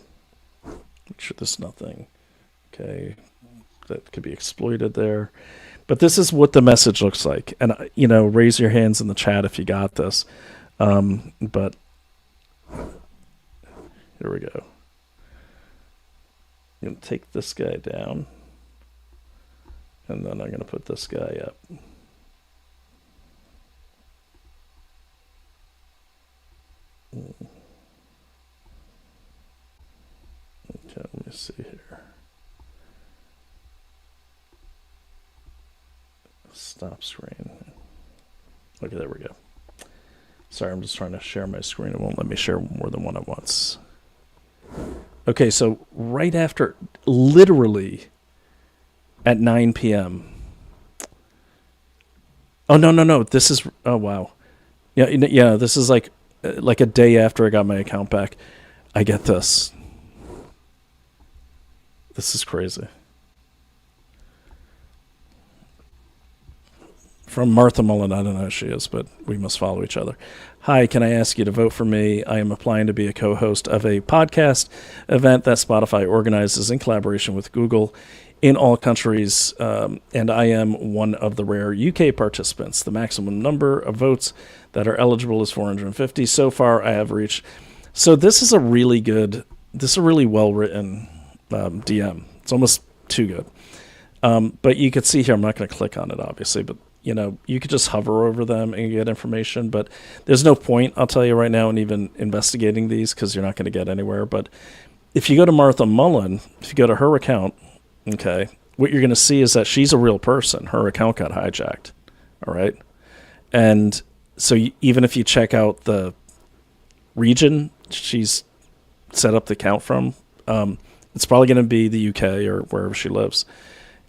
Make sure there's nothing, okay, that could be exploited there. But this is what the message looks like. And, you know, raise your hands in the chat if you got this. But here we go. I'm going to take this guy down. And then I'm going to put this guy up. Okay, let me see here. Stop screen. Okay, there we go. Sorry, I'm just trying to share my screen. It won't let me share more than one at once. Okay, so right after, literally at 9 p.m. Oh, no. This is, oh, wow. Yeah, this is like a day after I got my account back. I get this. This is crazy. From Martha Mullen. I don't know who she is, but we must follow each other. Hi, can I ask you to vote for me? I am applying to be a co-host of a podcast event that Spotify organizes in collaboration with Google in all countries, and I am one of the rare UK participants. The maximum number of votes that are eligible is 450. So far, I have reached. So this is a really well-written DM. It's almost too good. But you could see here, I'm not going to click on it, obviously, but you know, you could just hover over them and get information. But there's no point, I'll tell you right now, in even investigating these because you're not going to get anywhere. But if you go to Martha Mullen, if you go to her account, okay, what you're going to see is that she's a real person. Her account got hijacked, all right? And so even if you check out the region she's set up the account from, it's probably going to be the UK or wherever she lives.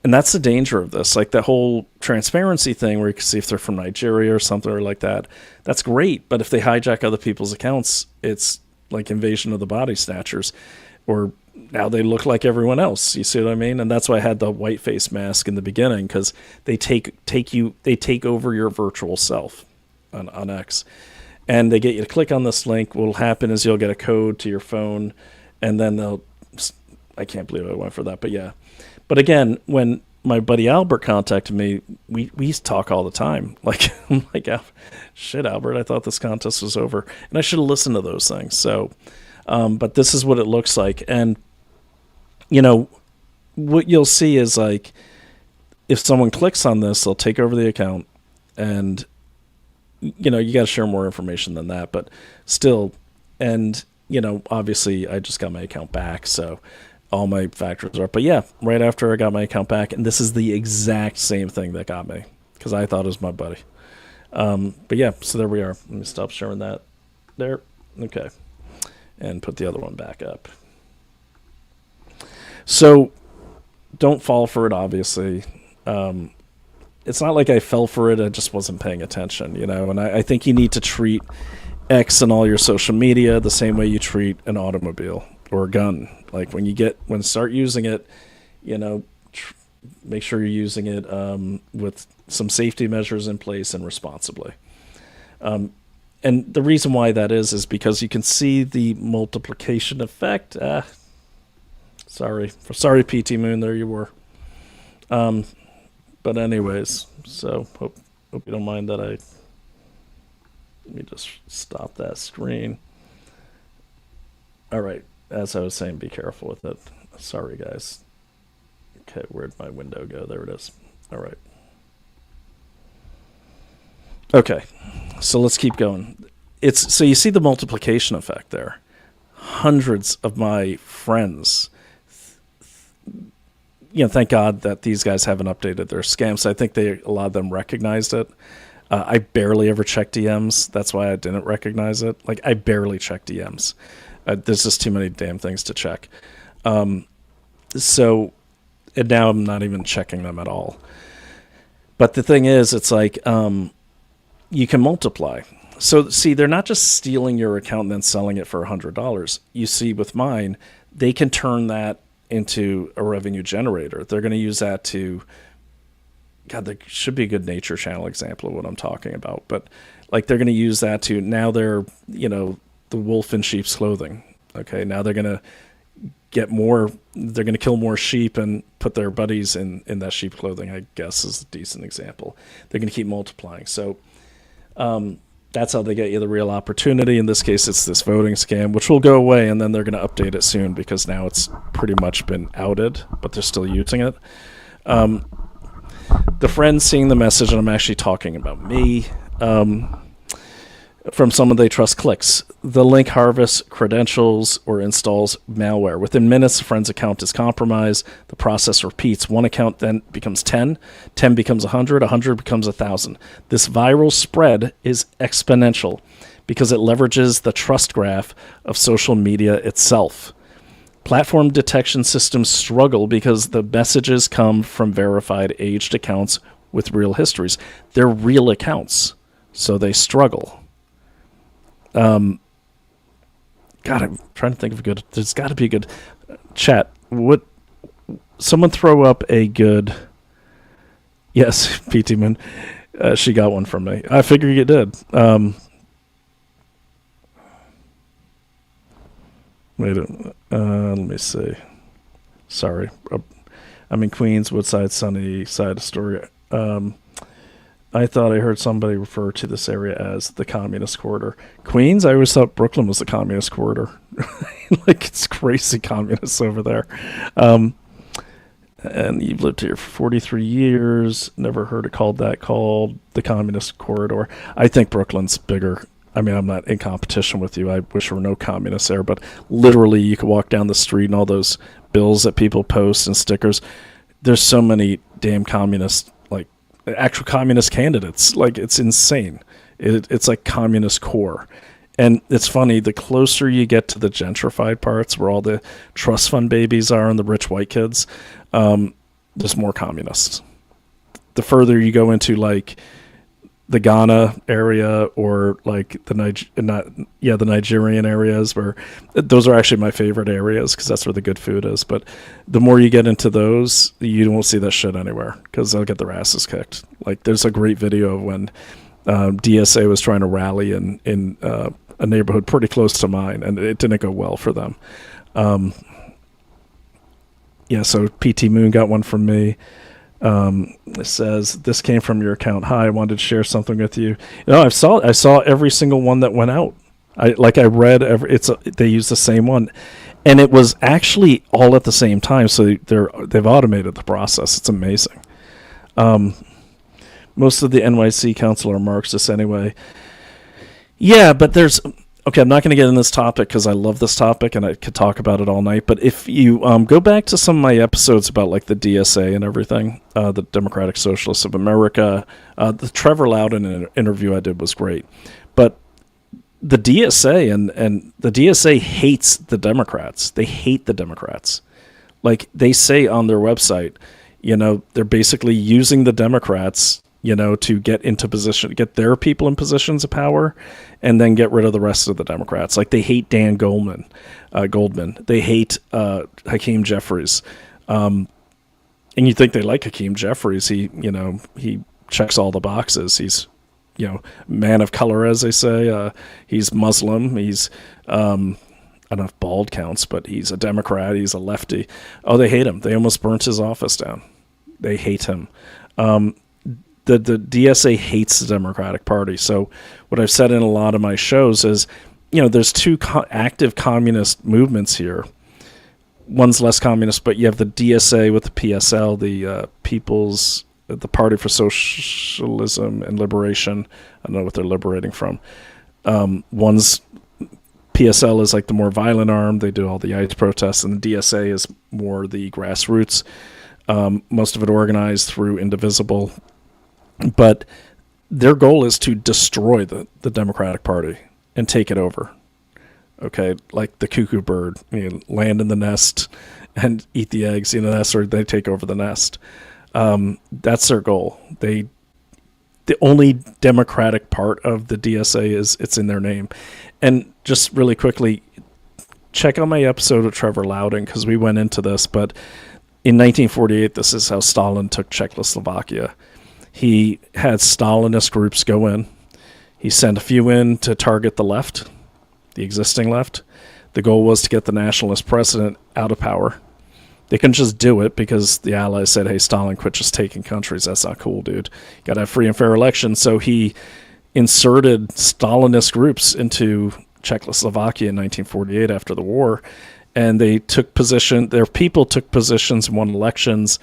And that's the danger of this. Like that whole transparency thing where you can see if they're from Nigeria or something or like that, that's great. But if they hijack other people's accounts, it's like invasion of the body snatchers, or now they look like everyone else. You see what I mean? And that's why I had the white face mask in the beginning, because they take over your virtual self on X, and they get you to click on this link. What will happen is you'll get a code to your phone, and then I can't believe I went for that, but yeah. But again, when my buddy Albert contacted me, we talk all the time. Like, I'm like, shit, Albert, I thought this contest was over, and I should have listened to those things. So, but this is what it looks like. And, you know, what you'll see is like, if someone clicks on this, they'll take over the account, and, you know, you got to share more information than that, but still. And, you know, obviously I just got my account back, so all my factors are. But yeah, right after I got my account back, and this is the exact same thing that got me, because I thought it was my buddy. But yeah, so there we are. Let me stop sharing that there. Okay. And put the other one back up. So don't fall for it, obviously. It's not like I fell for it. I just wasn't paying attention, you know. And I think you need to treat X and all your social media the same way you treat an automobile or a gun. Like when start using it, you know, make sure you're using it with some safety measures in place and responsibly. And the reason why that is because you can see the multiplication effect. Sorry, PT Moon, there you were. But anyways, so hope you don't mind that I Let me just stop that screen. All right. As I was saying, be careful with it. Sorry, guys. Okay, where'd my window go? There it is. All right. Okay, so let's keep going. So you see the multiplication effect there. Hundreds of my friends, thank God that these guys haven't updated their scams. I think a lot of them recognized it. I barely ever check DMs. That's why I didn't recognize it. Like, I barely check DMs. There's just too many damn things to check. And now I'm not even checking them at all. But the thing is, it's like, you can multiply. So, see, they're not just stealing your account and then selling it for $100. You see, with mine, they can turn that into a revenue generator. They're going to use that to... God, there should be a good Nature Channel example of what I'm talking about. But, like, they're going to use that to... Now they're, the wolf in sheep's clothing. Okay, now they're going to get more... They're going to kill more sheep and put their buddies in that sheep clothing, I guess, is a decent example. They're going to keep multiplying. So... that's how they get you the real opportunity. In this case, it's this voting scam, which will go away, and then they're going to update it soon because now it's pretty much been outed, but they're still using it. The friend seeing the message, and I'm actually talking about me, from someone they trust clicks. The link harvests credentials or installs malware. Within minutes, the friend's account is compromised. The process repeats. One account then becomes 10, 10 becomes 100, 100 becomes 1,000. This viral spread is exponential because it leverages the trust graph of social media itself. Platform detection systems struggle because the messages come from verified aged accounts with real histories. They're real accounts, so they struggle. God, I'm trying to think of a good... There's got to be a good... Chat, someone throw up a good... Yes, PT Moon. She got one from me. I figured you did. Let me see. Sorry. I'm in Queens, Woodside, Sunny Side Astoria. I thought I heard somebody refer to this area as the Communist Corridor. Queens? I always thought Brooklyn was the Communist Corridor. Like, it's crazy communists over there. And you've lived here for 43 years. Never heard it called the Communist Corridor. I think Brooklyn's bigger. I mean, I'm not in competition with you. I wish there were no communists there. But literally, you could walk down the street and all those bills that people post and stickers. There's so many damn communists, actual communist candidates. Like, it's insane. It's like communist core. And it's funny, the closer you get to the gentrified parts where all the trust fund babies are and the rich white kids, there's more communists. The further you go into the Ghana area or the Nigerian areas, where those are actually my favorite areas because that's where the good food is. But the more you get into those, you won't see that shit anywhere because they'll get their asses kicked. Like, there's a great video of when DSA was trying to rally in a neighborhood pretty close to mine, and it didn't go well for them. So PT Moon got one from me. It says, this came from your account. Hi, I wanted to share something with you. I saw every single one that went out. I read they use the same one, and it was actually all at the same time. So they've automated the process. It's amazing. Most of the NYC council are Marxists anyway. Yeah, but okay, I'm not going to get in this topic because I love this topic and I could talk about it all night. But if you go back to some of my episodes about the DSA and everything, the Democratic Socialists of America, the Trevor Loudon interview I did was great. But the DSA and the DSA hates the Democrats. They hate the Democrats. Like, they say on their website, they're basically using the Democrats, to get their people in positions of power and then get rid of the rest of the Democrats. Like, they hate Dan Goldman. They hate Hakeem Jeffries. And you think they like Hakeem Jeffries. He checks all the boxes. He's, man of color, as they say. He's Muslim. He's, I don't know if bald counts, but he's a Democrat. He's a lefty. Oh, they hate him. They almost burnt his office down. They hate him. the DSA hates the Democratic Party. So what I've said in a lot of my shows is, there's two active communist movements here. One's less communist, but you have the DSA with the PSL, the Party for Socialism and Liberation. I don't know what they're liberating from. One's PSL is like the more violent arm. They do all the ICE protests, and the DSA is more the grassroots. Most of it organized through Indivisible. But their goal is to destroy the Democratic Party and take it over. Okay, like the cuckoo bird, land in the nest and eat the eggs. That sort of, they take over the nest. That's their goal. The only Democratic part of the DSA is it's in their name. And just really quickly, check out my episode of Trevor Loudon, because we went into this. But in 1948, this is how Stalin took Czechoslovakia. He had Stalinist groups go in. He sent a few in to target the left, the existing left. The goal was to get the nationalist president out of power. They couldn't just do it because the Allies said, hey, Stalin, quit just taking countries. That's not cool, dude. You got to have free and fair elections. So he inserted Stalinist groups into Czechoslovakia in 1948 after the war. And they took position, their people took positions and won elections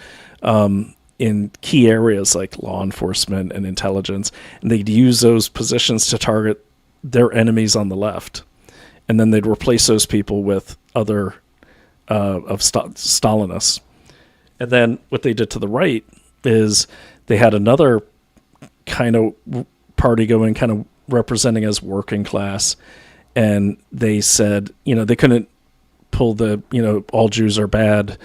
in key areas like law enforcement and intelligence. And they'd use those positions to target their enemies on the left. And then they'd replace those people with other of Stalinists. And then what they did to the right is they had another kind of party going, kind of representing as working class. And they said, they couldn't pull the, all Jews are bad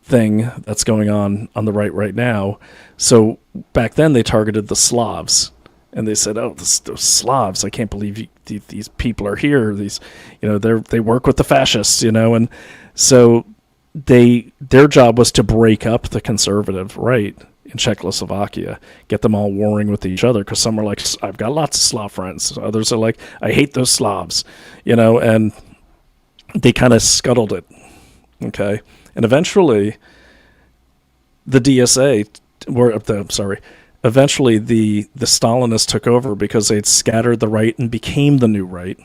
thing that's going on the right now. So back then they targeted the Slavs. And they said, "Oh, those Slavs! I can't believe these people are here. These, they work with the fascists, And so their job was to break up the conservative right in Czechoslovakia, get them all warring with each other. Because some are like, I've got lots of Slav friends. Others are like, I hate those Slavs, And they kind of scuttled it, okay. And eventually, the DSA, Eventually, the Stalinists took over because they'd scattered the right and became the new right,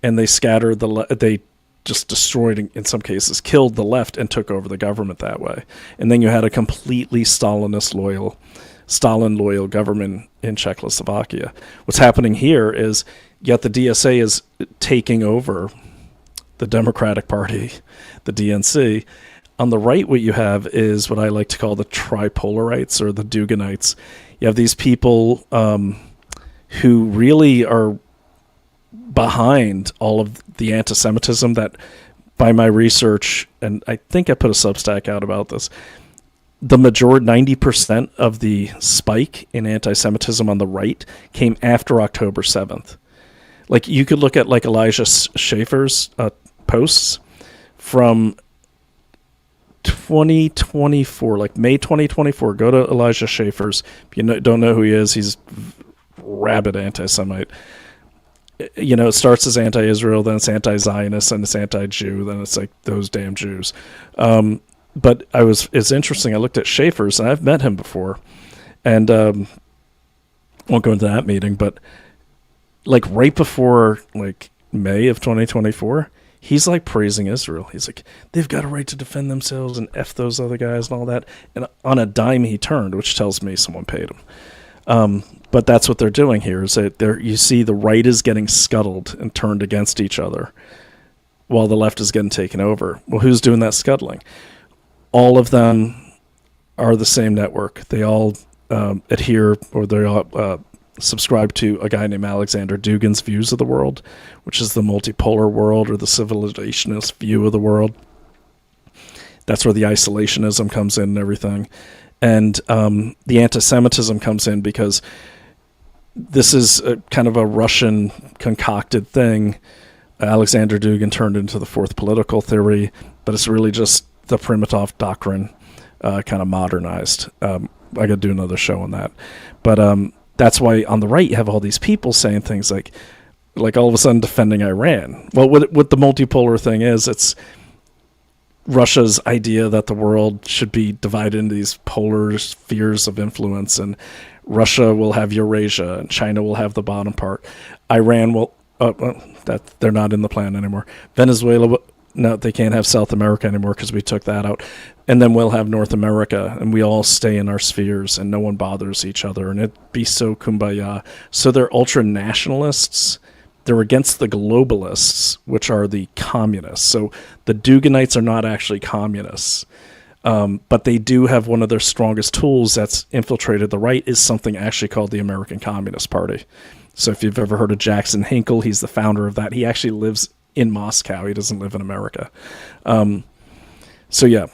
and they scattered they just destroyed, in some cases, killed the left and took over the government that way. And then you had a completely Stalin loyal government in Czechoslovakia. What's happening here is, yet the DSA is taking over the Democratic Party, the DNC. On the right, what you have is what I like to call the tripolarites or the Duganites. You have these people who really are behind all of the anti-Semitism that, by my research, and I think I put a Substack out about this, the majority, 90% of the spike in anti-Semitism on the right came after October 7th. Like, you could look at like Elijah Schaefer's posts from 2024, like May 2024. Go to Elijah Schaefer's. If you don't know who he is, he's rabid anti-Semite. It starts as anti-Israel, then it's anti-Zionist, and it's anti-Jew, then it's like those damn Jews. But it's interesting. I looked at Schaefer's, and I've met him before, and won't go into that meeting, but like right before like May of 2024. He's like praising Israel. He's like, they've got a right to defend themselves and F those other guys and all that. And on a dime he turned, which tells me someone paid him. But that's what they're doing here, is that you see the right is getting scuttled and turned against each other while the left is getting taken over. Well, who's doing that scuttling? All of them are the same network. They all adhere, or they all subscribe to a guy named Alexander Dugin's views of the world, which is the multipolar world or the civilizationist view of the world. That's where the isolationism comes in and everything. And the anti-Semitism comes in because this is kind of a Russian concocted thing. Alexander Dugin turned into the fourth political theory, but it's really just the Primatov doctrine kind of modernized. I got to do another show on that. But that's why on the right you have all these people saying things like all of a sudden defending Iran. Well, what the multipolar thing is, it's Russia's idea that the world should be divided into these polar spheres of influence, and Russia will have Eurasia, and China will have the bottom part. Iran will, that they're not in the plan anymore. Venezuela, no, they can't have South America anymore because we took that out. And then we'll have North America, and we all stay in our spheres, and no one bothers each other, and it'd be so kumbaya. So they're ultra-nationalists. They're against the globalists, which are the communists. So the Duganites are not actually communists. But they do have one of their strongest tools that's infiltrated the right is something actually called the American Communist Party. So if you've ever heard of Jackson Hinkle, he's the founder of that. He actually lives in Moscow. He doesn't live in America. So yeah,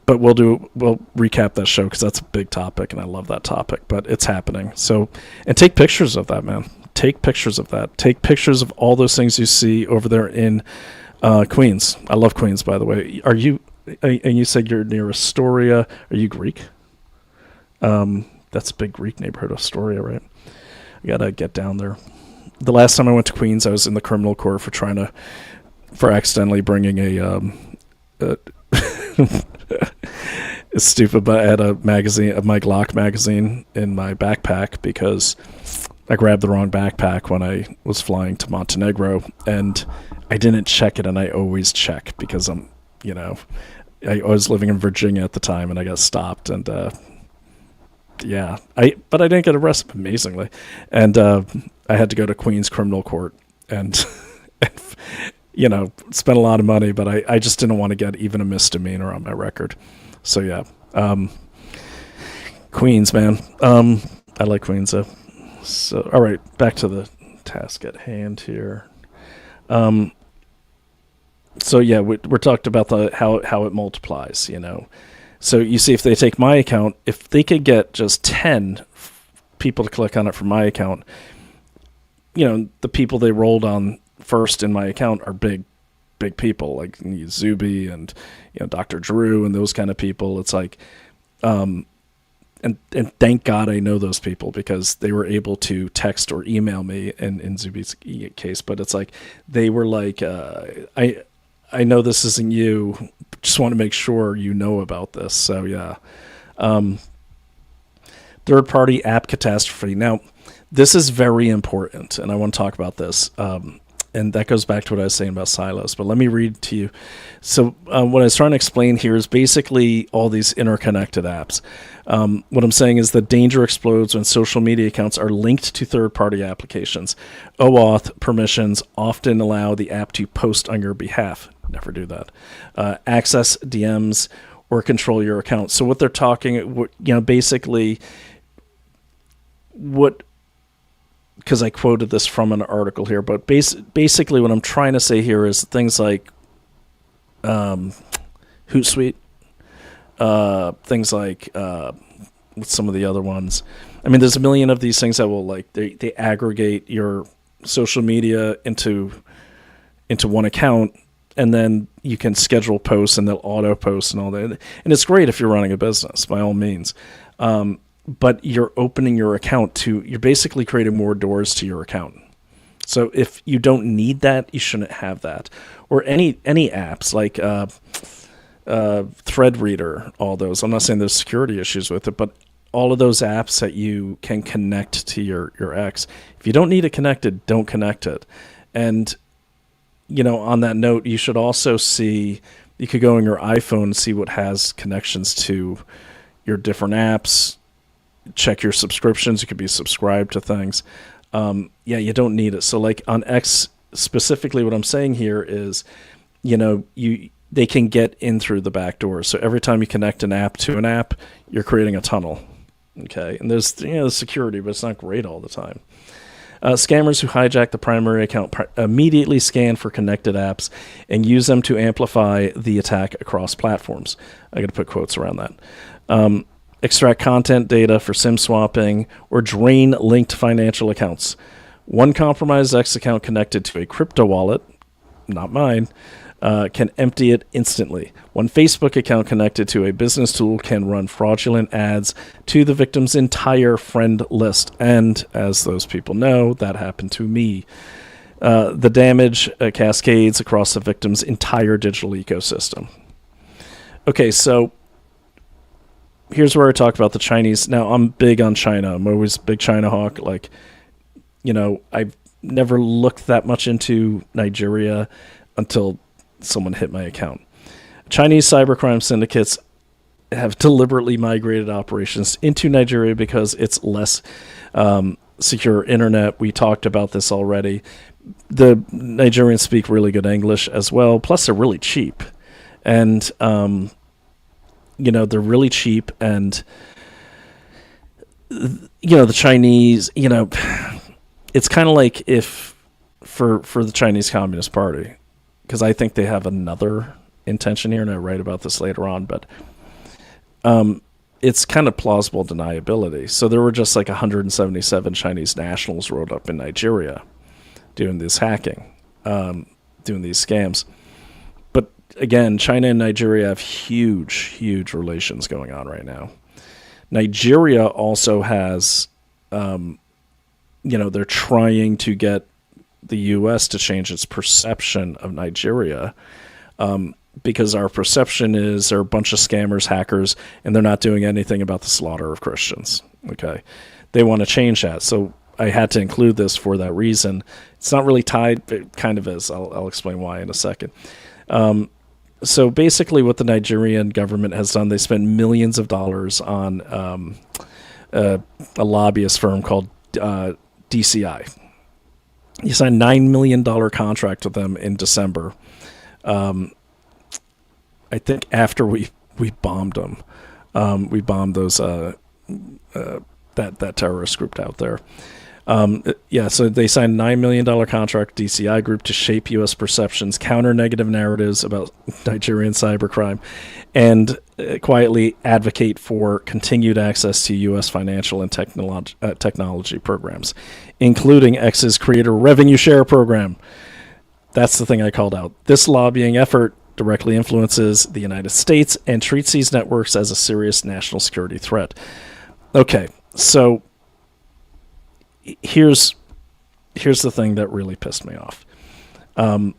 but we'll recap that show because that's a big topic and I love that topic, but it's happening. So, and take pictures of that, man. Take pictures of that. Take pictures of all those things you see over there in Queens. I love Queens, by the way. And you said you're near Astoria. Are you Greek? That's a big Greek neighborhood, Astoria, right? I gotta get down there. The last time I went to Queens, I was in the criminal court for accidentally bringing it's stupid, but I had a Mike Glock magazine in my backpack because I grabbed the wrong backpack when I was flying to Montenegro, and I didn't check it, and I always check because I was living in Virginia at the time, and I got stopped, and but I didn't get arrested, amazingly, and I had to go to Queens Criminal Court and spend a lot of money, but I just didn't want to get even a misdemeanor on my record. So yeah, Queens, man, I like Queens. So all right, back to the task at hand here. So yeah, we're talked about how it multiplies, So you see, if they take my account, if they could get just 10 people to click on it from my account, the people they rolled on first in my account are big people like Zuby and Dr. Drew and those kind of people. It's like, and thank God I know those people because they were able to text or email me in Zuby's case. But it's like they were like, I know this isn't you. Just want to make sure you know about this. So yeah. Third-party app catastrophe. Now, this is very important, and I want to talk about this. And that goes back to what I was saying about silos. But let me read to you. So what I was trying to explain here is basically all these interconnected apps. What I'm saying is the danger explodes when social media accounts are linked to third-party applications. OAuth permissions often allow the app to post on your behalf. Never do that. Access DMs or control your account. So what they're talking, basically because I quoted this from an article here, but basically what I'm trying to say here is things like Hootsuite, things like some of the other ones. I mean, there's a million of these things that will they aggregate your social media into one account, and then you can schedule posts and they'll auto post and all that. And it's great if you're running a business, by all means. But you're opening your account you're basically creating more doors to your account. So if you don't need that, you shouldn't have that. Or any apps like ThreadReader, all those. I'm not saying there's security issues with it, but all of those apps that you can connect to your X. If you don't need it connected, don't connect it. And, on that note, you should also see, you could go on your iPhone and see what has connections to your different apps. Check your subscriptions. You could be subscribed to things. You don't need it. So like on X specifically, what I'm saying here is, they can get in through the back door. So every time you connect an app to an app, you're creating a tunnel. Okay. And there's, security, but it's not great all the time. Scammers who hijack the primary account immediately scan for connected apps and use them to amplify the attack across platforms. I got to put quotes around that. Extract content data for SIM swapping, or drain linked financial accounts. One compromised X account connected to a crypto wallet, not mine, can empty it instantly. One Facebook account connected to a business tool can run fraudulent ads to the victim's entire friend list. And as those people know, that happened to me. The damage cascades across the victim's entire digital ecosystem. Okay, so here's where I talk about the Chinese. Now, I'm big on China. I'm always a big China hawk. Like, I've never looked that much into Nigeria until someone hit my account. Chinese cybercrime syndicates have deliberately migrated operations into Nigeria because it's less secure internet. We talked about this already. The Nigerians speak really good English as well. Plus, they're really cheap. And, they're really cheap. And, the Chinese, it's kind of like if for the Chinese Communist Party, because I think they have another intention here, and I write about this later on, but it's kind of plausible deniability. So there were just like 177 Chinese nationals rolled up in Nigeria doing this hacking, doing these scams. But again, China and Nigeria have huge relations going on right now. Nigeria also has, they're trying to get the U.S. to change its perception of Nigeria, because our perception is they're a bunch of scammers, hackers, and they're not doing anything about the slaughter of Christians. Okay, they want to change that. So I had to include this for that reason. It's not really tied, but it kind of is. I'll explain why in a second. So basically what the Nigerian government has done, they spent millions of dollars on a lobbyist firm called DCI. You signed $9 million contract with them in December. I think after we bombed them, we bombed those that terrorist group out there. So they signed $9 million contract with DCI Group to shape U.S. perceptions, counter negative narratives about Nigerian cybercrime, and quietly advocate for continued access to U.S. financial and technology programs, including X's Creator Revenue Share program. That's the thing I called out. This lobbying effort directly influences the United States and treats these networks as a serious national security threat. Okay, so here's the thing that really pissed me off. And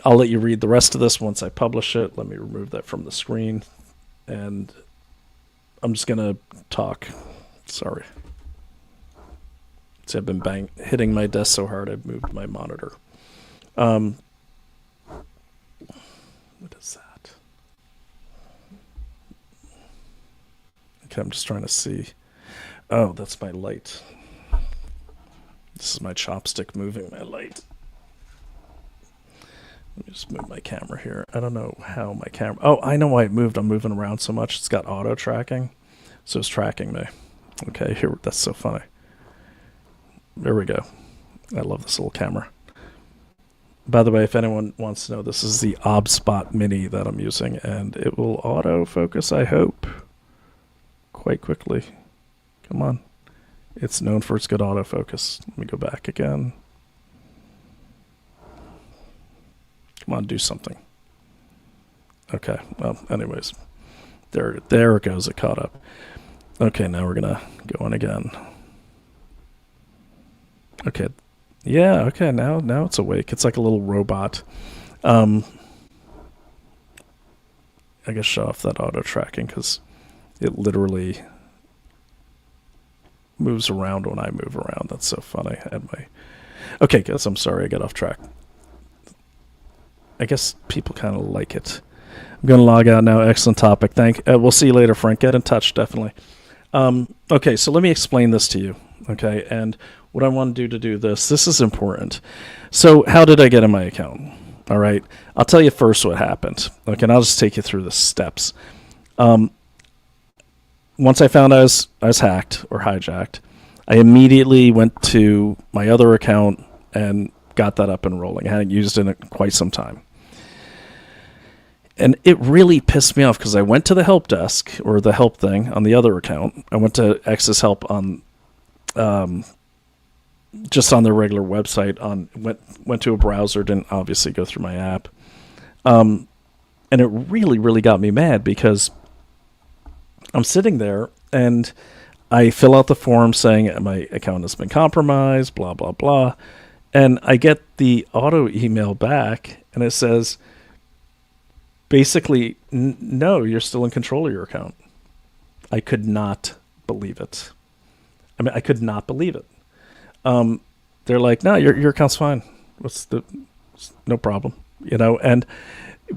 I'll let you read the rest of this once I publish it. Let me remove that from the screen. And I'm just going to talk. Sorry. See, I've been hitting my desk so hard I've moved my monitor. What is that? Okay, I'm just trying to see. Oh, that's my light. This is my chopstick moving my light. Let me just move my camera here. I don't know how my camera... Oh, I know why it moved. I'm moving around so much. It's got auto tracking. So it's tracking me. Okay, here. That's so funny. There we go. I love this little camera. By the way, if anyone wants to know, this is the ObSpot Mini that I'm using, and it will autofocus, I hope, quite quickly. Come on. It's known for its good autofocus. Let me go back again. Come on, do something. Okay, well, anyways. There it goes, it caught up. Okay, now we're gonna go in again. Okay. Yeah, okay, now it's awake. It's like a little robot. I guess show off that auto tracking because it literally moves around when I move around. That's so funny. Okay, guys, I'm sorry I got off track. I guess people kind of like it. I'm going to log out now. Excellent topic. We'll see you later, Frank. Get in touch, definitely. Okay, so let me explain this to you. Okay, and what I want to do this is important. So how did I get in my account? All right, I'll tell you first what happened. Okay, and I'll just take you through the steps. Once I found I was hacked or hijacked, I immediately went to my other account and got that up and rolling. I hadn't used it in quite some time. And it really pissed me off because I went to the help desk or the help thing on the other account. I went to X's Help on just on their regular website. Went to a browser, didn't obviously go through my app. And it really got me mad because I'm sitting there and I fill out the form saying my account has been compromised, blah, blah, blah. And I get the auto email back and it says, basically, no, you're still in control of your account. I could not believe it. I mean, I could not believe it. They're like, no, your account's fine. No problem, and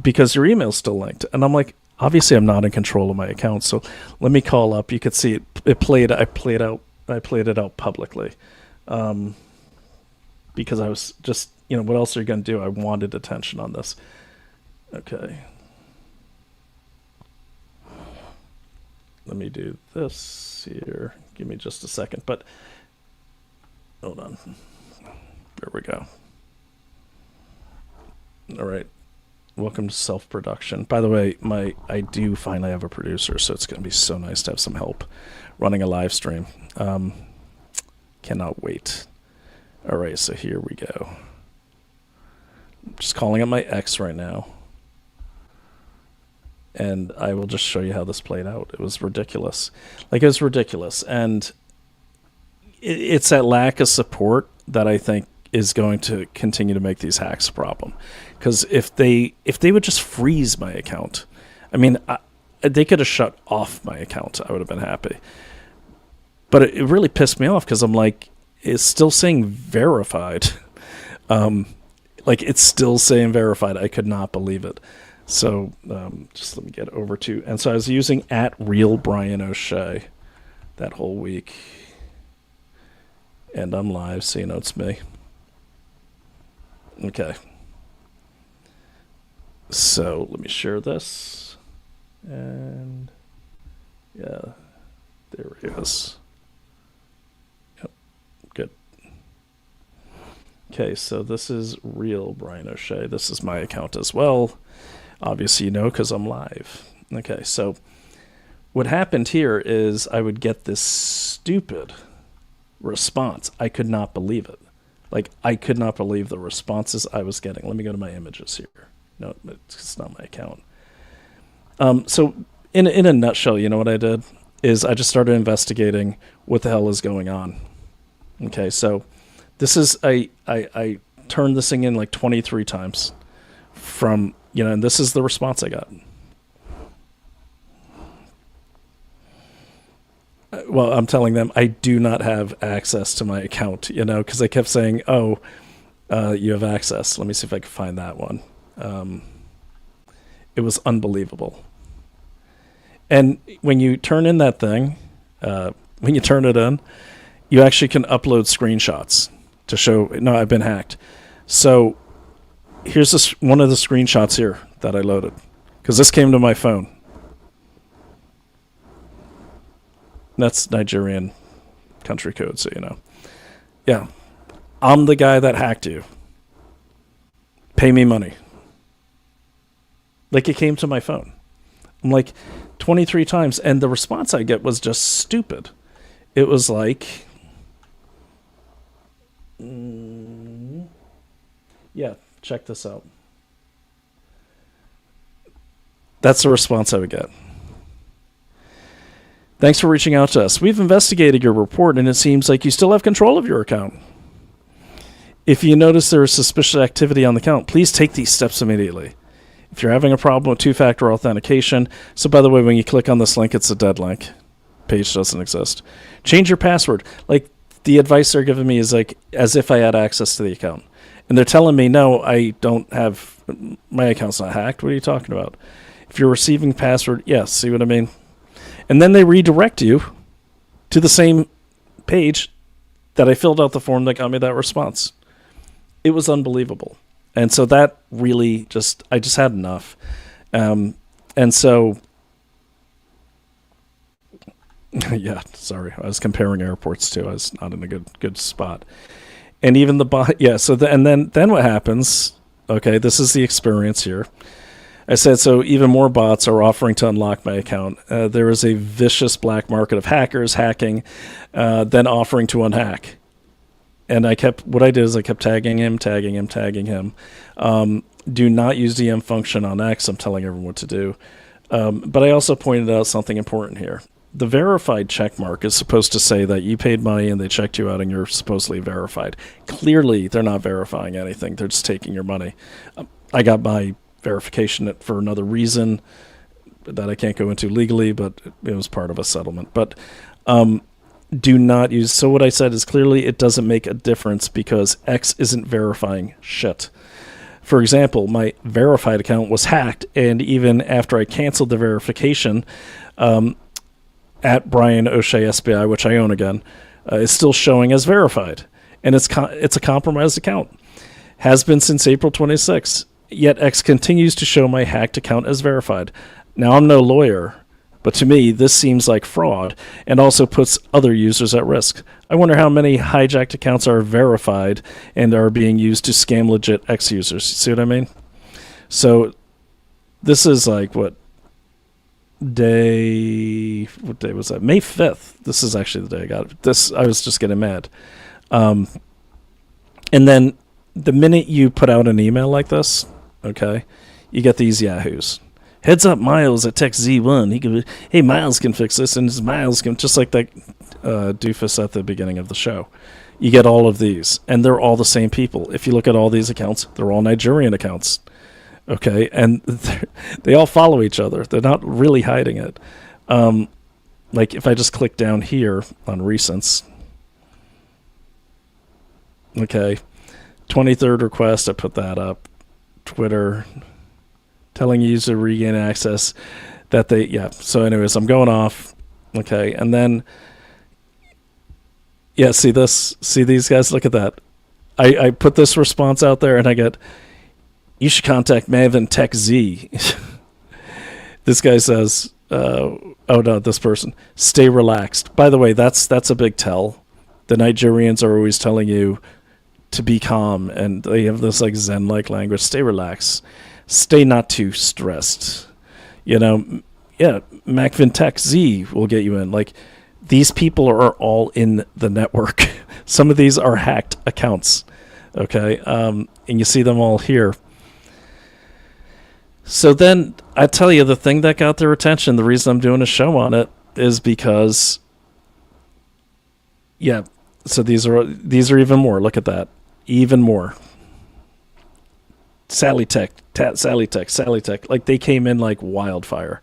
because your email's still linked. And I'm like, obviously I'm not in control of my account. So let me call up. You could see it. I played it out publicly. Because I was just, what else are you going to do? I wanted attention on this. Okay. Let me do this here. Give me just a second, but hold on. There we go. All right. Welcome to self-production. By the way, I do finally have a producer, so it's going to be so nice to have some help running a live stream. Cannot wait. All right, so here we go. I'm just calling up my ex right now. And I will just show you how this played out. It was ridiculous. It was ridiculous. And it's that lack of support that I think is going to continue to make these hacks a problem. Because if they would just freeze my account, they could have shut off my account. I would have been happy. But it really pissed me off because I'm like, it's still saying verified. It's still saying verified. I could not believe it. So just let me get over to, and so I was using @RealBrianO'Shea that whole week. And I'm live, so it's me. Okay. So let me share this. And yeah, there he is. Yep, good. Okay, so this is Real Brian O'Shea. This is my account as well. Obviously, because I'm live. Okay, so what happened here is I would get this stupid response. I could not believe it. I could not believe the responses I was getting. Let me go to my images here. No, it's not my account. So in a nutshell, what I did is I just started investigating what the hell is going on. Okay, so this is, I turned this thing in 23 times from, and this is the response I got. Well, I'm telling them I do not have access to my account, because they kept saying, oh, you have access. Let me see if I can find that one. It was unbelievable. And when you turn in that thing, when you turn it in, you actually can upload screenshots to show, no, I've been hacked. So here's one of the screenshots here that I loaded, because this came to my phone. That's Nigerian country code, so Yeah. I'm the guy that hacked you. Pay me money. It came to my phone. I'm 23 times, and the response I get was just stupid. It was yeah, check this out. That's the response I would get. Thanks for reaching out to us. We've investigated your report, and it seems like you still have control of your account. If you notice there is suspicious activity on the account, please take these steps immediately. If you're having a problem with two-factor authentication, so by the way, when you click on this link, it's a dead link. Page doesn't exist. Change your password. The advice they're giving me is as if I had access to the account. And they're telling me, no, I don't have, my account's not hacked. What are you talking about? If you're receiving password, yes, see what I mean? And then they redirect you to the same page that I filled out the form that got me that response. It was unbelievable. And so that really I just had enough. And so, yeah, sorry. I was comparing airports too. I was not in a good spot. And even the bot, yeah, so then what happens, okay, this is the experience here. I said, so even more bots are offering to unlock my account. There is a vicious black market of hackers hacking, then offering to unhack. And what I did is I kept tagging him. Do not use DM function on X. I'm telling everyone what to do. But I also pointed out something important here. The verified check mark is supposed to say that you paid money and they checked you out and you're supposedly verified. Clearly, they're not verifying anything. They're just taking your money. I got my verification for another reason. that I can't go into legally, but it was part of a settlement. But do not use. So what I said is clearly it doesn't make a difference because X isn't verifying shit. For example, my verified account was hacked, and even after I canceled the verification, at Brian O'Shea SBI, which I own again, is still showing as verified, and it's a compromised account. Has been since April 26th. Yet X continues to show my hacked account as verified. Now I'm no lawyer, but to me this seems like fraud and also puts other users at risk. I wonder how many hijacked accounts are verified and are being used to scam legit X users. See what I mean? So this is like what day was that? May 5th. This is actually the day I got it. I was just getting mad. And then the minute you put out an email like this, okay, you get these yahoos. Heads up, Miles at Tech Z1. He can, hey, Miles can fix this, and Miles can, just like that doofus at the beginning of the show. You get all of these, and they're all the same people. If you look at all these accounts, they're all Nigerian accounts, okay, and they all follow each other. They're not really hiding it. Like if I just click down here on recents, okay, 23rd request, I put that up. Twitter, telling user to regain access that they, yeah. So anyways, I'm going off. Okay. And then, yeah, see these guys, look at that. I put this response out there and I get, you should contact Maven Tech Z. This guy says, oh no, this person, stay relaxed. By the way, that's a big tell. The Nigerians are always telling you to be calm, and they have this like Zen-like language. Stay relaxed. Stay not too stressed. You know, yeah, Macvin Tech Z will get you in. Like, these people are all in the network. Some of these are hacked accounts, okay? And you see them all here. So then, I tell you, the thing that got their attention, the reason I'm doing a show on it, is because, yeah, so these are even more. Look at that. Even more. Sally Tech. Like, they came in like wildfire.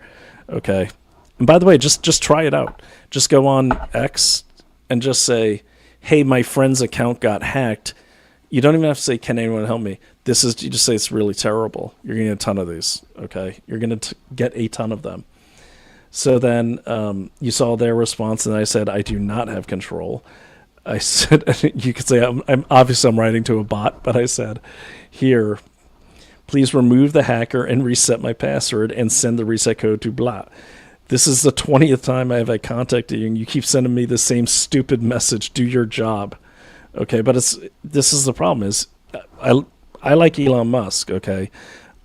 Okay. And by the way, just try it out. Just go on X and just say, hey, my friend's account got hacked. You don't even have to say, can anyone help me? You just say it's really terrible. You're going to get a ton of these. Okay. You're going to get a ton of them. So then you saw their response, and I said, I do not have control. I said, you could say, I'm obviously I'm writing to a bot, but I said, here, please remove the hacker and reset my password and send the reset code to blah. This is the 20th time I have contacted you, and you keep sending me the same stupid message. Do your job. Okay, but this is the problem is I like Elon Musk, okay?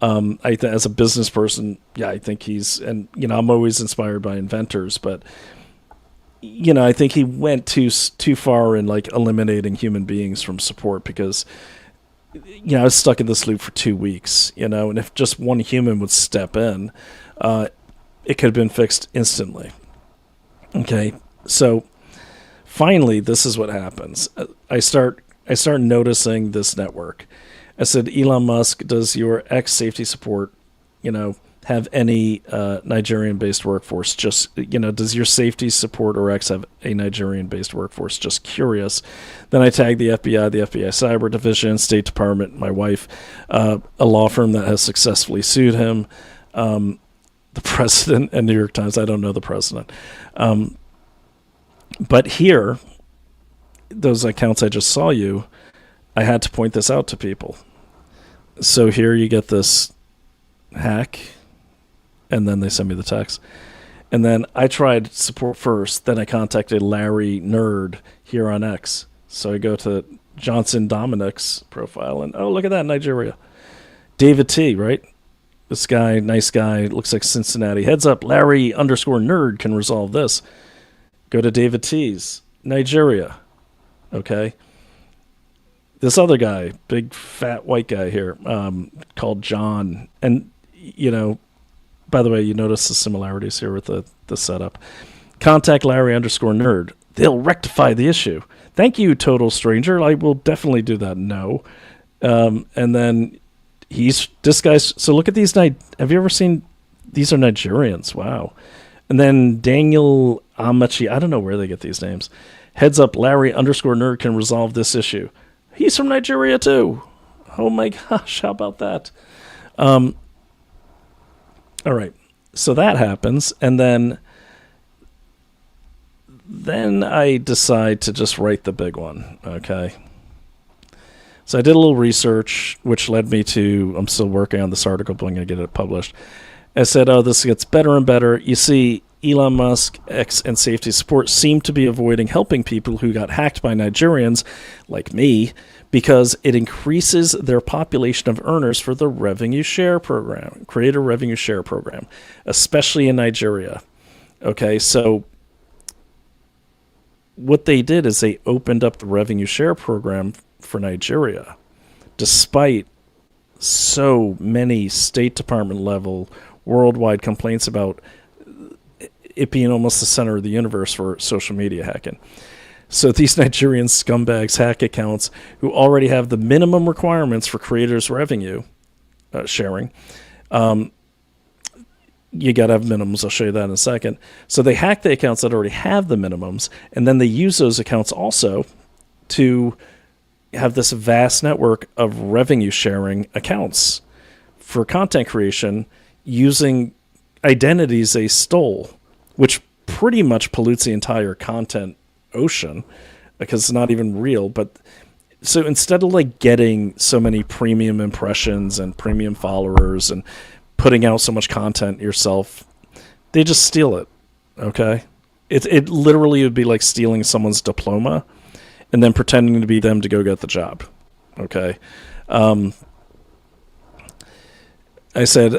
As a business person, yeah, I think and I'm always inspired by inventors, but I think he went too far in like eliminating human beings from support because, I was stuck in this loop for 2 weeks, and if just one human would step in, it could have been fixed instantly. Okay, so finally, this is what happens. I start noticing this network. I said, Elon Musk, does your X safety support, have any Nigerian-based workforce? Just, does your safety support or X have a Nigerian-based workforce? Just curious. Then I tagged the FBI Cyber Division, State Department, my wife, a law firm that has successfully sued him, the president, and New York Times. I don't know the president. But here, those accounts I just saw you, I had to point this out to people. So here you get this hack, and then they send me the text. And then I tried support first, then I contacted Larry Nerd here on X. So I go to Johnson Dominic's profile, and oh, look at that, Nigeria. David T, right? This guy, nice guy, looks like Cincinnati. Heads up, Larry_Nerd can resolve this. Go to David T's, Nigeria. Okay. This other guy, big fat white guy here, called John. And, by the way, you notice the similarities here with the setup. Contact Larry_Nerd. They'll rectify the issue. Thank you, total stranger. I will definitely do that. No. And then this guy's, so look at these. Have you ever seen these are Nigerians. Wow. And then Daniel Amachi, I don't know where they get these names. Heads up, Larry_nerd can resolve this issue. He's from Nigeria too. Oh my gosh, how about that? All right. So that happens, and then I decide to just write the big one, okay? So I did a little research, which led me to, I'm still working on this article, but I'm going to get it published. I said, oh, this gets better and better. You see, Elon Musk, X, and Safety Support seem to be avoiding helping people who got hacked by Nigerians, like me, because it increases their population of earners for the revenue share program, creator revenue share program, especially in Nigeria. Okay, so what they did is they opened up the revenue share program for Nigeria, despite so many State Department level worldwide complaints about it being almost the center of the universe for social media hacking. So these Nigerian scumbags hack accounts who already have the minimum requirements for creators' revenue sharing. You got to have minimums. I'll show you that in a second. So they hack the accounts that already have the minimums, and then they use those accounts also to have this vast network of revenue sharing accounts for content creation using identities they stole, which pretty much pollutes the entire content ocean because it's not even real. But so instead of like getting so many premium impressions and premium followers and putting out so much content yourself, they just steal it. Okay, it literally would be like stealing someone's diploma and then pretending to be them to go get the job. Okay, I said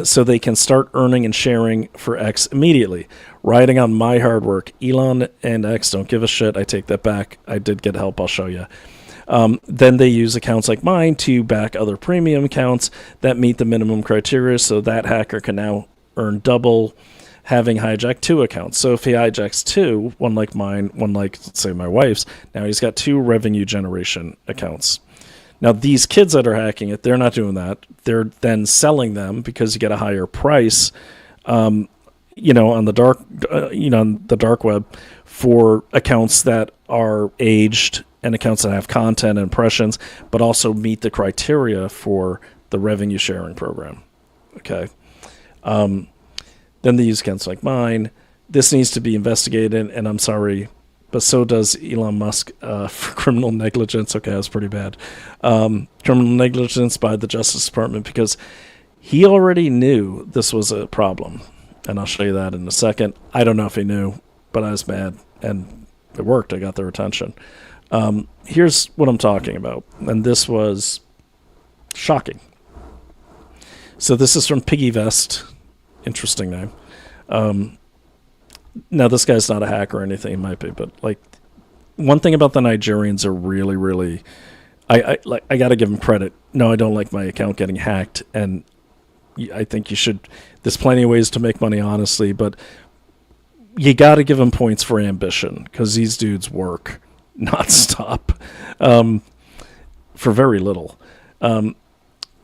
so they can start earning and sharing for X immediately, riding on my hard work. Elon and X don't give a shit. I take that back. I did get help. I'll show you. Then they use accounts like mine to back other premium accounts that meet the minimum criteria, so that hacker can now earn double having hijacked 2 accounts. So if he hijacks 2, one like mine, one like, say, my wife's, now he's got 2 revenue generation accounts. Now, these kids that are hacking it, they're not doing that. They're then selling them because you get a higher price, on the dark web for accounts that are aged and accounts that have content and impressions, but also meet the criteria for the revenue sharing program. Okay. Then they use accounts like mine. This needs to be investigated, and I'm sorry, but so does Elon Musk for criminal negligence. Okay, that's pretty bad. Criminal negligence by the Justice Department because he already knew this was a problem, and I'll show you that in a second. I don't know if he knew, but I was mad, and it worked. I got their attention. Here's what I'm talking about, and this was shocking. So this is from Piggy Vest. Interesting name. Now, this guy's not a hacker or anything. He might be, but like one thing about the Nigerians are really, really, I got to give them credit. No, I don't like my account getting hacked, and I think you should. There's plenty of ways to make money, honestly, but you got to give them points for ambition because these dudes work nonstop for very little.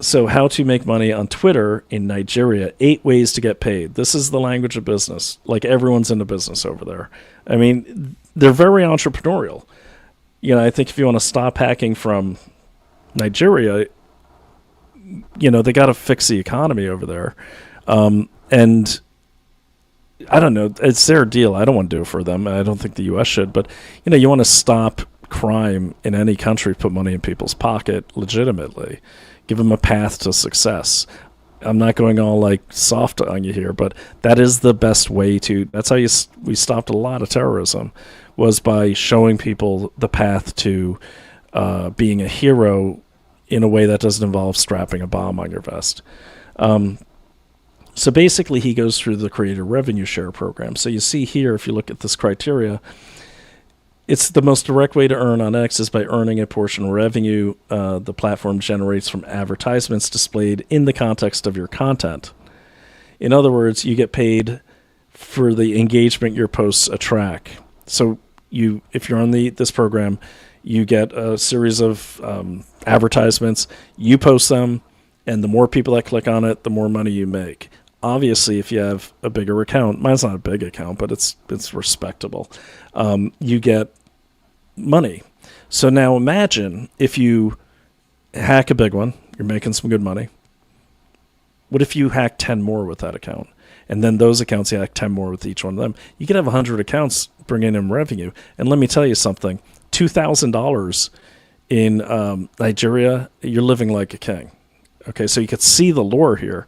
So how to make money on Twitter in Nigeria, 8 ways to get paid. This is the language of business. Like everyone's into business over there. I mean, they're very entrepreneurial. I think if you want to stop hacking from Nigeria, they got to fix the economy over there. And I don't know, it's their deal. I don't want to do it for them. I don't think the U.S. should, but you want to stop crime in any country, put money in people's pocket legitimately. Give them a path to success. I'm not going all like soft on you here, but that is the best way to. That's how we stopped a lot of terrorism, was by showing people the path to being a hero in a way that doesn't involve strapping a bomb on your vest. So basically, he goes through the creator revenue share program. So you see here, if you look at this criteria, it's the most direct way to earn on X is by earning a portion of revenue the platform generates from advertisements displayed in the context of your content. In other words, you get paid for the engagement your posts attract. So if you're on this program, you get a series of advertisements. You post them, And the more people that click on it, the more money you make. Obviously, if you have a bigger account, mine's not a big account, but it's respectable, you get money. So now imagine if you hack a big one, you're making some good money. What if you hack 10 more with that account? And then those accounts, you hack 10 more with each one of them. You could have 100 accounts bringing in revenue. And let me tell you something, $2,000 in Nigeria, you're living like a king. Okay, so you could see the lore here.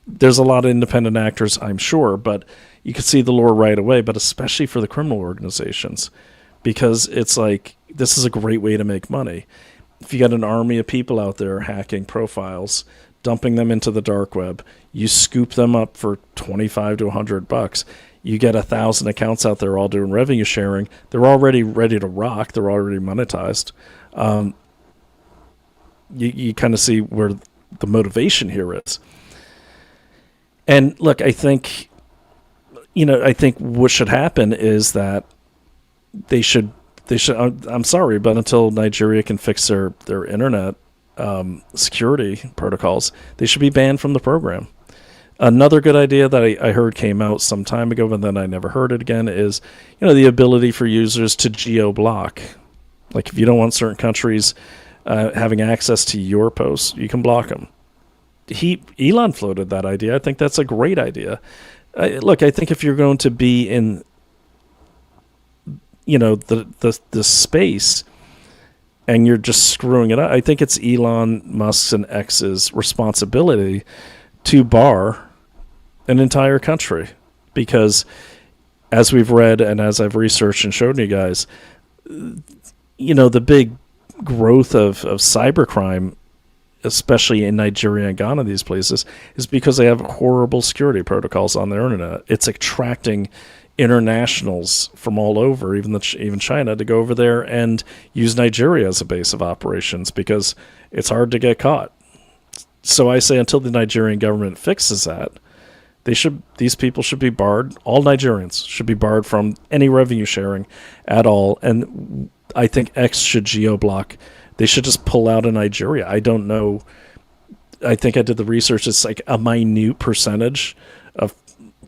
There's a lot of independent actors, I'm sure, but you could see the lore right away, but especially for the criminal organizations, because it's like, this is a great way to make money. If you got an army of people out there hacking profiles, dumping them into the dark web, you scoop them up for $25 to $100. You get 1,000 accounts out there all doing revenue sharing. They're already ready to rock. They're already monetized. You kind of see where the motivation here is. And look, I think what should happen is that they should, I'm sorry, but until Nigeria can fix their internet security protocols, they should be banned from the program. Another good idea that I heard came out some time ago, but then I never heard it again, is the ability for users to geo-block. Like if you don't want certain countries having access to your posts, you can block them. Elon floated that idea. I think that's a great idea. Look, I think if you're going to be in the space and you're just screwing it up, I think it's Elon Musk's and X's responsibility to bar an entire country, because as we've read and as I've researched and shown you guys, the big growth of cybercrime, especially in Nigeria and Ghana, these places, is because they have horrible security protocols on their internet. It's attracting internationals from all over, even China, to go over there and use Nigeria as a base of operations because it's hard to get caught. So I say until the Nigerian government fixes that, these people should be barred. All Nigerians should be barred from any revenue sharing at all. And I think X should geo-block. They should just pull out of Nigeria. I don't know. I think I did the research. It's like a minute percentage of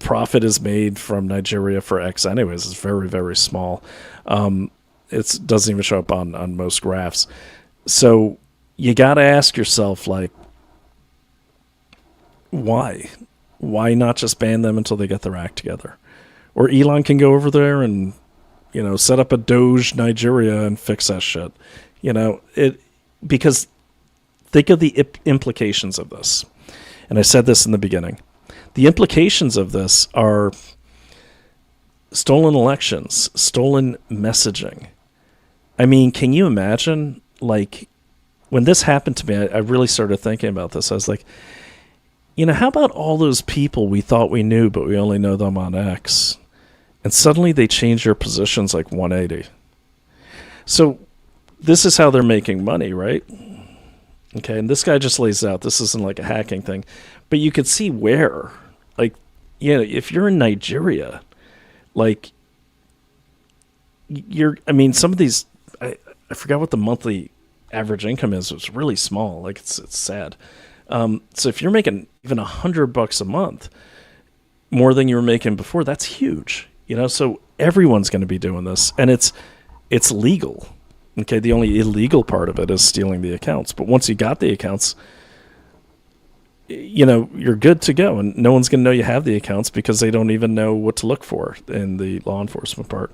profit is made from Nigeria for X anyways. It's very, very small. It doesn't even show up on most graphs. So you got to ask yourself, like, why? Why not just ban them until they get their act together? Or Elon can go over there and, set up a Doge Nigeria and fix that shit. Because think of the implications of this. And I said this in the beginning. The implications of this are stolen elections, stolen messaging. I mean, can you imagine, like, when this happened to me, I really started thinking about this. I was like, how about all those people we thought we knew, but we only know them on X? And suddenly they change their positions like 180. So this is how they're making money, right? Okay, and this guy just lays out, this isn't like a hacking thing, but you could see where, like, if you're in Nigeria, like, some of these, I forgot what the monthly average income is. It's really small. Like, it's sad. So if you're making even $100 a month, more than you were making before, that's huge. So everyone's going to be doing this, and it's legal. Okay, the only illegal part of it is stealing the accounts. But once you got the accounts, you're good to go, and no one's going to know you have the accounts because they don't even know what to look for in the law enforcement part.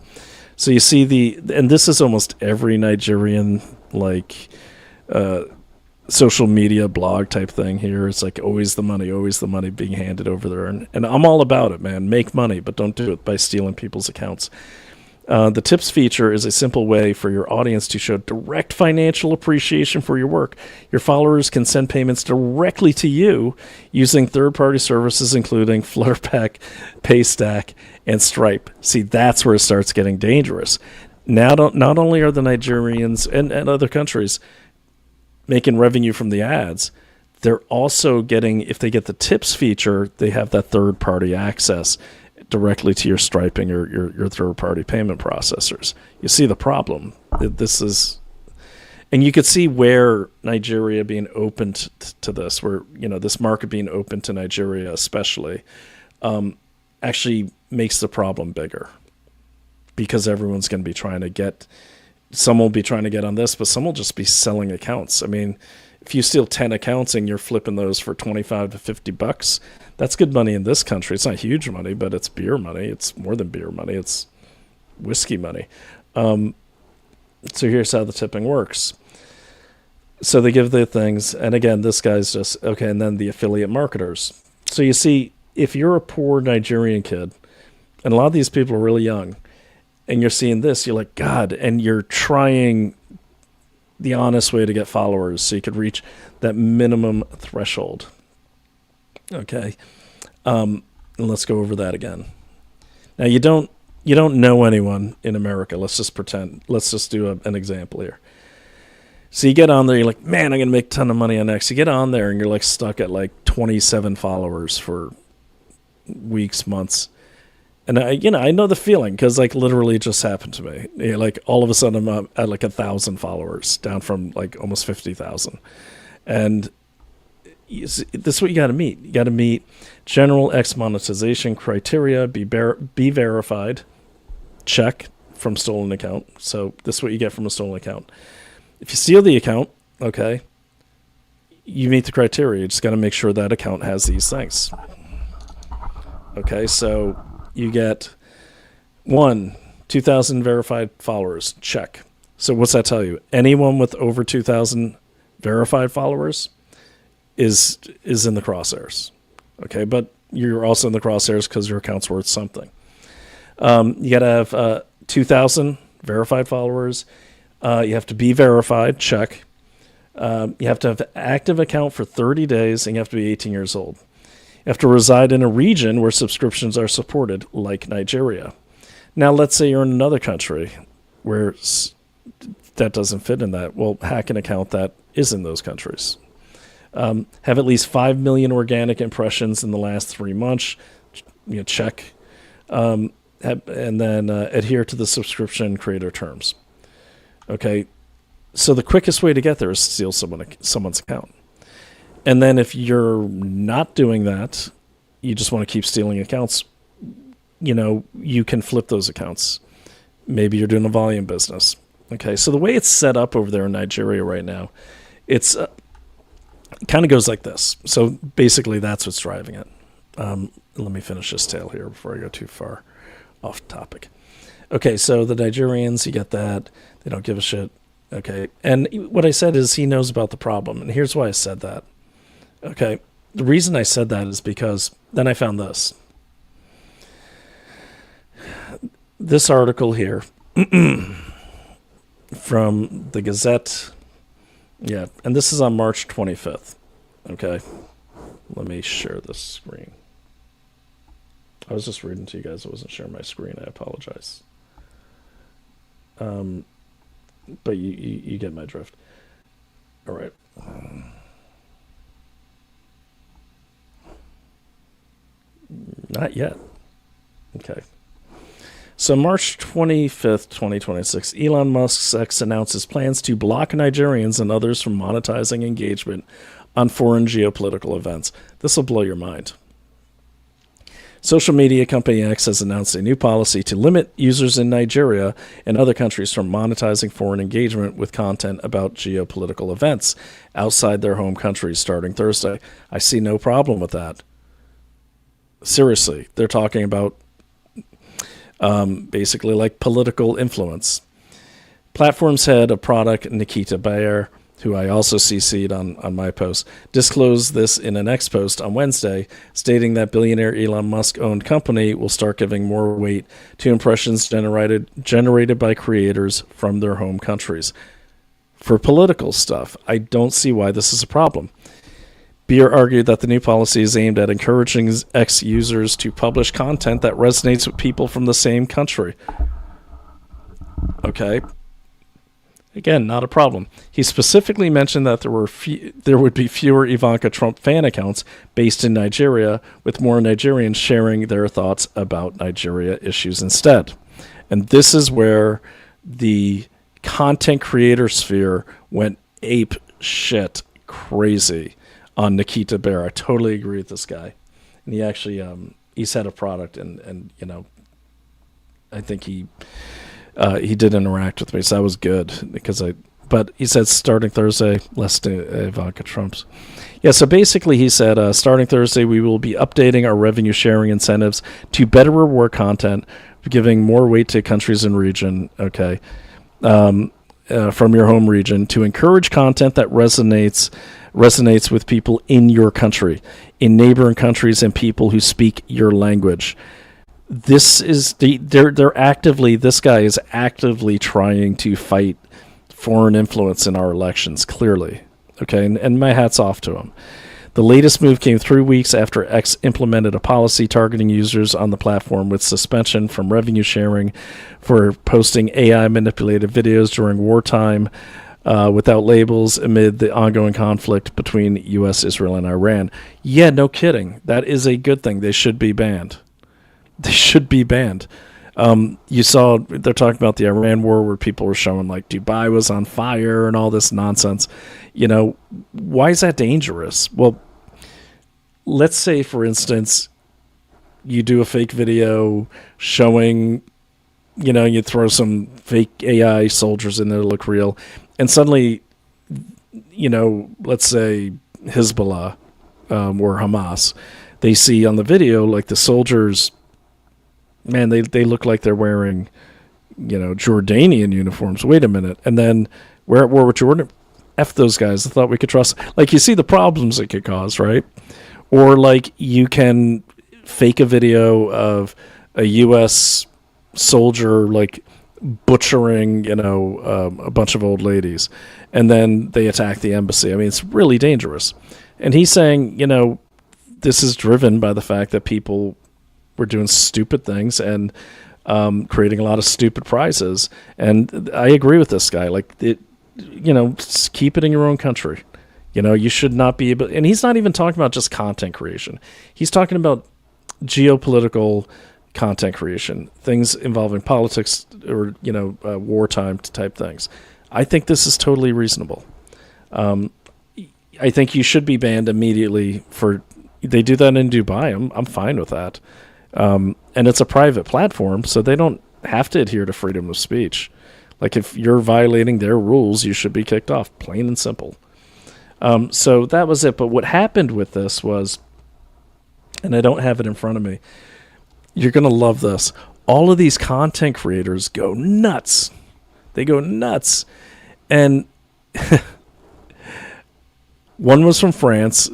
So you see and this is almost every Nigerian, like, social media blog type thing here. It's like always the money being handed over there. And I'm all about it, man. Make money, but don't do it by stealing people's accounts. The tips feature is a simple way for your audience to show direct financial appreciation for your work. Your followers can send payments directly to you using third-party services, including Flutterpack, Paystack, and Stripe. See, that's where it starts getting dangerous. Now, not only are the Nigerians and other countries making revenue from the ads, they're also getting, if they get the tips feature, they have that third-party access directly to your Stripe and your third-party payment processors. You see the problem. And you could see where Nigeria being open to this, where, this market being open to Nigeria especially, actually makes the problem bigger, because everyone's going to be trying to get, some will be trying to get on this, but some will just be selling accounts. I mean, if you steal 10 accounts and you're flipping those for 25 to 50 bucks, that's good money in this country. It's not huge money, but it's beer money. It's more than beer money. It's whiskey money. So here's how the tipping works. So they give the things, and again, this guy's just, okay, and then the affiliate marketers. So you see, if you're a poor Nigerian kid, and a lot of these people are really young, and you're seeing this, you're like, God, and you're trying the honest way to get followers so you could reach that minimum threshold. Okay. And let's go over that again. Now, you don't know anyone in America. Let's just pretend. Let's just do an example here. So you get on there, you're like, man, I'm going to make a ton of money on X. You get on there and you're like stuck at like 27 followers for weeks, months. And I know the feeling, because like literally it just happened to me. Like all of a sudden I'm at like 1,000 followers, down from like almost 50,000. And this is what you got to meet. You got to meet general X monetization criteria, be verified, check from stolen account. So this is what you get from a stolen account. If you steal the account, okay, you meet the criteria. You just got to make sure that account has these things. Okay, so you get 2,000 verified followers, check. So what's that tell you? Anyone with over 2,000 verified followers is in the crosshairs. Okay, but you're also in the crosshairs because your account's worth something. You got to have 2,000 verified followers. You have to be verified, check. You have to have an active account for 30 days, and you have to be 18 years old. You have to reside in a region where subscriptions are supported, like Nigeria. Now, let's say you're in another country where that doesn't fit in that. Well, hack an account that is in those countries. Have at least 5 million organic impressions in the last 3 months. Check. And then adhere to the subscription creator terms. Okay, so the quickest way to get there is to steal someone's account. And then if you're not doing that, you just want to keep stealing accounts, you can flip those accounts. Maybe you're doing a volume business. Okay, so the way it's set up over there in Nigeria right now, it kind of goes like this. So basically that's what's driving it. Let me finish this tale here before I go too far off topic. Okay, so the Nigerians, you get that. They don't give a shit. Okay, and what I said is he knows about the problem, and here's why I said that. Okay, the reason I said that is because then I found this. This article here from the Gazette. Yeah, and this is on March 25th. Okay, let me share this screen. I was just reading to you guys. I wasn't sharing my screen. I apologize. But you get my drift. All right. Not yet. Okay. So March 25th, 2026, Elon Musk's X announces plans to block Nigerians and others from monetizing engagement on foreign geopolitical events. This will blow your mind. Social media company X has announced a new policy to limit users in Nigeria and other countries from monetizing foreign engagement with content about geopolitical events outside their home countries starting Thursday. I see no problem with that. Seriously, they're talking about basically like political influence. Platform's head of product, Nikita Bayer, who I also CC'd on my post, disclosed this in an X post on Wednesday, stating that billionaire Elon Musk-owned company will start giving more weight to impressions generated by creators from their home countries. For political stuff, I don't see why this is a problem. Beer argued that the new policy is aimed at encouraging X users to publish content that resonates with people from the same country. Okay. Again, not a problem. He specifically mentioned that there would be fewer Ivanka Trump fan accounts based in Nigeria, with more Nigerians sharing their thoughts about Nigeria issues instead. And this is where the content creator sphere went ape shit crazy on Nikita Bear. I totally agree with this guy. And he actually, he's had a product and you know, I think he did interact with me, so that was good but he said starting Thursday, less Ivanka Trump's. Yeah, so basically he said starting Thursday we will be updating our revenue sharing incentives to better reward content, giving more weight to countries and region, okay, from your home region to encourage content that resonates with people in your country, in neighboring countries and people who speak your language. This is this guy is actively trying to fight foreign influence in our elections, clearly. Okay, and my hat's off to him. The latest move came 3 weeks after X implemented a policy targeting users on the platform with suspension from revenue sharing for posting AI-manipulated videos during wartime without labels amid the ongoing conflict between U.S., Israel, and Iran. Yeah, no kidding. That is a good thing. They should be banned. They should be banned. You saw they're talking about the Iran war where people were showing like Dubai was on fire and all this nonsense. You know, why is that dangerous? Well, let's say, for instance, you do a fake video showing, you know, you throw some fake AI soldiers in there to look real, and suddenly, you know, let's say Hezbollah or Hamas, they see on the video like the soldiers, man, they look like they're wearing, you know, Jordanian uniforms. Wait a minute. And then we're at war with Jordan. F those guys. I thought we could trust. Like, you see the problems it could cause, right? Or like you can fake a video of a U.S. soldier like butchering, you know, a bunch of old ladies, and then they attack the embassy. I mean, it's really dangerous. And he's saying, you know, this is driven by the fact that people were doing stupid things and creating a lot of stupid prizes. And I agree with this guy. Like, it, you know, keep it in your own country. You know, you should not be able. And he's not even talking about just content creation. He's talking about geopolitical content creation, things involving politics or, you know, wartime type things. I think this is totally reasonable. I think you should be banned immediately for. They do that in Dubai. I'm fine with that. And it's a private platform, so they don't have to adhere to freedom of speech. Like, if you're violating their rules, you should be kicked off, plain and simple. So that was it. But what happened with this was, and I don't have it in front of me, you're going to love this. All of these content creators go nuts. They go nuts. And one was from France,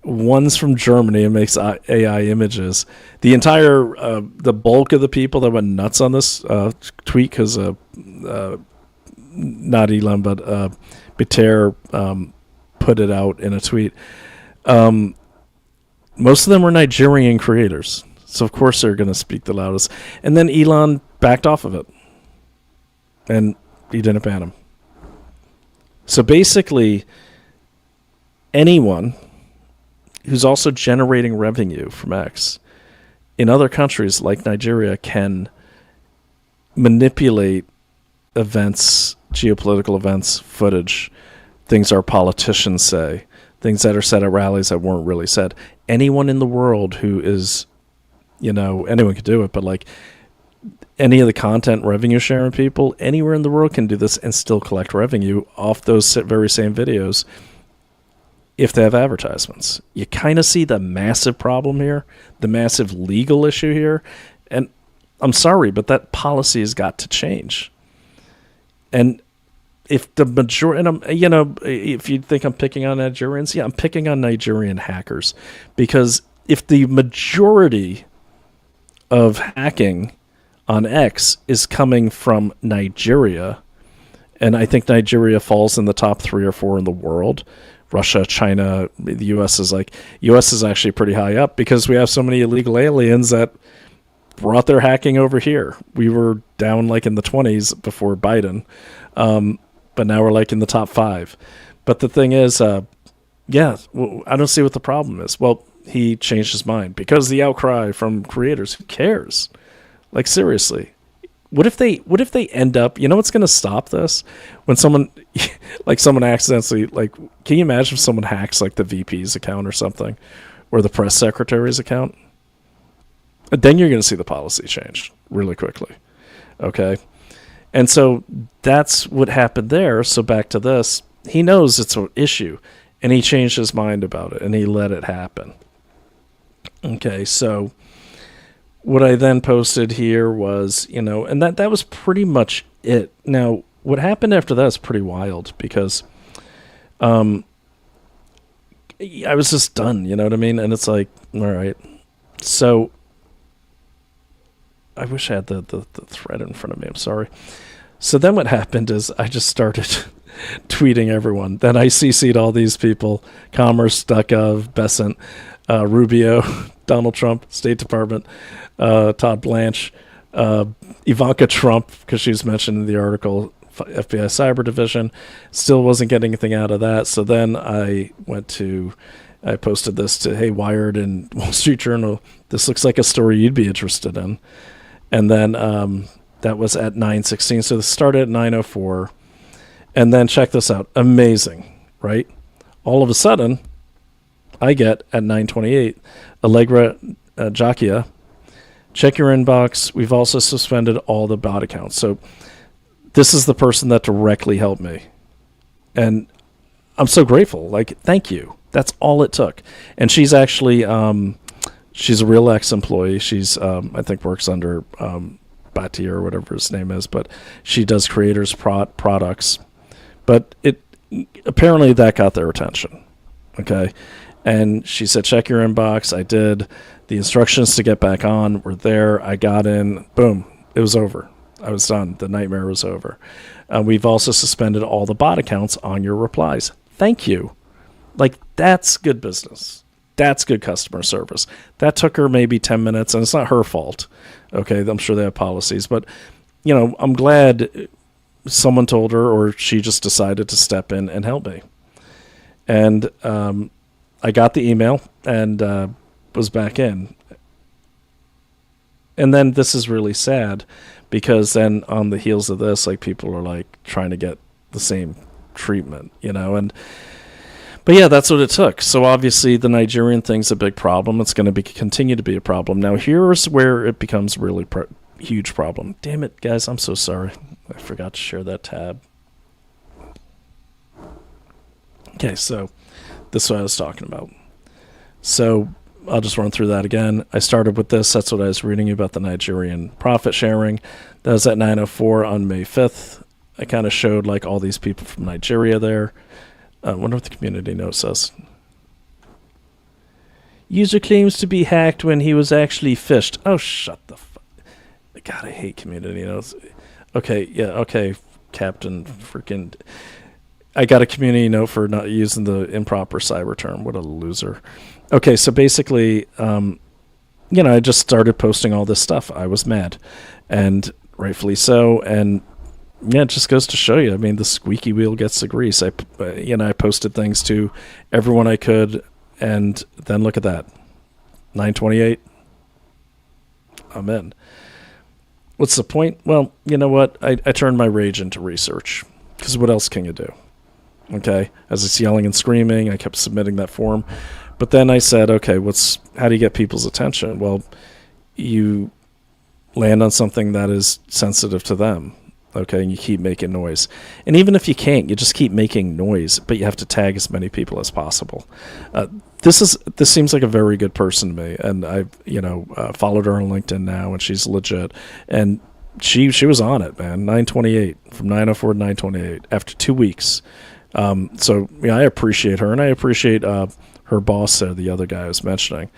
one's from Germany and makes AI images. The entire, the bulk of the people that went nuts on this tweet, because not Elon, but Beter put it out in a tweet. Most of them were Nigerian creators, so of course they're going to speak the loudest. And then Elon backed off of it, and he didn't ban him. So basically, anyone who's also generating revenue from X in other countries like Nigeria can manipulate events, geopolitical events, footage, things our politicians say, things that are said at rallies that weren't really said. Anyone in the world who is, you know, anyone could do it, but like any of the content revenue sharing people anywhere in the world can do this and still collect revenue off those very same videos if they have advertisements. You kind of see the massive problem here, the massive legal issue here. And I'm sorry, but that policy has got to change. And if the majority, and you know, if you think I'm picking on Nigerians, yeah, I'm picking on Nigerian hackers. Because if the majority of hacking on X is coming from Nigeria, and I think Nigeria falls in the top 3 or 4 in the world, Russia, China, the U.S. is actually pretty high up because we have so many illegal aliens that brought their hacking over here. We were down like in the 20s before Biden, but now we're like in the top 5. But the thing is, yeah, I don't see what the problem is. Well, he changed his mind because the outcry from creators. Who cares? Like, seriously, What if they end up, you know what's going to stop this? When someone accidentally, like, can you imagine if someone hacks like the VP's account or something, or the press secretary's account? Then you're going to see the policy change really quickly. Okay. And so that's what happened there. So back to this, he knows it's an issue and he changed his mind about it and he let it happen. Okay. So what I then posted here was, and that was pretty much it. Now, what happened after that is pretty wild because I was just done, you know what I mean? And it's like, all right. So I wish I had the thread in front of me. I'm sorry. So then what happened is I just started tweeting everyone. Then I CC'd all these people, Commerce, Duckov, Besant, Rubio, Donald Trump, State Department, Todd Blanche, Ivanka Trump, because she was mentioned in the article, FBI Cyber Division. Still wasn't getting anything out of that. So then I posted this to, hey, Wired and Wall Street Journal. This looks like a story you'd be interested in. And then that was at 9:16. So this started at 9:04. And then check this out. Amazing, right? All of a sudden, I get at 9:28, Allegra Jacquia, check your inbox. We've also suspended all the bot accounts. So this is the person that directly helped me. And I'm so grateful. Like, thank you. That's all it took. And she's actually, she's a real ex-employee. She's, I think, works under Bati or whatever his name is, but she does creators products. But apparently that got their attention. Okay. And she said, check your inbox. I did. The instructions to get back on were there. I got in. Boom. It was over. I was done. The nightmare was over. We've also suspended all the bot accounts on your replies. Thank you. Like, that's good business. That's good customer service. That took her maybe 10 minutes, and it's not her fault. Okay, I'm sure they have policies. But, I'm glad someone told her, or she just decided to step in and help me. And I got the email and was back in. And then this is really sad because then on the heels of this, like, people are like trying to get the same treatment, but yeah, that's what it took. So obviously the Nigerian thing's a big problem. It's going to continue to be a problem. Now here's where it becomes really huge problem. Damn it, guys, I'm so sorry. I forgot to share that tab. Okay, so this is what I was talking about. So I'll just run through that again. I started with this. That's what I was reading you about, the Nigerian profit sharing. That was at 9:04 on May 5th. I kind of showed like all these people from Nigeria there. I wonder what the community note says. User claims to be hacked when he was actually phished. Oh, shut the fuck. God, I hate community notes. Okay, yeah, okay, Captain freaking... I got a community note for not using the improper cyber term. What a loser. Okay, so basically, I just started posting all this stuff. I was mad, and rightfully so, and yeah, it just goes to show you. I mean, the squeaky wheel gets the grease. I posted things to everyone I could, and then look at that. 9:28. I'm in. What's the point? Well, you know what? I turned my rage into research, because what else can you do? Okay, as it's yelling and screaming, I kept submitting that form. But then I said, okay, how do you get people's attention? Well, you land on something that is sensitive to them. Okay, and you keep making noise. And even if you can't, you just keep making noise, but you have to tag as many people as possible. This seems like a very good person to me, and I've followed her on LinkedIn now, and she's legit. And she was on it, man. 9:28 from 9:04 to 9:28 after 2 weeks. So yeah, I appreciate her, and I appreciate her boss there, the other guy I was mentioning.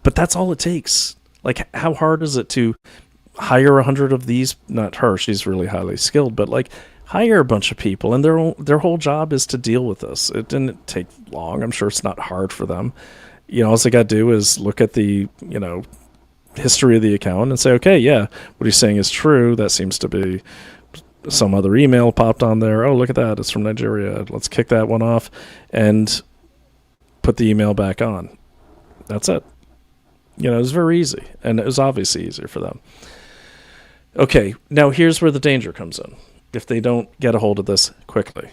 But that's all it takes. Like, how hard is it to hire 100 of these? Not her, she's really highly skilled, but like hire a bunch of people, and their whole job is to deal with this. It didn't take long. I'm sure it's not hard for them. All they got to do is look at the history of the account and say, okay, yeah, what he's saying is true. That seems to be some other email popped on there. Oh, look at that, it's from Nigeria. Let's kick that one off and put the email back on. That's it. It was very easy, and it was obviously easier for them. Okay, now here's where the danger comes in. If they don't get a hold of this quickly.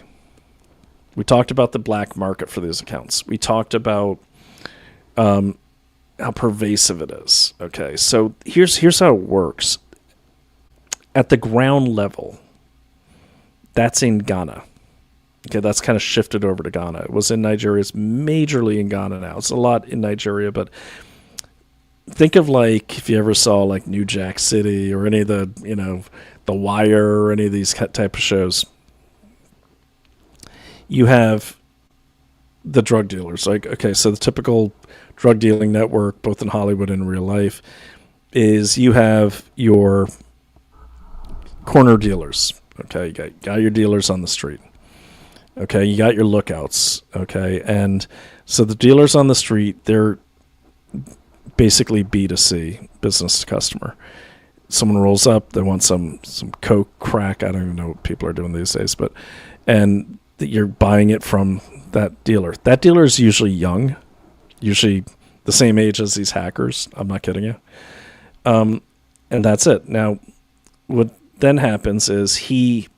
We talked about the black market for these accounts. We talked about how pervasive it is. Okay, so here's how it works. At the ground level, that's in Ghana. Okay, that's kind of shifted over to Ghana. It was in Nigeria. It's majorly in Ghana now. It's a lot in Nigeria, but think of like if you ever saw like New Jack City or any of the, The Wire or any of these type of shows. You have the drug dealers. Like, okay, so the typical drug dealing network, both in Hollywood and in real life, is you have your corner dealers. Okay, you got your dealers on the street. Okay, you got your lookouts. Okay, and so the dealers on the street, they're basically B2C, business to customer. Someone rolls up, they want some coke, crack. I don't even know what people are doing these days, and you're buying it from that dealer. That dealer is usually young, usually the same age as these hackers. I'm not kidding you. And that's it. Now, what then happens is he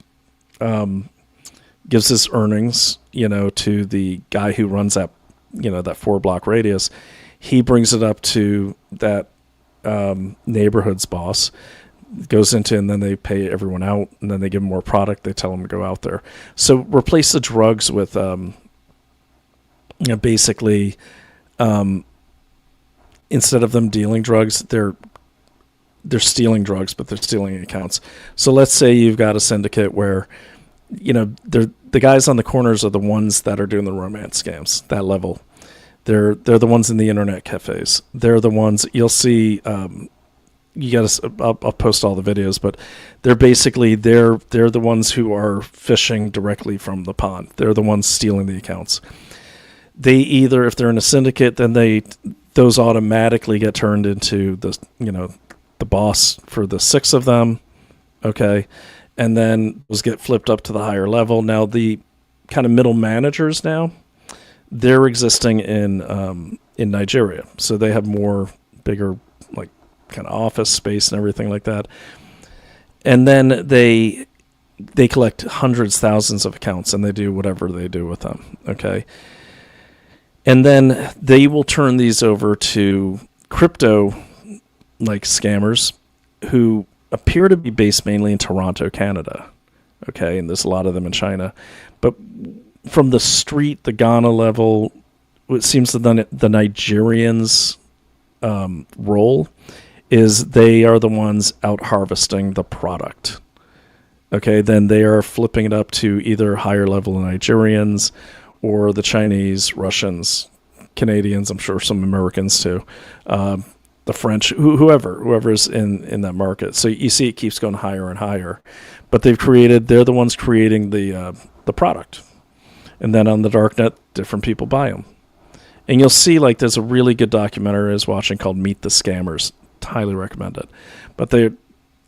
gives his earnings, to the guy who runs that, that 4-block radius. He brings it up to that neighborhood's boss, goes into, and then they pay everyone out, and then they give them more product. They tell them to go out there. So replace the drugs with, basically, instead of them dealing drugs, they're stealing drugs, but they're stealing accounts. So let's say you've got a syndicate where, the guys on the corners are the ones that are doing the romance scams, that level. They're the ones in the internet cafes. They're the ones you'll see. I'll post all the videos, but they're the ones who are fishing directly from the pond. They're the ones stealing the accounts. They either, if they're in a syndicate, then those automatically get turned into the boss for the 6 of them. Okay. And then those get flipped up to the higher level. Now the kind of middle managers now, they're existing in Nigeria. So they have bigger, like, kind of office space and everything like that. And then they collect hundreds, thousands of accounts, and they do whatever they do with them. Okay. And then they will turn these over to crypto, like, scammers who appear to be based mainly in Toronto, Canada. Okay. And there's a lot of them in China. But from the street, the Ghana level, it seems that the Nigerians' role is they are the ones out harvesting the product. Okay, then they are flipping it up to either higher level Nigerians or the Chinese, Russians, Canadians, I'm sure some Americans too, the French, whoever's in that market. So you see it keeps going higher and higher. But they're the ones creating the product. And then on the darknet, different people buy them. And you'll see, like, there's a really good documentary I was watching called Meet the Scammers. Highly recommend it. But they're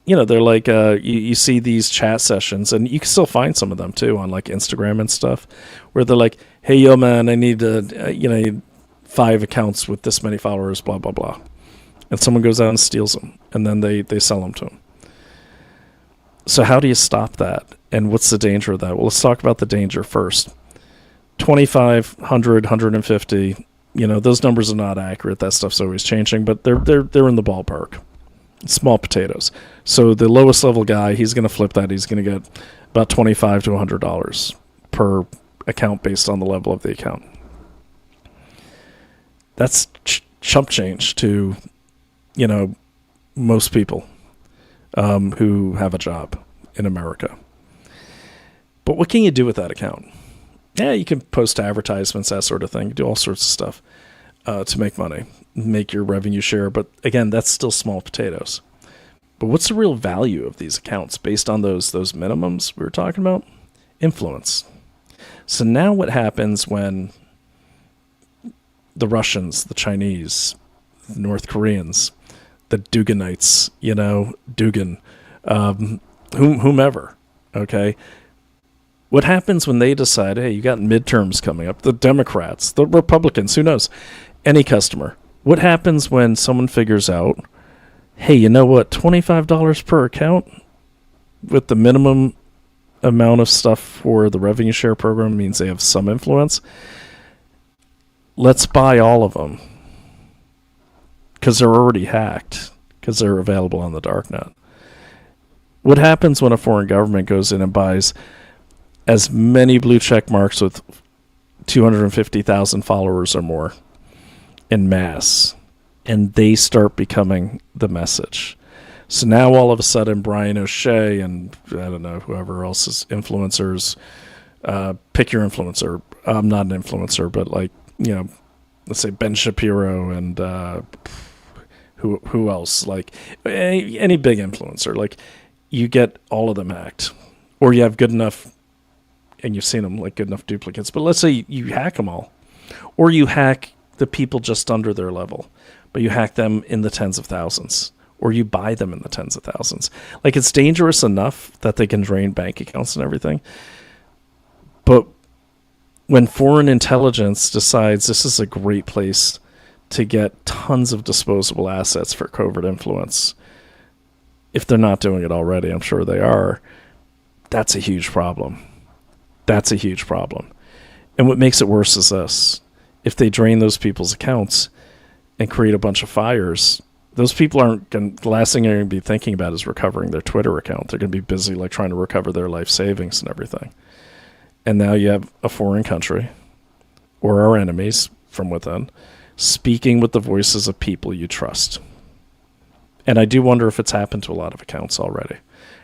like, you see these chat sessions, and you can still find some of them too on like Instagram and stuff, where they're like, hey, yo, man, I need 5 accounts with this many followers, blah, blah, blah. And someone goes out and steals them, and then they sell them to them. So how do you stop that? And what's the danger of that? Well, let's talk about the danger first. 25, 100, 150, those numbers are not accurate. That stuff's always changing, but they're in the ballpark. Small potatoes. So the lowest level guy, he's going to flip that. He's going to get about $25 to $100 per account based on the level of the account. That's chump change to, most people who have a job in America. But what can you do with that account? Yeah, you can post advertisements, that sort of thing. You do all sorts of stuff to make money, make your revenue share. But again, that's still small potatoes. But what's the real value of these accounts based on those minimums we were talking about? Influence. So now what happens when the Russians, the Chinese, the North Koreans, the Duganites, Dugan, whomever, okay? What happens when they decide, hey, you got midterms coming up, the Democrats, the Republicans, who knows, any customer. What happens when someone figures out, hey, you know what, $25 per account with the minimum amount of stuff for the revenue share program means they have some influence. Let's buy all of them because they're already hacked, because they're available on the darknet. What happens when a foreign government goes in and buys as many blue check marks with 250,000 followers or more in mass, and they start becoming the message? So now all of a sudden Brian O'Shea and I don't know, whoever else is influencers, pick your influencer. I'm not an influencer, but like, you know, let's say Ben Shapiro and who else? Like any big influencer, like you get all of them hacked, or you have good enough, and you've seen them, like good enough duplicates. But let's say you hack them all, or you hack the people just under their level, but you hack them in the tens of thousands. Or you buy them in the tens of thousands. Like, it's dangerous enough that they can drain bank accounts and everything. But when foreign intelligence decides this is a great place to get tons of disposable assets for covert influence, if they're not doing it already, I'm sure they are, that's a huge problem. That's a huge problem. And what makes it worse is this. If they drain those people's accounts and create a bunch of fires, those people aren't going. The last thing they're going to be thinking about is recovering their Twitter account. They're going to be busy like trying to recover their life savings and everything. And now you have a foreign country, or our enemies from within, speaking with the voices of people you trust. And I do wonder if it's happened to a lot of accounts already,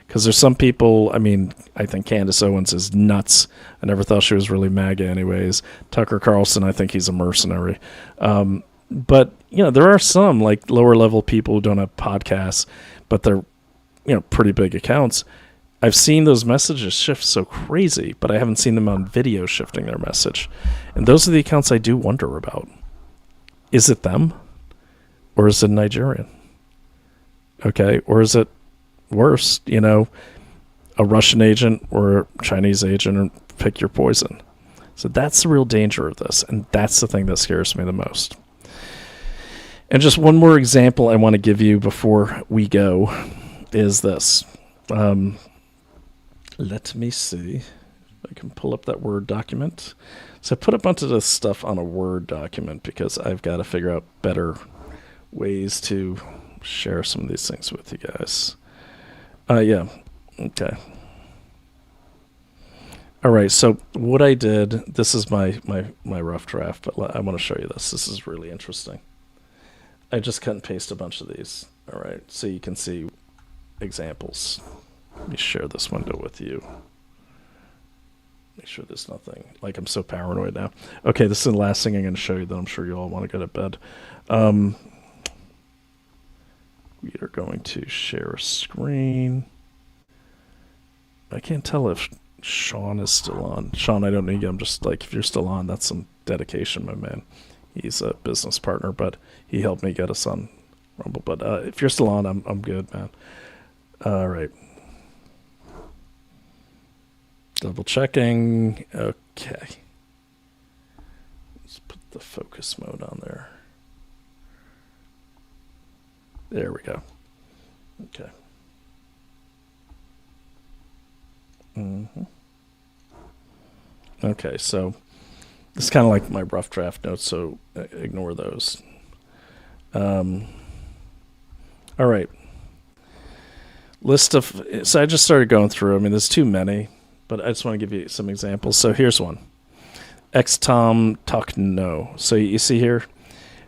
because there's some people. I mean, I think Candace Owens is nuts. I never thought she was really MAGA, anyways. Tucker Carlson, I think he's a mercenary. But, you know, there are some like lower level people who don't have podcasts, but they're, you know, pretty big accounts. I've seen those messages shift so crazy, but I haven't seen them on video shifting their message. And those are the accounts I do wonder about. Is it them? Or is it Nigerian? Okay. Or is it worse, you know, a Russian agent or a Chinese agent, or pick your poison. So that's the real danger of this. And that's the thing that scares me the most. And just one more example I want to give you before we go is this. Let me see if I can pull up that Word document. So I put a bunch of this stuff on a Word document because I've got to figure out better ways to share some of these things with you guys. Yeah. Okay. All right. So what I did, this is my rough draft, but I want to show you this. This is really interesting. I just cut and paste a bunch of these. All right, so you can see examples. Let me share this window with you. Make sure there's nothing. Like, I'm so paranoid now. Okay, this is the last thing I'm going to show you, though. I'm sure you all want to go to bed. We are going to share a screen. I can't tell if Sean is still on. Sean, I don't need you. I'm just like, if you're still on, that's some dedication, my man. He's a business partner, but he helped me get us on Rumble. But if you're still on, I'm good, man. All right. Double checking. Okay. Let's put the focus mode on there. There we go. Okay. Okay, so this is kind of like my rough draft notes, so ignore those. All right. So I just started going through. I mean, there's too many, but I just want to give you some examples. So here's one. Tom Tuck No. So you see here,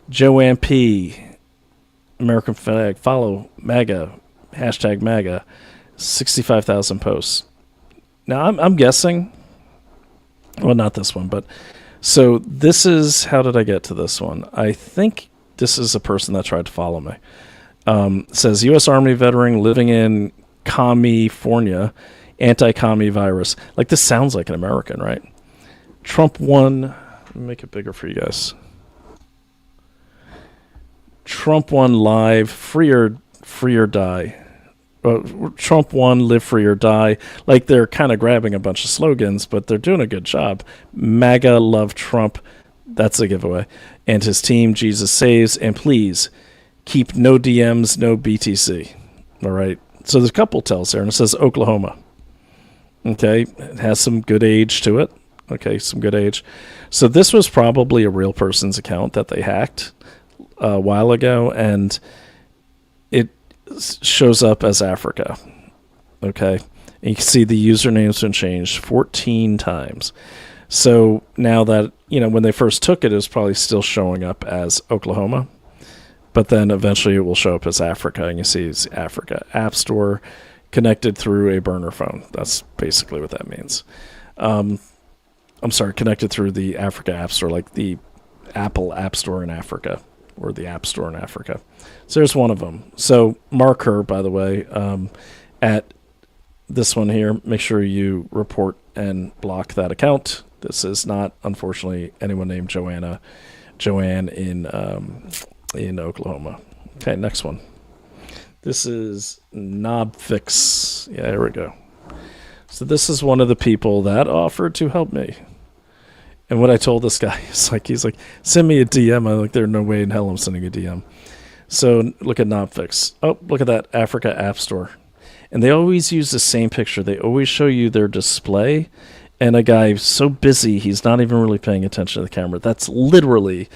Joanne P., American flag, follow MAGA, hashtag MAGA, 65,000 posts. Now I'm guessing, well, not this one, but so this is, how did I get to this one? I think this is a person that tried to follow me. Says U.S. Army veteran living in California, anti-commie virus. Like, this sounds like an American, right? Trump won. Let me make it bigger for you guys. Trump won live, free or die. Trump won, live free or die. Like, they're kind of grabbing a bunch of slogans, but they're doing a good job. MAGA, love Trump. That's a giveaway. And his team, Jesus saves. And please, keep no DMs, no BTC. All right. So there's a couple tells there, and it says Oklahoma. Okay. It has some good age to it. Okay. Some good age. So this was probably a real person's account that they hacked a while ago, and it shows up as Africa. Okay. And you can see the username's been changed 14 times. So now that, when they first took it, it was probably still showing up as Oklahoma. But then eventually it will show up as Africa, and you see it's Africa App Store connected through a burner phone. That's basically what that means. I'm sorry, connected through the Africa App Store, like the Apple App Store in Africa, or the App Store in Africa. So there's one of them. So mark her, by the way, at this one here. Make sure you report and block that account. This is not, unfortunately, anyone named Joanne in Oklahoma. Okay, next one. This is Knobfix. Yeah, here we go. So this is one of the people that offered to help me. And what I told this guy is he's like, send me a DM. I'm like, there's no way in hell I'm sending a DM. So look at Knobfix. Oh, look at that Africa App Store. And they always use the same picture. They always show you their display. And a guy so busy, he's not even really paying attention to the camera. That's literally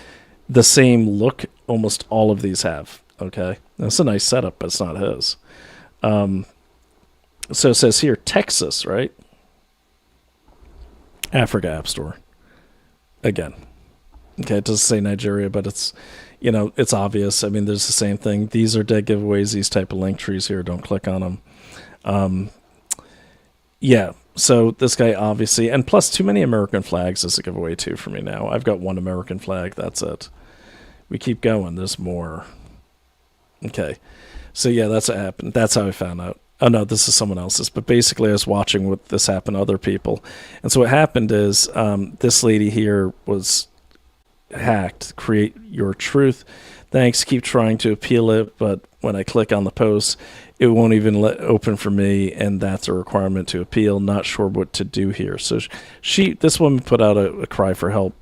the same look almost all of these have. Okay, that's a nice setup, but it's not his. So it says here, Texas, right? Africa App Store. Again. Okay, it doesn't say Nigeria, but it's, it's obvious. I mean, there's the same thing. These are dead giveaways. These type of link trees here, don't click on them. Yeah, so this guy obviously, and plus too many American flags is a giveaway too for me now. I've got one American flag, that's it. We keep going, there's more. Okay, so yeah, that's what happened. That's how I found out. Oh no, this is someone else's, but basically I was watching what this happen to other people. And so what happened is this lady here was hacked. Create your truth. Thanks, keep trying to appeal it, but when I click on the post, it won't even open for me, and that's a requirement to appeal. Not sure what to do here. So this woman put out a cry for help,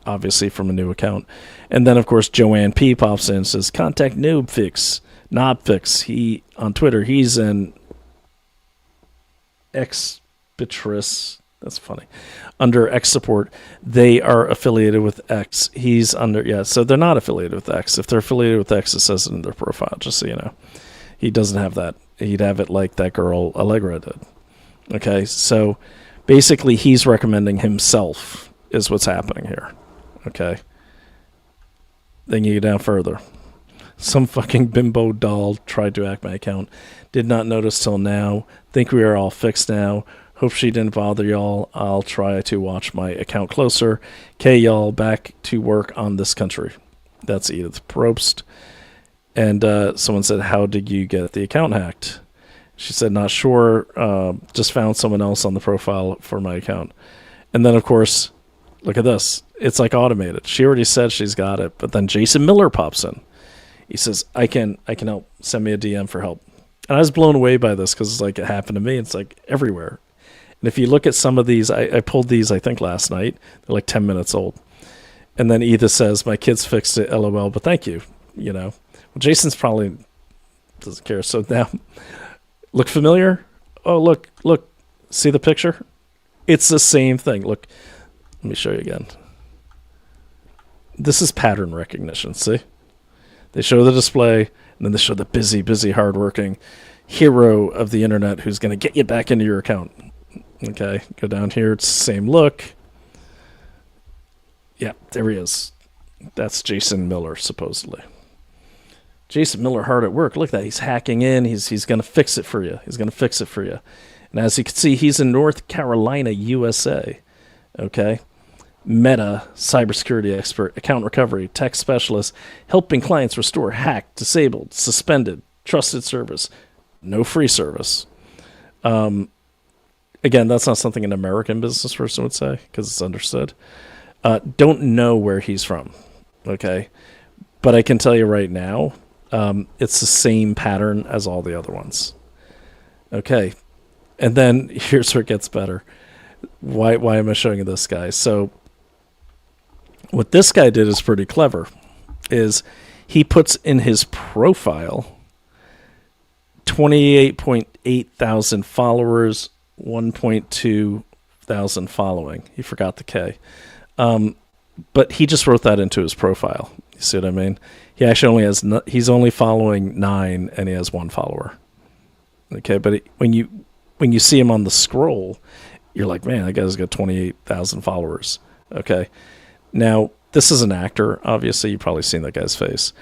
obviously from a new account. And then, of course, Joanne P. pops in and says, contact Knobfix. He, on Twitter, he's an Exbitrus. That's funny. Under X support, they are affiliated with X. He's under, yeah, so they're not affiliated with X. If they're affiliated with X, it says it in their profile, just so you know. He doesn't have that. He'd have it like that girl Allegra did. Okay, so basically he's recommending himself is what's happening here. Okay. Then you go down further. Some fucking bimbo doll tried to hack my account. Did not notice till now. Think we are all fixed now. Hope she didn't bother y'all. I'll try to watch my account closer. Okay, y'all, back to work on this country. That's Edith Probst. And someone said, how did you get the account hacked? She said, not sure. Just found someone else on the profile for my account. And then, of course, look at this. It's like automated. She already said she's got it. But then Jason Miller pops in. He says, I can help. Send me a DM for help. And I was blown away by this because it's like it happened to me. It's like everywhere. And if you look at some of these, I pulled these, I think, last night. They're like 10 minutes old. And then Edith says, my kids fixed it, LOL, but thank you. Well, Jason's probably doesn't care. So now, look familiar? Oh, look. See the picture? It's the same thing. Look, let me show you again. This is pattern recognition, see? They show the display, and then they show the busy, hardworking hero of the internet who's going to get you back into your account. Okay, go down here. It's the same look. Yeah, there he is. That's Jason Miller, supposedly. Jason Miller hard at work. Look at that. He's hacking in. He's going to fix it for you. And as you can see, he's in North Carolina, USA. Okay. Meta, cybersecurity expert, account recovery, tech specialist, helping clients restore hacked, disabled, suspended, trusted service. No free service. Again, that's not something an American business person would say because it's understood. Don't know where he's from. Okay. But I can tell you right now, it's the same pattern as all the other ones. Okay. And then here's where it gets better. Why am I showing you this guy? So what this guy did is pretty clever. Is he puts in his profile 28.8 thousand followers, 1.2 thousand following. He forgot the K. But he just wrote that into his profile. You see what I mean? He actually only he's only following 9 and he has 1 follower. Okay, but when you see him on the scroll, you're like, man, that guy's got 28,000 followers. Okay. Now, this is an actor. Obviously, you've probably seen that guy's face.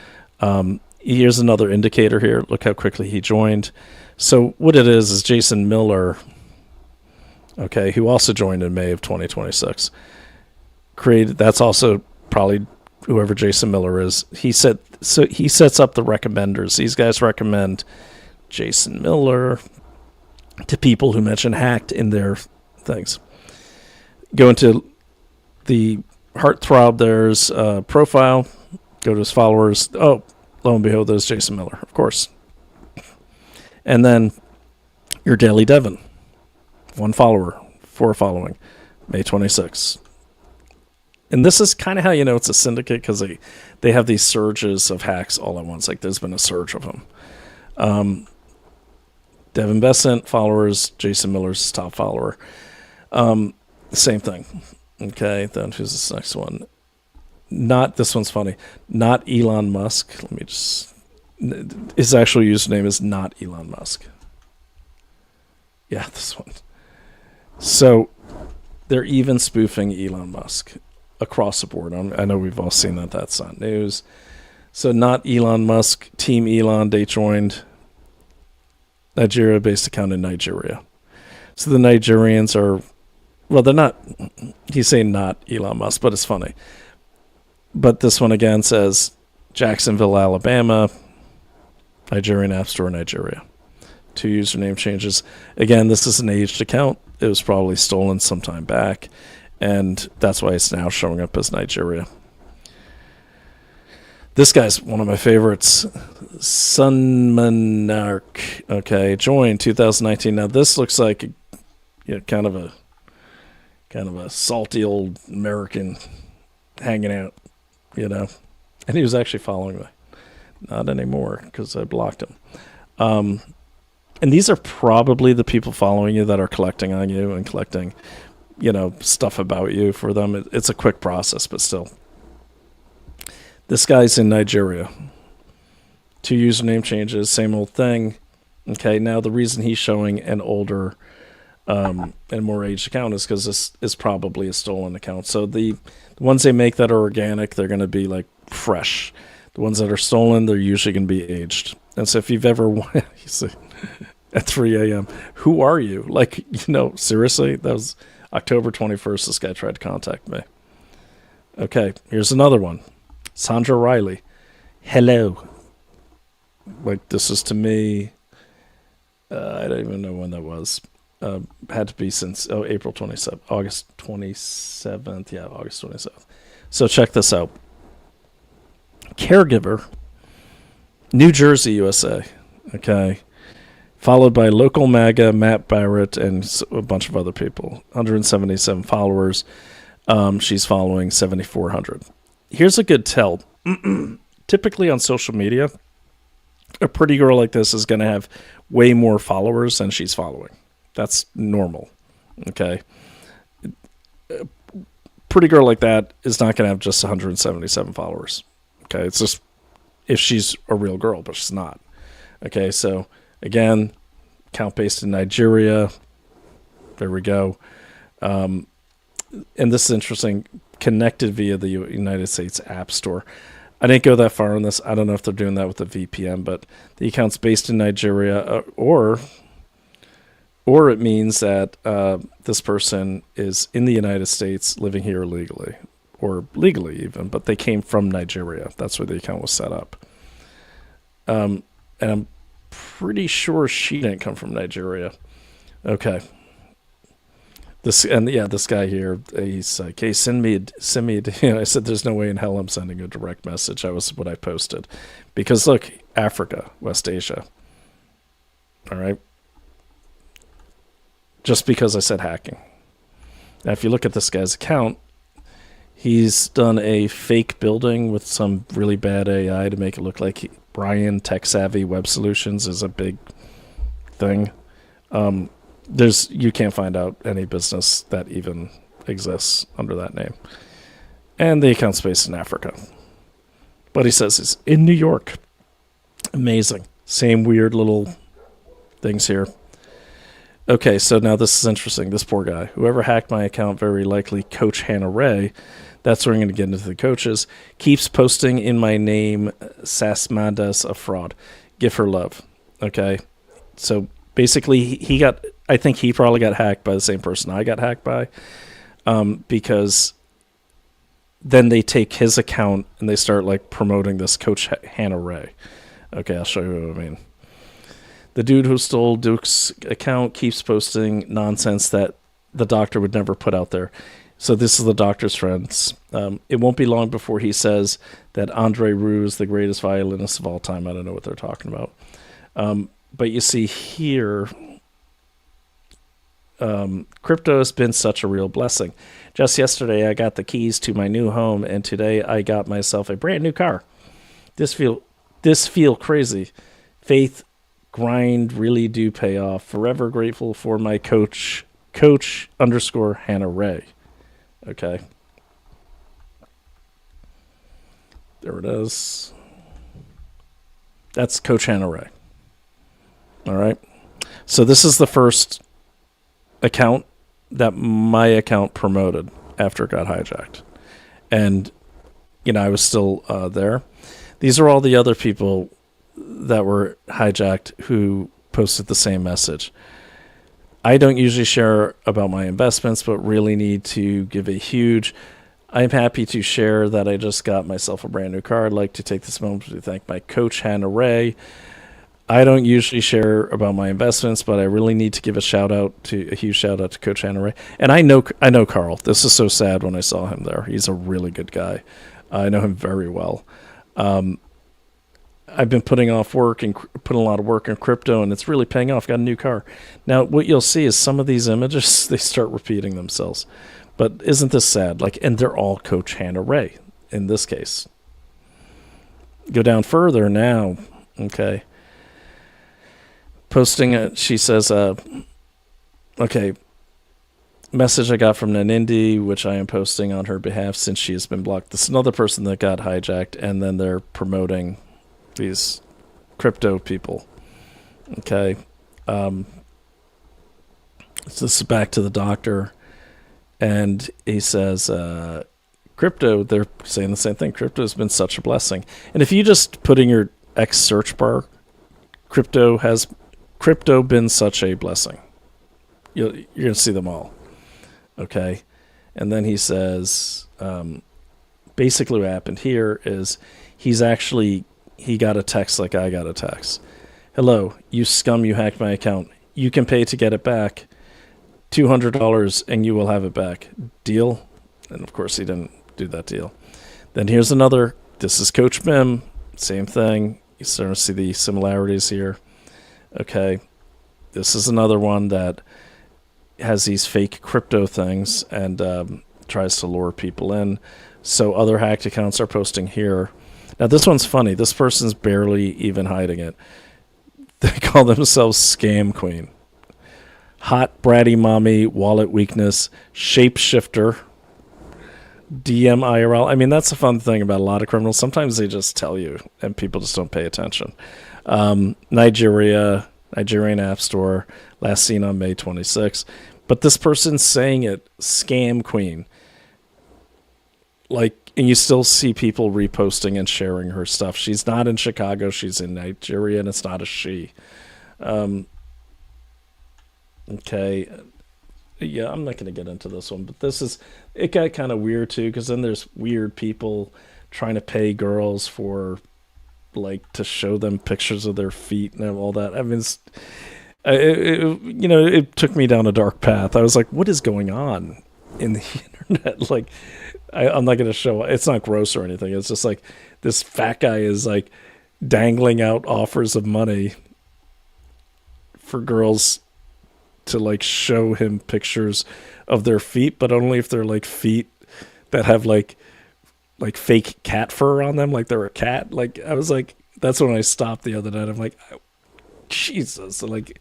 Here's another indicator here. Look how quickly he joined. So what it is Jason Miller, okay, who also joined in May of 2026. That's also probably whoever Jason Miller is. He sets up the recommenders. These guys recommend Jason Miller to people who mention hacked in their things. Go into the Heartthrob, there's profile, go to his followers. Oh, lo and behold, there's Jason Miller, of course. And then your Daily Devon, 1 follower, 4 following, May 26th. And this is kind of how you know it's a syndicate, because they have these surges of hacks all at once. Like there's been a surge of them. Devin Besant, followers, Jason Miller's top follower. Same thing. Okay, then who's this next one? This one's funny. Not Elon Musk. Let me just... His actual username is not Elon Musk. Yeah, this one. So, they're even spoofing Elon Musk across the board. I know we've all seen that. That's not news. So, not Elon Musk. Team Elon, they joined Nigeria-based account in Nigeria. So, the Nigerians are... Well, they're not... He's saying not Elon Musk, but it's funny. But this one again says Jacksonville, Alabama, Nigerian App Store, Nigeria. 2 username changes. Again, this is an aged account. It was probably stolen some time back, and that's why it's now showing up as Nigeria. This guy's one of my favorites. Sunmonarch. Okay, joined 2019. Now this looks like kind of a salty old American hanging out, and he was actually following me. Not anymore, because I blocked him. And these are probably the people following you that are collecting on you and collecting, stuff about you for them. It's a quick process, but still. This guy's in Nigeria. 2 username changes, same old thing. Okay, now the reason he's showing an older and more aged account is because this is probably a stolen account. So the ones they make that are organic, they're going to be like fresh. The ones that are stolen, they're usually going to be aged. And so if you've ever you see, at 3 a.m., who are you? Like, seriously, that was October 21st. This guy tried to contact me. Okay, here's another one. Sandra Riley. Hello. Like, this is to me, I don't even know when that was. Had to be since April 27th, August 27th. Yeah, August 27th. So check this out. Caregiver, New Jersey, USA. Okay. Followed by local MAGA, Matt Barrett, and a bunch of other people. 177 followers. She's following 7,400. Here's a good tell. Typically on social media, a pretty girl like this is going to have way more followers than she's following. That's normal. Okay. A pretty girl like that is not going to have just 177 followers. Okay. It's just if she's a real girl, but she's not. Okay. So again, account based in Nigeria. There we go. And this is interesting. Connected via the United States App Store. I didn't go that far on this. I don't know if they're doing that with a VPN, but the account's based in Nigeria, or it means that this person is in the United States living here illegally, or legally even, but they came from Nigeria. That's where the account was set up. And I'm pretty sure she didn't come from Nigeria. Okay. This guy here, he's like, hey, send me. I said, there's no way in hell I'm sending a direct message. That was what I posted. Because look, Africa, West Asia. All right. Just because I said hacking. Now, if you look at this guy's account, He's done a fake building with some really bad AI to make it look like Brian Tech Savvy Web Solutions is a big thing. You can't find out any business that even exists under that name. And the account's based in Africa. But he says it's in New York. Amazing. Same weird little things here. Okay, so now this is interesting. This poor guy. Whoever hacked my account, very likely Coach Hannah Ray. That's where I'm going to get into the coaches. Keeps posting in my name, Sasmandas a fraud. Give her love. Okay, so basically I think he probably got hacked by the same person I got hacked by, because then they take his account and they start like promoting this Coach Hannah Ray. Okay, I'll show you what I mean. The dude who stole Duke's account keeps posting nonsense that the doctor would never put out there. So this is the doctor's friends. It won't be long before he says that Andre Roux is the greatest violinist of all time. I don't know what they're talking about. But you see here, crypto has been such a real blessing. Just yesterday, I got the keys to my new home, and today I got myself a brand new car. This feel crazy. Faith, grind really do pay off. Forever grateful for my coach _ Hannah Ray. Okay. There it is. That's Coach Hannah Ray. All right. So this is the first account that my account promoted after it got hijacked. And, I was still there. These are all the other people that were hijacked who posted the same message. I don't usually share about my investments, but really need to give a huge... I'm happy to share that I just got myself a brand new car. I'd like to take this moment to thank my coach, Hannah Ray. I don't usually share about my investments, but I really need to give a huge shout out to Coach Hannah Ray. And I know Carl. This is so sad when I saw him there. He's a really good guy. I know him very well. I've been putting off work and putting a lot of work in crypto, and it's really paying off. Got a new car. Now, what you'll see is some of these images, they start repeating themselves. But isn't this sad? And they're all Coach Hannah Ray in this case. Go down further now. Okay. Posting, she says, okay, message I got from Nanindi, which I am posting on her behalf since she has been blocked. This is another person that got hijacked, and then they're promoting these crypto people. Okay. So this is back to the doctor, and he says, crypto, they're saying the same thing. Crypto has been such a blessing. And if you just put in your X search bar, crypto been such a blessing. You're going to see them all. Okay. And then he says, basically what happened here is he got a text like I got a text. Hello, you scum, you hacked my account. You can pay to get it back. $200 and you will have it back. Deal? And of course he didn't do that deal. Then here's another. This is Coach Mim. Same thing. You start to see the similarities here. Okay. This is another one that has these fake crypto things and tries to lure people in. So other hacked accounts are posting here. Now this one's funny. This person's barely even hiding it. They call themselves Scam Queen. Hot bratty mommy, wallet weakness, shapeshifter, DM IRL. I mean, that's the fun thing about a lot of criminals. Sometimes they just tell you and people just don't pay attention. Nigerian App Store, last seen on May 26th. But this person's saying it, Scam Queen. And you still see people reposting and sharing her stuff. She's not in Chicago. She's in Nigeria, and it's not a she. Okay. Yeah, I'm not going to get into this one, but it got kind of weird too, because then there's weird people trying to pay girls for, to show them pictures of their feet and all that. I mean, it took me down a dark path. I was like, what is going on in the internet? I'm not going to show. It's not gross or anything. It's just this fat guy is dangling out offers of money for girls to show him pictures of their feet, but only if they're feet that have like fake cat fur on them, like they're a cat. Like I was like, that's when I stopped the other night. I'm like, oh, Jesus. So like,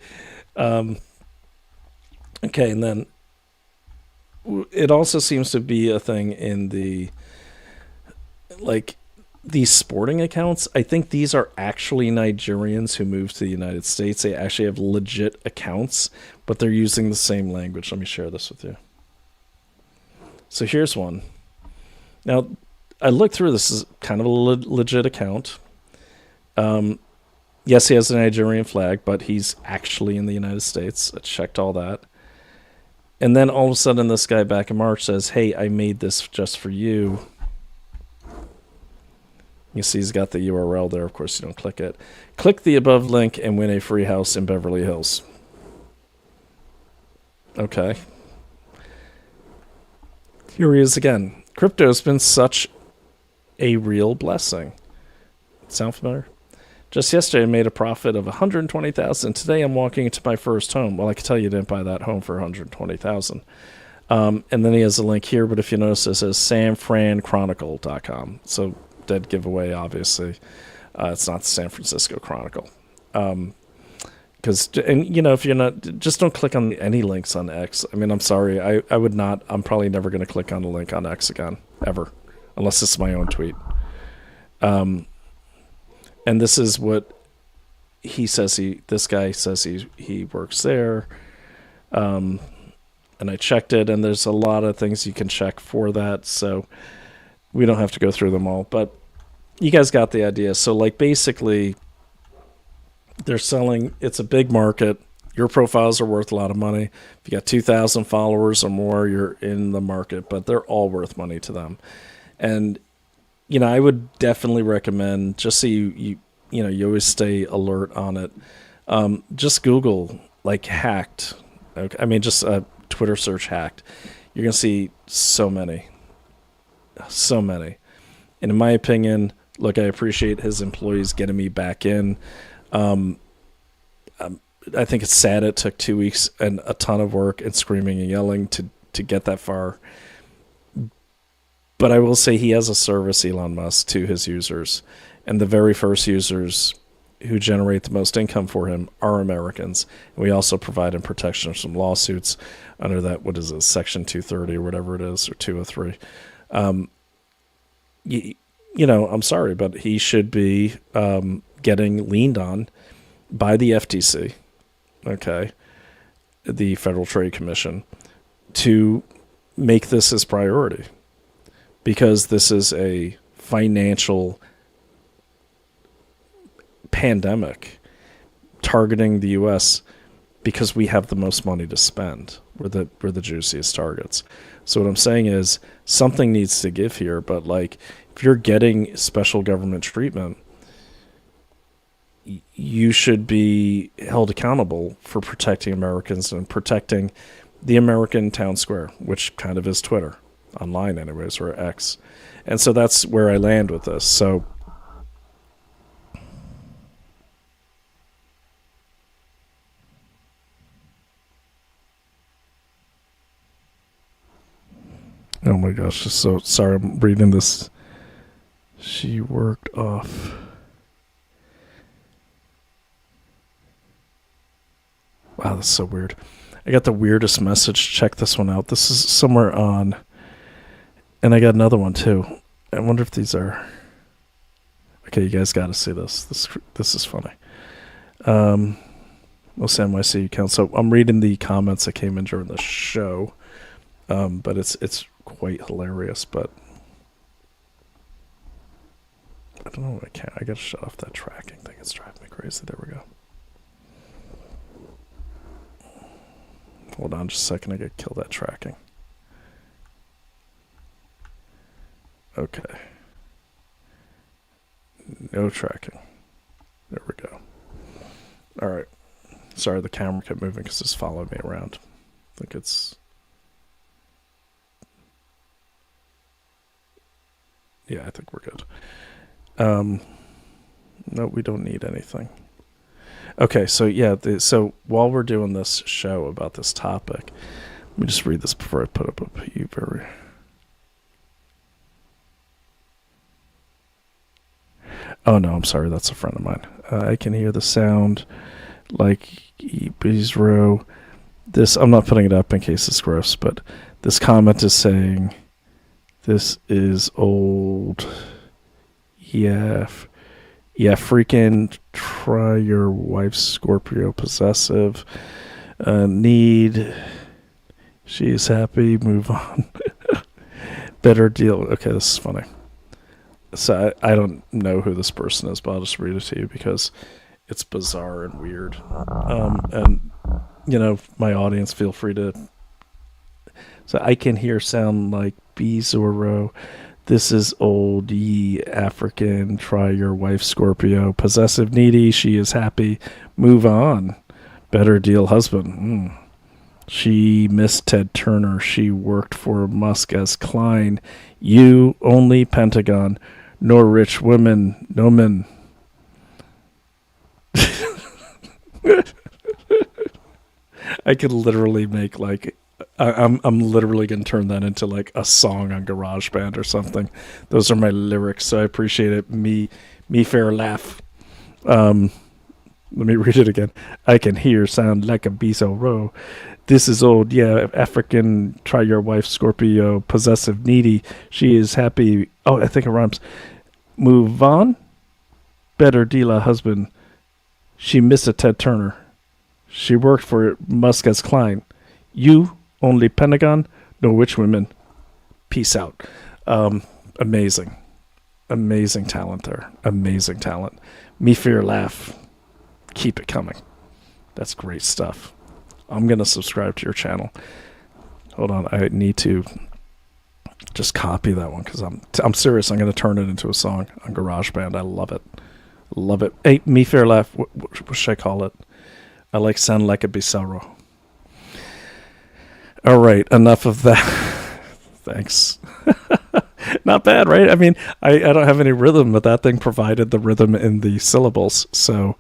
okay, and then it also seems to be a thing in the like these sporting accounts. I think these are actually Nigerians who moved to the United States. They actually have legit accounts, but they're using the same language. Let me share this with you. So here's one. Now, I looked through this is kind of a legit account. Yes, he has a Nigerian flag, but he's actually in the United States. I checked all that. And then all of a sudden, this guy back in March says, hey, I made this just for you. You see he's got the URL there. Of course, you don't click it. Click the above link and win a free house in Beverly Hills. Okay. Here he is again. Crypto has been such a real blessing. Sound familiar? Just yesterday, I made a profit of $120,000. Today, I'm walking into my first home. Well, I can tell you didn't buy that home for $120,000. And then he has a link here, but if you notice, it says sanfranchronicle.com. So, dead giveaway, obviously. It's not the San Francisco Chronicle. Because, and you know, if you're not, just don't click on any links on X. I mean, I'm sorry. I would not, I'm probably never going to click on a link on X again, ever, unless it's my own tweet. And this is what he says this guy says he works there. And I checked it, and there's a lot of things you can check for that. So we don't have to go through them all, but you guys got the idea. So like basically they're selling, it's a big market. Your profiles are worth a lot of money. If you got 2,000 followers or more, you're in the market, but they're all worth money to them. And you know, I would definitely recommend, just so you always stay alert on it. Just Google like hacked. Okay, I mean, just Twitter search hacked. You're gonna see so many. And in my opinion, look, I appreciate his employees getting me back in. I think it's sad it took 2 weeks and a ton of work and screaming and yelling to get that far. But I will say he has a service, Elon Musk, to his users. And the very first users who generate the most income for him are Americans. And we also provide him protection from lawsuits under that, what is it, Section 230 or whatever it is, or 203. You know, I'm sorry, but he should be getting leaned on by the FTC, okay, the Federal Trade Commission, to make this his priority. Because this is a financial pandemic targeting the U.S. because we have the most money to spend. We're the juiciest targets. So what I'm saying is something needs to give here. But like, if you're getting special government treatment, you should be held accountable for protecting Americans and protecting the American town square, which kind of is Twitter. Online anyways, or X. And so that's where I land with this. So oh my gosh, just so sorry, I'm reading this. She worked off. Wow, that's so weird. I got the weirdest message. Check this one out. This is somewhere on. And I got another one too. I wonder if these are. Okay, you guys got to see this. This is funny. We'll say NYC account. So I'm reading the comments that came in during the show, but it's quite hilarious. But I don't know. I got to shut off that tracking thing. It's driving me crazy. There we go. Hold on just a second. I got to kill that tracking. Okay. No tracking. There we go. All right. Sorry, the camera kept moving because it's followed me around. I think it's... Yeah, I think we're good. No, we don't need anything. Okay, so yeah, so while we're doing this show about this topic, let me just read this before I put up a very... Oh no, I'm sorry, that's a friend of mine. I can hear the sound like Bezro. This, I'm not putting it up in case it's gross, but this comment is saying, this is old. Yeah, freaking try your wife's Scorpio possessive. Need. She is happy. Move on. Better deal. Okay, this is funny. So I don't know who this person is, but I'll just read it to you because it's bizarre and weird. And, you know, my audience, feel free to. So I can hear sound like Bizarro. This is old, ye African. Try your wife, Scorpio. Possessive, needy. She is happy. Move on. Better deal, husband. She missed Ted Turner. She worked for Musk as Klein. You only Pentagon. Nor rich women. No men. I could literally make like I'm literally gonna turn that into like a song on GarageBand or something. Those are my lyrics, so I appreciate it. Me fair laugh. Let me read it again. I can hear sound like a Bizarro. This is old, yeah, African, try your wife, Scorpio, possessive, needy. She is happy. Oh, I think it rhymes. Move on. Better deal a husband. She missed a Ted Turner. She worked for Musk as Klein. You, only Pentagon, no rich women. Peace out. Amazing. Amazing talent there. Amazing talent. Me fear laugh. Keep it coming. That's great stuff. I'm going to subscribe to your channel. Hold on. I need to just copy that one because I'm serious. I'm going to turn it into a song on GarageBand. I love it. Love it. Hey, me fair laugh. What should I call it? I like sound like a Bizarro. All right. Enough of that. Thanks. Not bad, right? I mean, I don't have any rhythm, but that thing provided the rhythm in the syllables. So,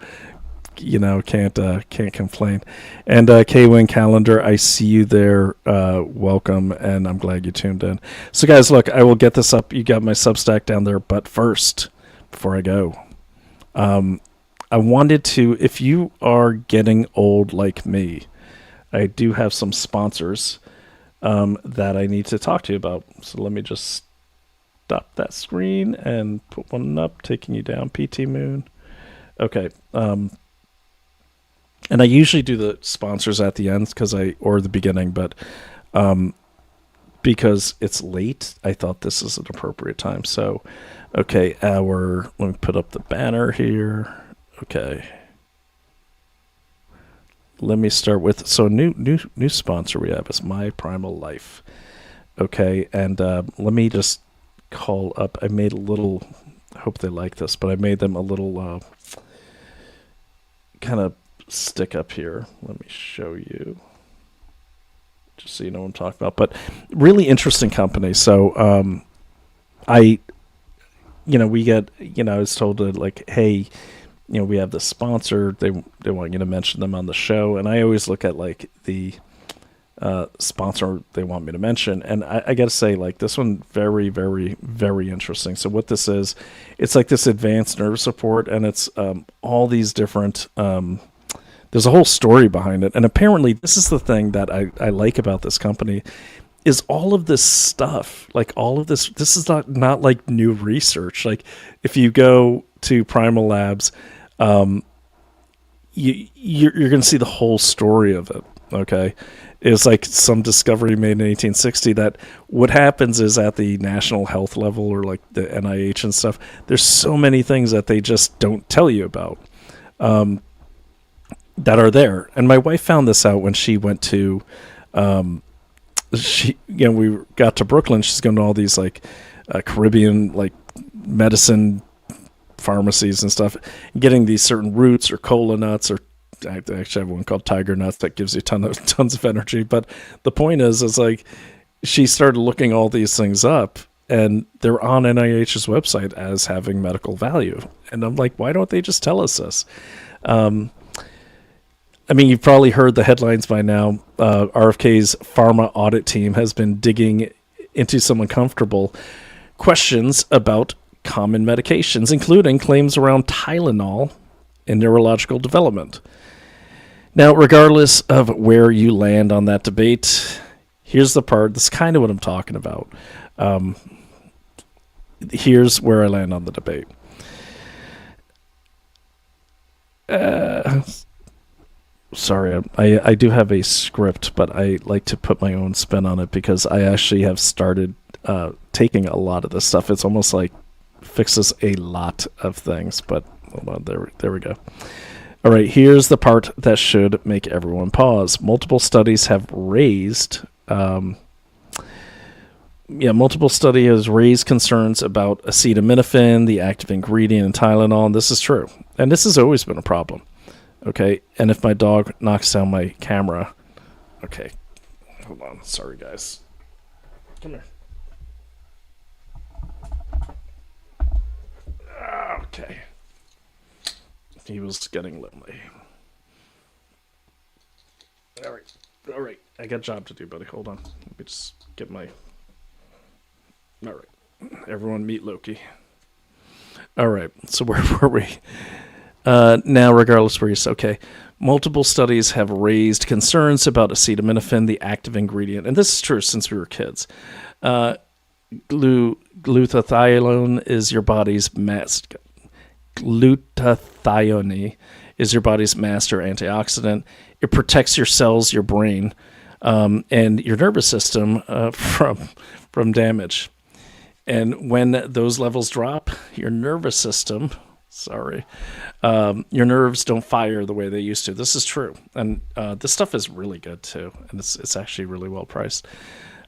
you know, can't complain. And K-Wing Calendar, I see you there. Welcome, and I'm glad you tuned in. So, guys, look, I will get this up. You got my Substack down there, but first, before I go, I wanted to, if you are getting old like me, I do have some sponsors that I need to talk to you about. So let me just stop that screen and put one up, taking you down, PT Moon. Okay. And I usually do the sponsors at the end or the beginning, but because it's late, I thought this is an appropriate time. So, okay, let me put up the banner here. Okay. Let me start with, so new sponsor we have is My Primal Life. Okay, and let me just call up, I made a little, I hope they like this, but I made them a little kind of stick up here. Let me show you, just so you know what I'm talking about. But really interesting company. So we get, I was told to like, hey, we have this sponsor. They want you to mention them on the show, and I always look at like the sponsor they want me to mention. And I got to say, like, this one very, very, very interesting. So what this is, it's like this advanced nerve support, and it's all these different. There's a whole story behind it, and apparently this is the thing that I like about this company. Is all of this stuff, like all of this is not like new research. Like if you go to Primal Labs, you're going to see the whole story of it. Okay. It's like some discovery made in 1860 that what happens is at the national health level or like the NIH and stuff, there's so many things that they just don't tell you about, that are there. And my wife found this out when she went to, we got to Brooklyn. She's going to all these like Caribbean like medicine pharmacies and stuff, getting these certain roots or cola nuts, or I actually have one called Tiger Nuts that gives you tons of energy. But the point is like she started looking all these things up, and they're on NIH's website as having medical value. And I'm like, why don't they just tell us this? I mean, you've probably heard the headlines by now. RFK's pharma audit team has been digging into some uncomfortable questions about common medications, including claims around Tylenol in neurological development. Now, regardless of where you land on that debate, here's the part that's kind of what I'm talking about. Here's where I land on the debate. Sorry, I do have a script, but I like to put my own spin on it because I actually have started taking a lot of this stuff. It's almost like fixes a lot of things, but hold on, there we go. All right, here's the part that should make everyone pause. Multiple studies have raised concerns about acetaminophen, the active ingredient in Tylenol, and this is true. And this has always been a problem. Okay, and if my dog knocks down my camera... Okay, hold on. Sorry, guys. Come here. Okay. He was getting lonely. All right. I got a job to do, buddy. Hold on. Let me just get my... All right. Everyone meet Loki. All right. So where were we? Now, regardless where you're... Okay. Multiple studies have raised concerns about acetaminophen, the active ingredient. And this is true since we were kids. Glutathione is your body's Glutathione is your body's master antioxidant. It protects your cells, your brain, and your nervous system from damage. And when those levels drop, your nervous system, your nerves don't fire the way they used to. This is true. And this stuff is really good too. And it's actually really well priced.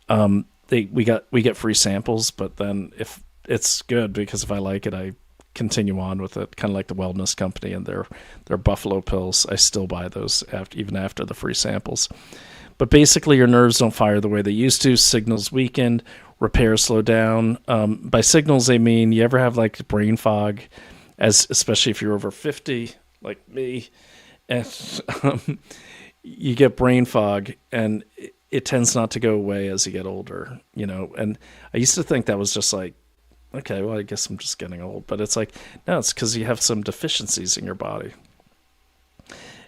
We get free samples, but then if it's good because if I like it, I continue on with it, kind of like the wellness company and their buffalo pills. I still buy those even after the free samples. But basically, your nerves don't fire the way they used to. Signals weakened, repair slow down. By signals, they mean you ever have like brain fog, especially if you're over 50, like me, and you get brain fog, and it tends not to go away as you get older, you know. And I used to think that was just like, okay, well, I guess I'm just getting old. But it's like, no, it's because you have some deficiencies in your body.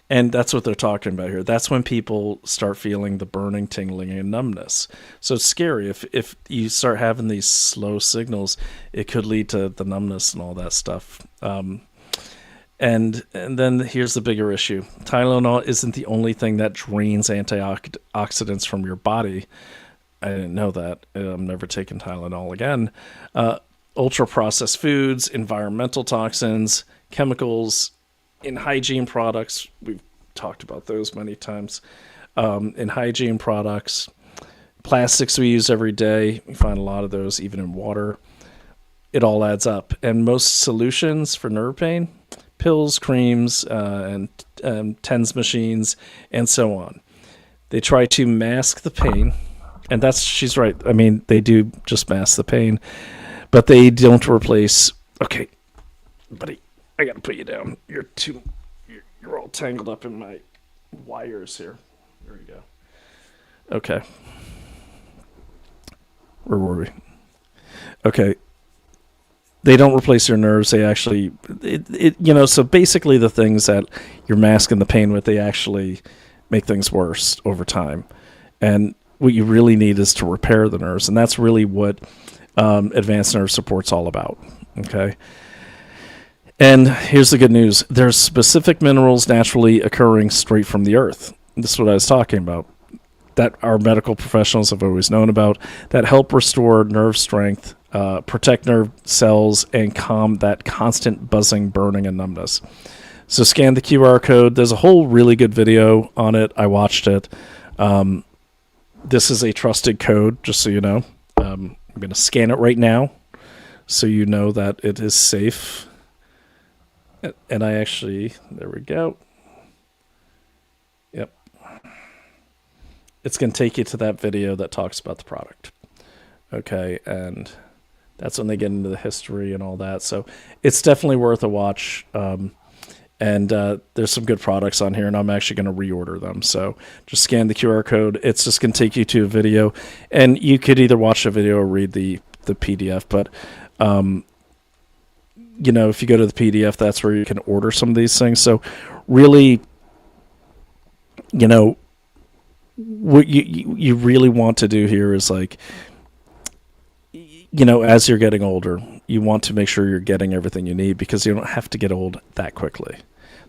And that's what they're talking about here. That's when people start feeling the burning, tingling, and numbness. So it's scary. If you start having these slow signals, it could lead to the numbness and all that stuff. And then here's the bigger issue. Tylenol isn't the only thing that drains antioxidants from your body. I didn't know that. I'm never taking Tylenol again. Ultra-processed foods, environmental toxins, chemicals, in hygiene products. We've talked about those many times. In hygiene products, plastics we use every day, we find a lot of those even in water. It all adds up. And most solutions for nerve pain, pills, creams, and TENS machines, and so on. They try to mask the pain. And she's right. I mean, they do just mask the pain, but they don't replace. Okay, buddy, I gotta put you down. You're all tangled up in my wires here. There you go. Okay. Where were we? Okay. They don't replace your nerves. They actually, so basically the things that you're masking the pain with, they actually make things worse over time. And what you really need is to repair the nerves. And that's really what advanced nerve support's all about. Okay. And here's the good news. There's specific minerals naturally occurring straight from the earth. This is what I was talking about, that our medical professionals have always known about, that help restore nerve strength, protect nerve cells, and calm that constant buzzing, burning, and numbness. So scan the QR code. There's a whole really good video on it. I watched it. This is a trusted code, just so you know. I'm going to scan it right now so you know that it is safe. And there we go. Yep. It's going to take you to that video that talks about the product. Okay, and that's when they get into the history and all that. So it's definitely worth a watch. And there's some good products on here, and I'm actually going to reorder them. So just scan the QR code. It's just going to take you to a video, and you could either watch the video or read the PDF. But if you go to the PDF, that's where you can order some of these things. So really, what you really want to do here is like, as you're getting older, you want to make sure you're getting everything you need, because you don't have to get old that quickly.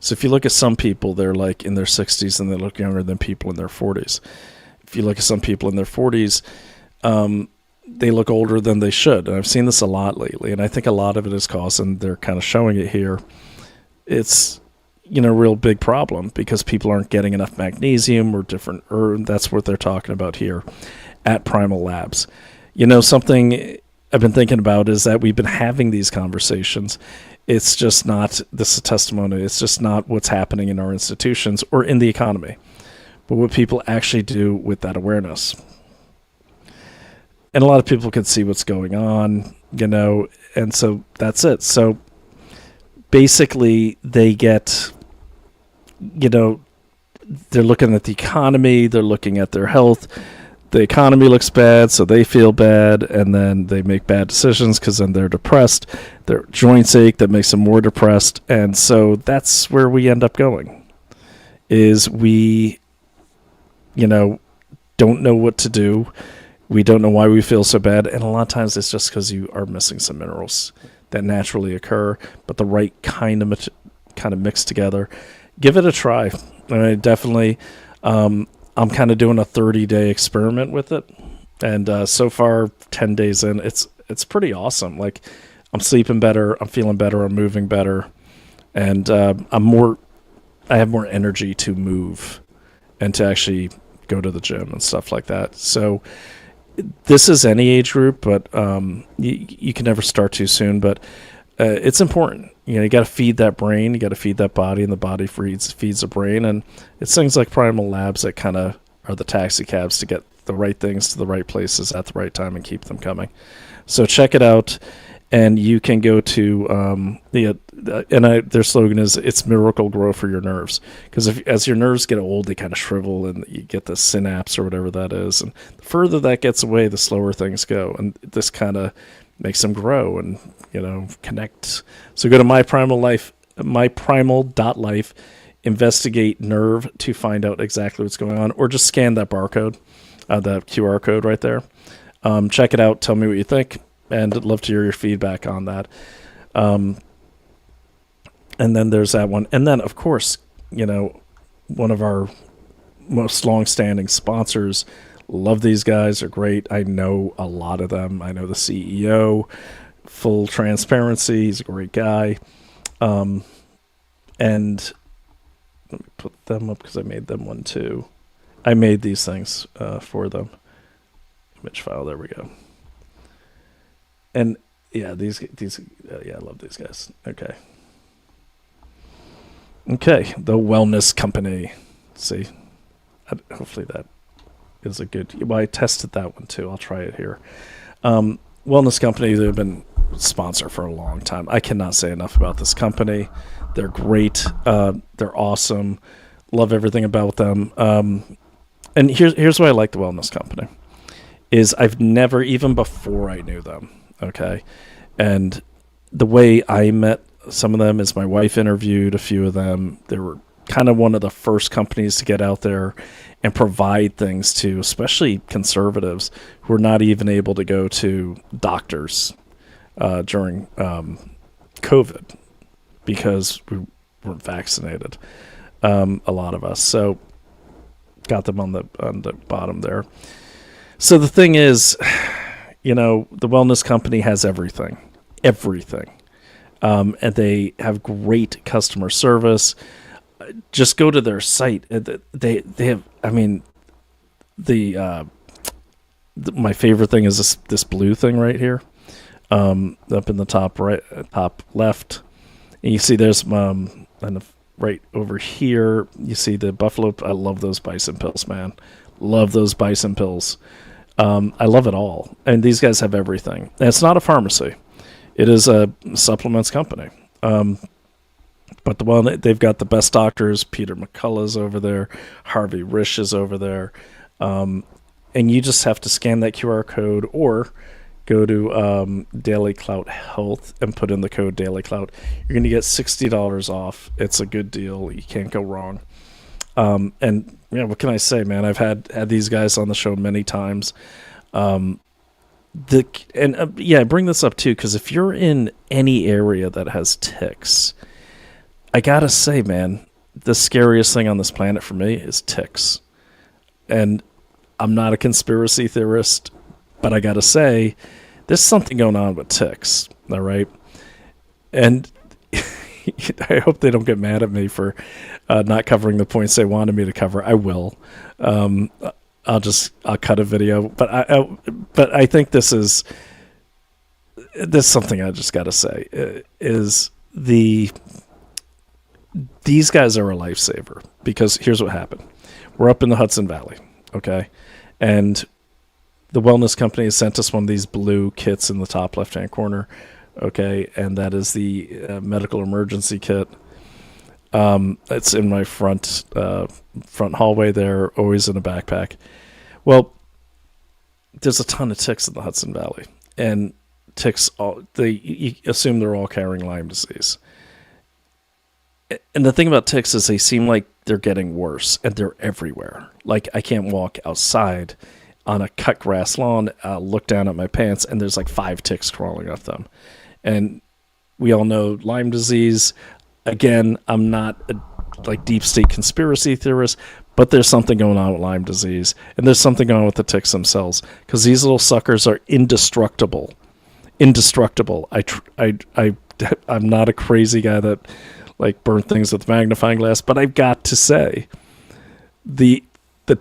So if you look at some people, they're like in their 60s and they look younger than people in their 40s. If you look at some people in their 40s, they look older than they should. And I've seen this a lot lately, and I think a lot of it is caused, and they're kind of showing it here. It's, a real big problem because people aren't getting enough magnesium or that's what they're talking about here at Primal Labs. Something I've been thinking about is that we've been having these conversations. It's just not, this is a testimony, it's just not what's happening in our institutions or in the economy, but what people actually do with that awareness. And a lot of people can see what's going on, and so that's it. So basically they get, they're looking at the economy, they're looking at their health. The economy looks bad, so they feel bad, and then they make bad decisions because then they're depressed. Their joints ache, that makes them more depressed. And so that's where we end up going, is we, don't know what to do. We don't know why we feel so bad. And a lot of times it's just because you are missing some minerals that naturally occur, but the right kind of mixed together. Give it a try. Definitely. I'm kind of doing a 30-day experiment with it, and so far, 10 days in, it's pretty awesome. Like, I'm sleeping better, I'm feeling better, I'm moving better, and I have more energy to move and to actually go to the gym and stuff like that. So this is any age group, but you can never start too soon. But it's important. You got to feed that brain, you got to feed that body, and the body feeds the brain. And it's things like Primal Labs that kind of are the taxi cabs to get the right things to the right places at the right time and keep them coming. So check it out, and you can go to their slogan is "It's miracle grow for your nerves," because as your nerves get old, they kind of shrivel and you get the synapse or whatever that is, and the further that gets away, the slower things go, and this kind of makes them grow and connect. So go to myprimal.life, investigate nerve to find out exactly what's going on, or just scan that barcode, the QR code right there. Check it out. Tell me what you think, and I'd love to hear your feedback on that. And then there's that one. And then, of course, one of our most long-standing sponsors. Love these guys. They're great. I know a lot of them. I know the CEO. Full transparency. He's a great guy. And let me put them up because I made them one too. I made these things for them. Image file. There we go. And yeah, I love these guys. Okay. The Wellness Company. See, hopefully that is a good. Well, I tested that one too. I'll try it here. Wellness Company. They've been sponsor for a long time. I cannot say enough about this company. They're great. They're awesome. Love everything about them. And here's why I like the Wellness Company is I've never, even before I knew them, okay, and the way I met some of them is my wife interviewed a few of them. They were kind of one of the first companies to get out there and provide things to, especially conservatives who are not even able to go to doctors during COVID because we weren't vaccinated, a lot of us. So got them on the bottom there. So the thing is, the Wellness Company has everything. And they have great customer service. Just go to their site. They have, my favorite thing is this blue thing right here, up in the top left. And you see there's right over here, you see the buffalo. I love those bison pills, man. Love those bison pills. I love it all. And these guys have everything. And it's not a pharmacy. It is a supplements company. But the one they've got the best doctors. Peter McCullough's over there. Harvey Risch is over there. And you just have to scan that QR code, or go to Daily Clout Health and put in the code Daily Clout. You're going to get $60 off. It's a good deal. You can't go wrong. And yeah, what can I say, man? I've had these guys on the show many times. I bring this up too because if you're in any area that has ticks, I gotta say, man, the scariest thing on this planet for me is ticks. And I'm not a conspiracy theorist, but I gotta say, there's something going on with ticks, all right? And I hope they don't get mad at me for not covering the points they wanted me to cover. I will. I'll cut a video, but I think this is something I just gotta say is these guys are a lifesaver because here's what happened. We're up in the Hudson Valley, okay? And the wellness company has sent us one of these blue kits in the top left-hand corner, okay? And that is the medical emergency kit. It's in my front hallway there, always in a backpack. Well, there's a ton of ticks in the Hudson Valley. And ticks, you assume they're all carrying Lyme disease. And the thing about ticks is they seem like they're getting worse, and they're everywhere. Like, I can't walk outside on a cut grass lawn, look down at my pants, and there's like 5 ticks crawling up them. And we all know Lyme disease. Again, I'm not a deep state conspiracy theorist, but there's something going on with Lyme disease, and there's something going on with the ticks themselves, because these little suckers are indestructible. Indestructible. I'm not a crazy guy that burn things with magnifying glass, but I've got to say, the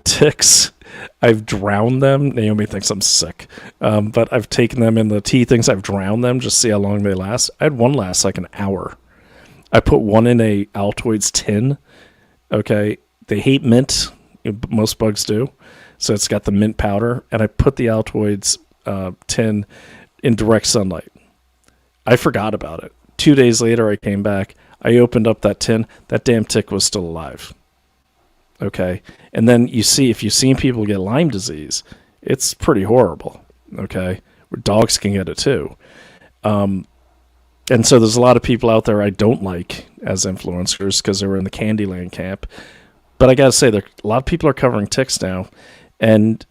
ticks, I've drowned them. Naomi thinks I'm sick, but I've taken them in the tea things. I've drowned them just to see how long they last. I had one last like an hour. I put one in a Altoids tin. Okay, they hate mint. Most bugs do, so it's got the mint powder. And I put the Altoids tin in direct sunlight. I forgot about it. 2 days later, I came back. I opened up that tin. That damn tick was still alive. Okay. And then if you've seen people get Lyme disease, it's pretty horrible. Okay. Dogs can get it too. And so there's a lot of people out there I don't like as influencers because they were in the Candyland camp. But I got to say, a lot of people are covering ticks now. And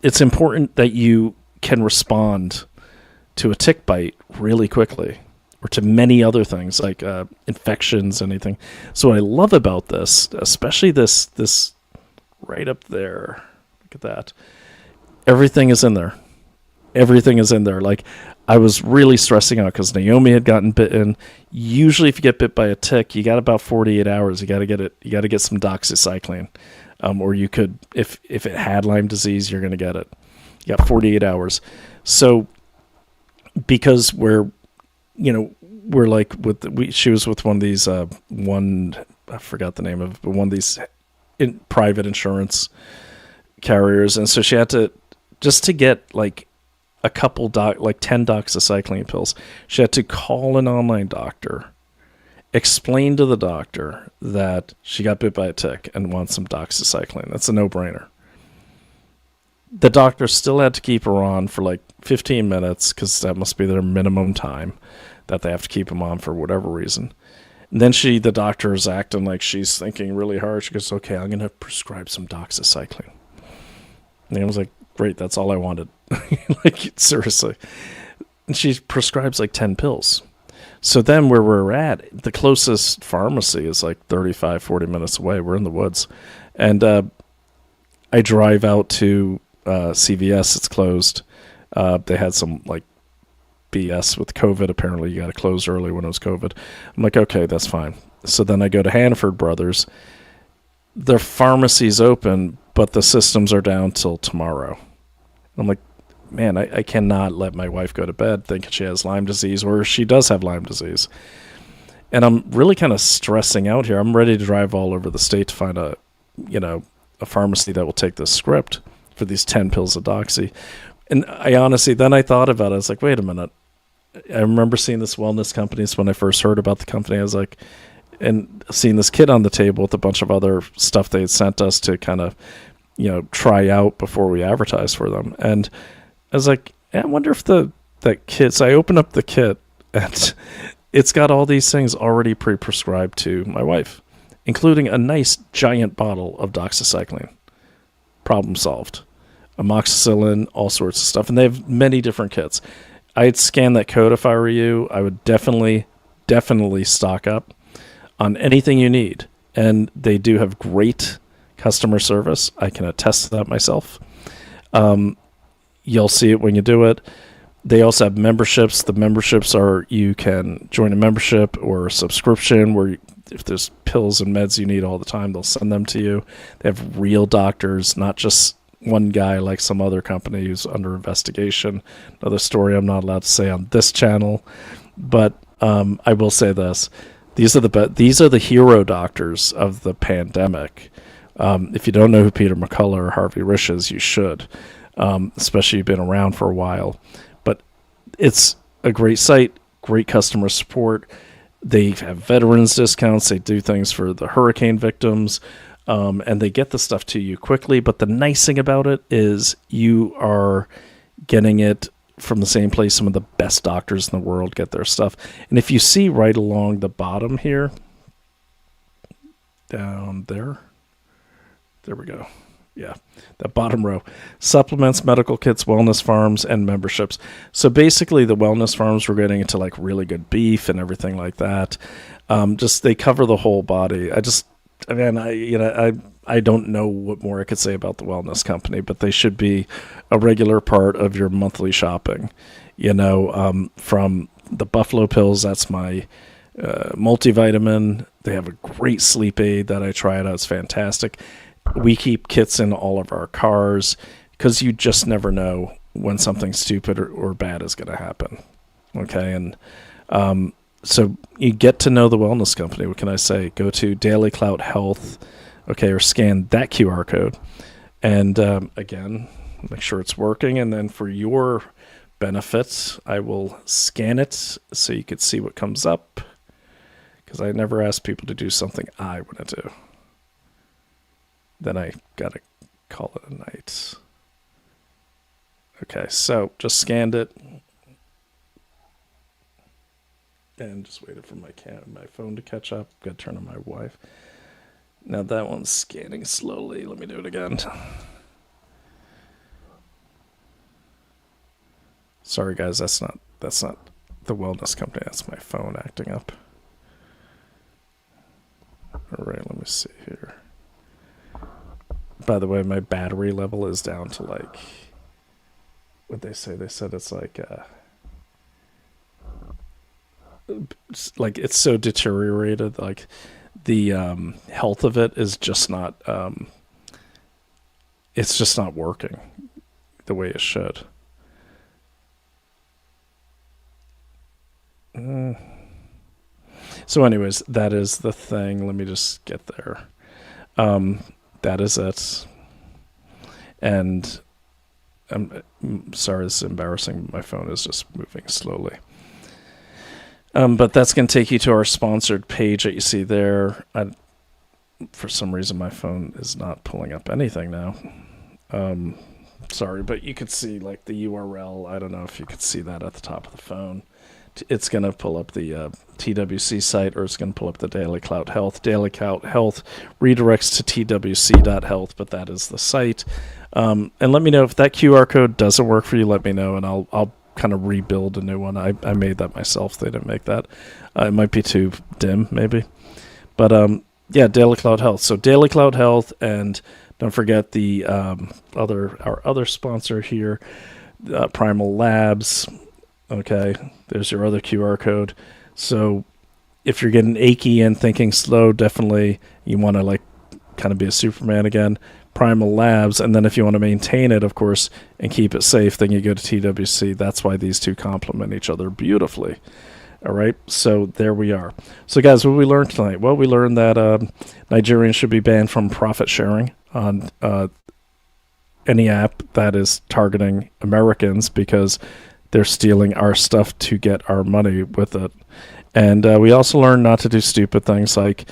it's important that you can respond to a tick bite really quickly, or to many other things like infections, anything. So what I love about this, especially this right up there, look at that. Everything is in there. Everything is in there. Like, I was really stressing out because Naomi had gotten bitten. Usually if you get bit by a tick, you got about 48 hours. You got to get some doxycycline. Or you could, if it had Lyme disease, you're going to get it. You got 48 hours. So because she was with one of these, I forgot the name of it, but one of these private insurance carriers. And so she had to, just to get a couple 10 doxycycline pills, she had to call an online doctor, explain to the doctor that she got bit by a tick and wants some doxycycline. That's a no-brainer. The doctor still had to keep her on for 15 minutes because that must be their minimum time that they have to keep them on for whatever reason. And then the doctor is acting like she's thinking really hard. She goes, okay, I'm going to prescribe some doxycycline. And I was like, great, that's all I wanted. Seriously. And she prescribes 10 pills. So then where we're at, the closest pharmacy is 35, 40 minutes away. We're in the woods. And I drive out to CVS. It's closed. They had some BS with COVID. Apparently you got to close early when it was COVID. I'm like, okay, that's fine. So then I go to Hannaford Brothers. Their pharmacy's open, but the systems are down till tomorrow. I'm like, man, I cannot let my wife go to bed thinking she has Lyme disease, or she does have Lyme disease. And I'm really kind of stressing out here. I'm ready to drive all over the state to find a pharmacy that will take this script for these 10 pills of doxy. And I honestly, then I thought about it. I was like, wait a minute. I remember seeing this wellness companies when I first heard about the company. I was like, and seeing this kit on the table with a bunch of other stuff they had sent us to kind of, try out before we advertise for them. And I was like, And I wonder if that kit. So I open up the kit, and it's got all these things already pre-prescribed to my wife, including a nice giant bottle of doxycycline. Problem solved. Amoxicillin, all sorts of stuff, and they have many different kits. I'd scan that code if I were you. I would definitely stock up on anything you need. And they do have great customer service. I can attest to that myself. You'll see it when you do it. They also have memberships. The memberships are, you can join a membership or a subscription where if there's pills and meds you need all the time, they'll send them to you. They have real doctors, not just one guy like some other company who's under investigation. Another story I'm not allowed to say on this channel. But I will say this. These are the hero doctors of the pandemic. If you don't know who Peter McCullough or Harvey Risch is, you should, especially if you've been around for a while. But it's a great site, great customer support. They have veterans discounts. They do things for the hurricane victims, and they get the stuff to you quickly. But the nice thing about it is you are getting it from the same place some of the best doctors in the world get their stuff. And if you see right along the bottom here, down there we go. Yeah, that bottom row. Supplements, medical kits, wellness farms, and memberships. So basically the wellness farms, we're getting into like really good beef and everything like that. Just they cover the whole body. I don't know what more I could say about the wellness company, but they should be a regular part of your monthly shopping. From the Buffalo pills, that's my multivitamin. They have a great sleep aid that I tried out. It's fantastic. We keep kits in all of our cars because you just never know when something stupid or bad is going to happen. Okay, and so you get to know the wellness company. What can I say? Go to Daily Clout Health, okay, or scan that QR code. And again, make sure it's working. And then for your benefits, I will scan it so you could see what comes up. Because I never ask people to do something I want to do. Then I got to call it a night. Okay, so just scanned it. And just waited for my phone to catch up. Got to turn on my Wi-Fi. Now that one's scanning slowly. Let me do it again. Sorry guys, that's not the wellness company. That's my phone acting up. All right, let me see here. By the way, my battery level is down to like, what'd they say? They said it's like it's so deteriorated. Like the health of it is just not, it's just not working the way it should. So anyways, that is the thing. Let me just get there. That is it. And I'm sorry, this is embarrassing. My phone is just moving slowly. But that's going to take you to our sponsored page that you see there. For some reason, my phone is not pulling up anything now. Sorry, but you could see like the URL. I don't know if you could see that at the top of the phone. It's going to pull up the TWC site, or it's going to pull up the Daily Clout Health. Daily Clout Health redirects to twc.health, but that is the site. And let me know if that QR code doesn't work for you. Let me know, and I'll kind of rebuild a new one. I made that myself. They didn't make that. It might be too dim, maybe. But yeah, Daily Clout Health. So Daily Clout Health, and don't forget the our other sponsor here, Primal Labs. Okay, there's your other QR code. So if you're getting achy and thinking slow, definitely you want to like kind of be a Superman again, Primal Labs. And then if you want to maintain it, of course, and keep it safe, then you go to TWC. That's why these two complement each other beautifully. All right, so there we are. So guys, what we learned tonight? Well, we learned that Nigerians should be banned from profit sharing on any app that is targeting Americans, because they're stealing our stuff to get our money with it. And we also learned not to do stupid things like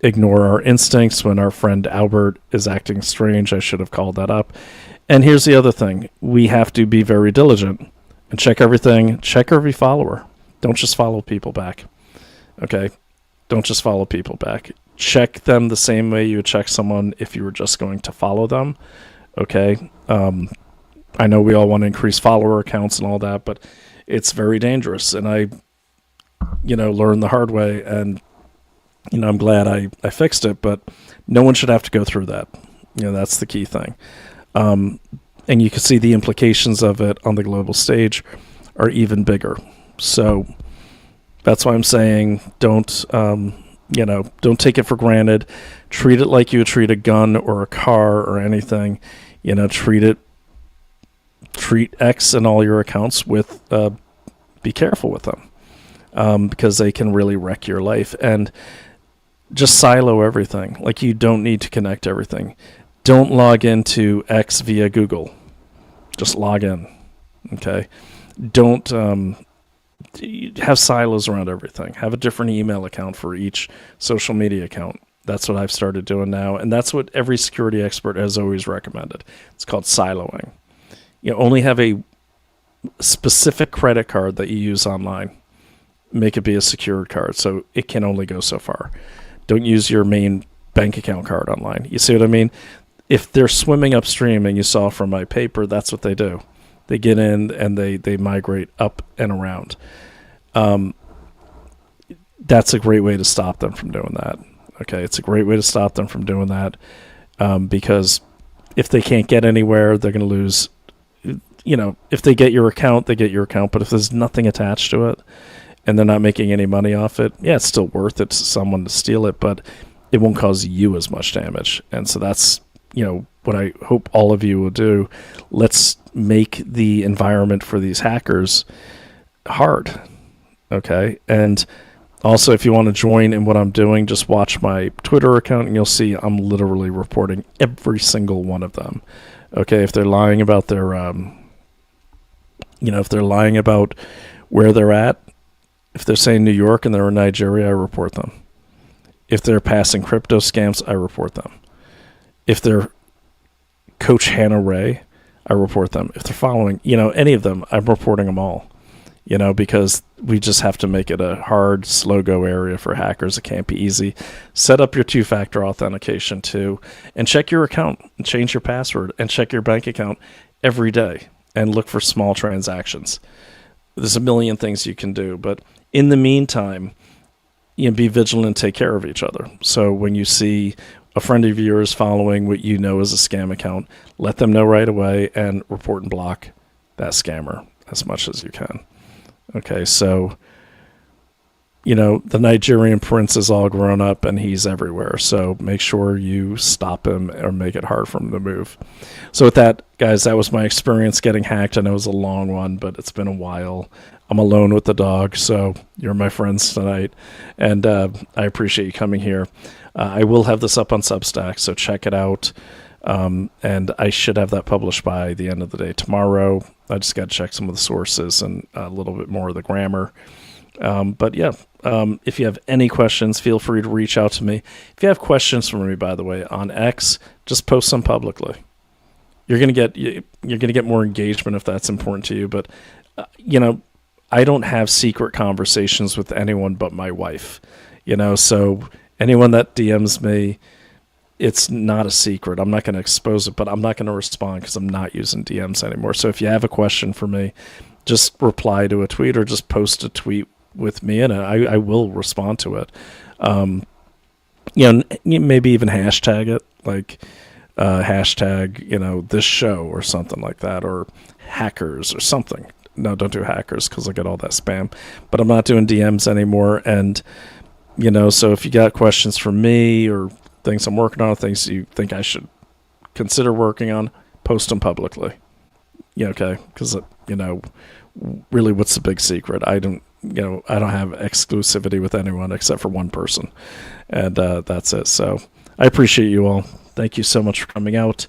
ignore our instincts when our friend Albert is acting strange. I should have called that up. And here's the other thing. We have to be very diligent and check everything. Check every follower. Don't just follow people back. Okay? Don't just follow people back. Check them the same way you would check someone if you were just going to follow them. Okay? I know we all want to increase follower accounts and all that, but it's very dangerous. And I, learned the hard way, and, I'm glad I fixed it, but no one should have to go through that. That's the key thing. And you can see the implications of it on the global stage are even bigger. So that's why I'm saying don't take it for granted. Treat it like you would treat a gun or a car or anything. Treat X and all your accounts with, be careful with them, because they can really wreck your life. And just silo everything. Like, you don't need to connect everything. Don't log into X via Google. Just log in. Okay? Don't have silos around everything. Have a different email account for each social media account. That's what I've started doing now, and that's what every security expert has always recommended. It's called siloing. Only have a specific credit card that you use online. Make it be a secured card, so it can only go so far. Don't use your main bank account card online. You see what I mean? If they're swimming upstream, and you saw from my paper, that's what they do. They get in and they migrate up and around. That's a great way to stop them from doing that. Okay, it's a great way to stop them from doing that, because if they can't get anywhere, they're going to lose. If they get your account, they get your account. But if there's nothing attached to it and they're not making any money off it, yeah, it's still worth it to someone to steal it, but it won't cause you as much damage. And so that's, what I hope all of you will do. Let's make the environment for these hackers hard. Okay. And also, if you want to join in what I'm doing, just watch my Twitter account and you'll see I'm literally reporting every single one of them. Okay. If they're lying about their, if they're lying about where they're at, if they're saying New York and they're in Nigeria, I report them. If they're passing crypto scams, I report them. If they're Coach Hannah Ray, I report them. If they're following, any of them, I'm reporting them all. Because we just have to make it a hard, slow-go area for hackers. It can't be easy. Set up your two-factor authentication, too, and check your account, and change your password, and check your bank account every day, and look for small transactions. There's a million things you can do, but in the meantime, be vigilant and take care of each other. So when you see a friend of yours following what you know is a scam account, let them know right away and report and block that scammer as much as you can. Okay, so, the Nigerian prince is all grown up and he's everywhere. So make sure you stop him or make it hard for him to move. So with that, guys, that was my experience getting hacked. I know it was a long one, but it's been a while. I'm alone with the dog, so you're my friends tonight. And I appreciate you coming here. I will have this up on Substack, so check it out. And I should have that published by the end of the day tomorrow. I just got to check some of the sources and a little bit more of the grammar. But yeah, if you have any questions, feel free to reach out to me. If you have questions for me, by the way, on X, just post them publicly. You're gonna get more engagement if that's important to you. But I don't have secret conversations with anyone but my wife. So anyone that DMs me, it's not a secret. I'm not going to expose it, but I'm not going to respond because I'm not using DMs anymore. So if you have a question for me, just reply to a tweet or just post a tweet with me in it. I will respond to it. Maybe even hashtag it, like hashtag, this show or something like that, or hackers or something. No, don't do hackers because I get all that spam. But I'm not doing DMs anymore. And, so if you got questions for me or things I'm working on, things you think I should consider working on, post them publicly. Okay? Because, really, what's the big secret? I don't have exclusivity with anyone except for one person. And that's it. So I appreciate you all. Thank you so much for coming out.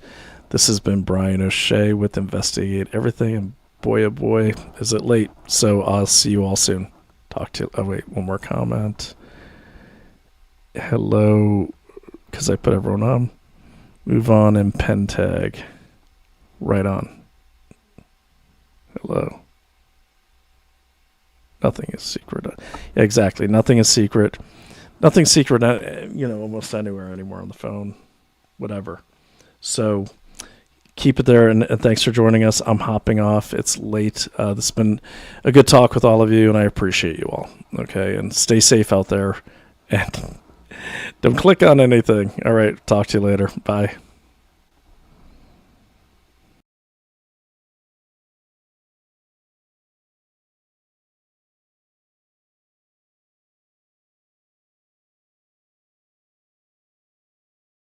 This has been Brian O'Shea with Investigate Everything. And boy, oh boy, is it late. So I'll see you all soon. Talk to you. Oh, wait, one more comment. Hello, because I put everyone on. Move on and pen tag. Right on. Hello. Nothing is secret. Yeah, exactly. Nothing is secret. Nothing's secret, almost anywhere anymore on the phone, whatever. So keep it there, and thanks for joining us. I'm hopping off. It's late. This has been a good talk with all of you, and I appreciate you all. Okay, and stay safe out there, and don't click on anything. All right, talk to you later. Bye.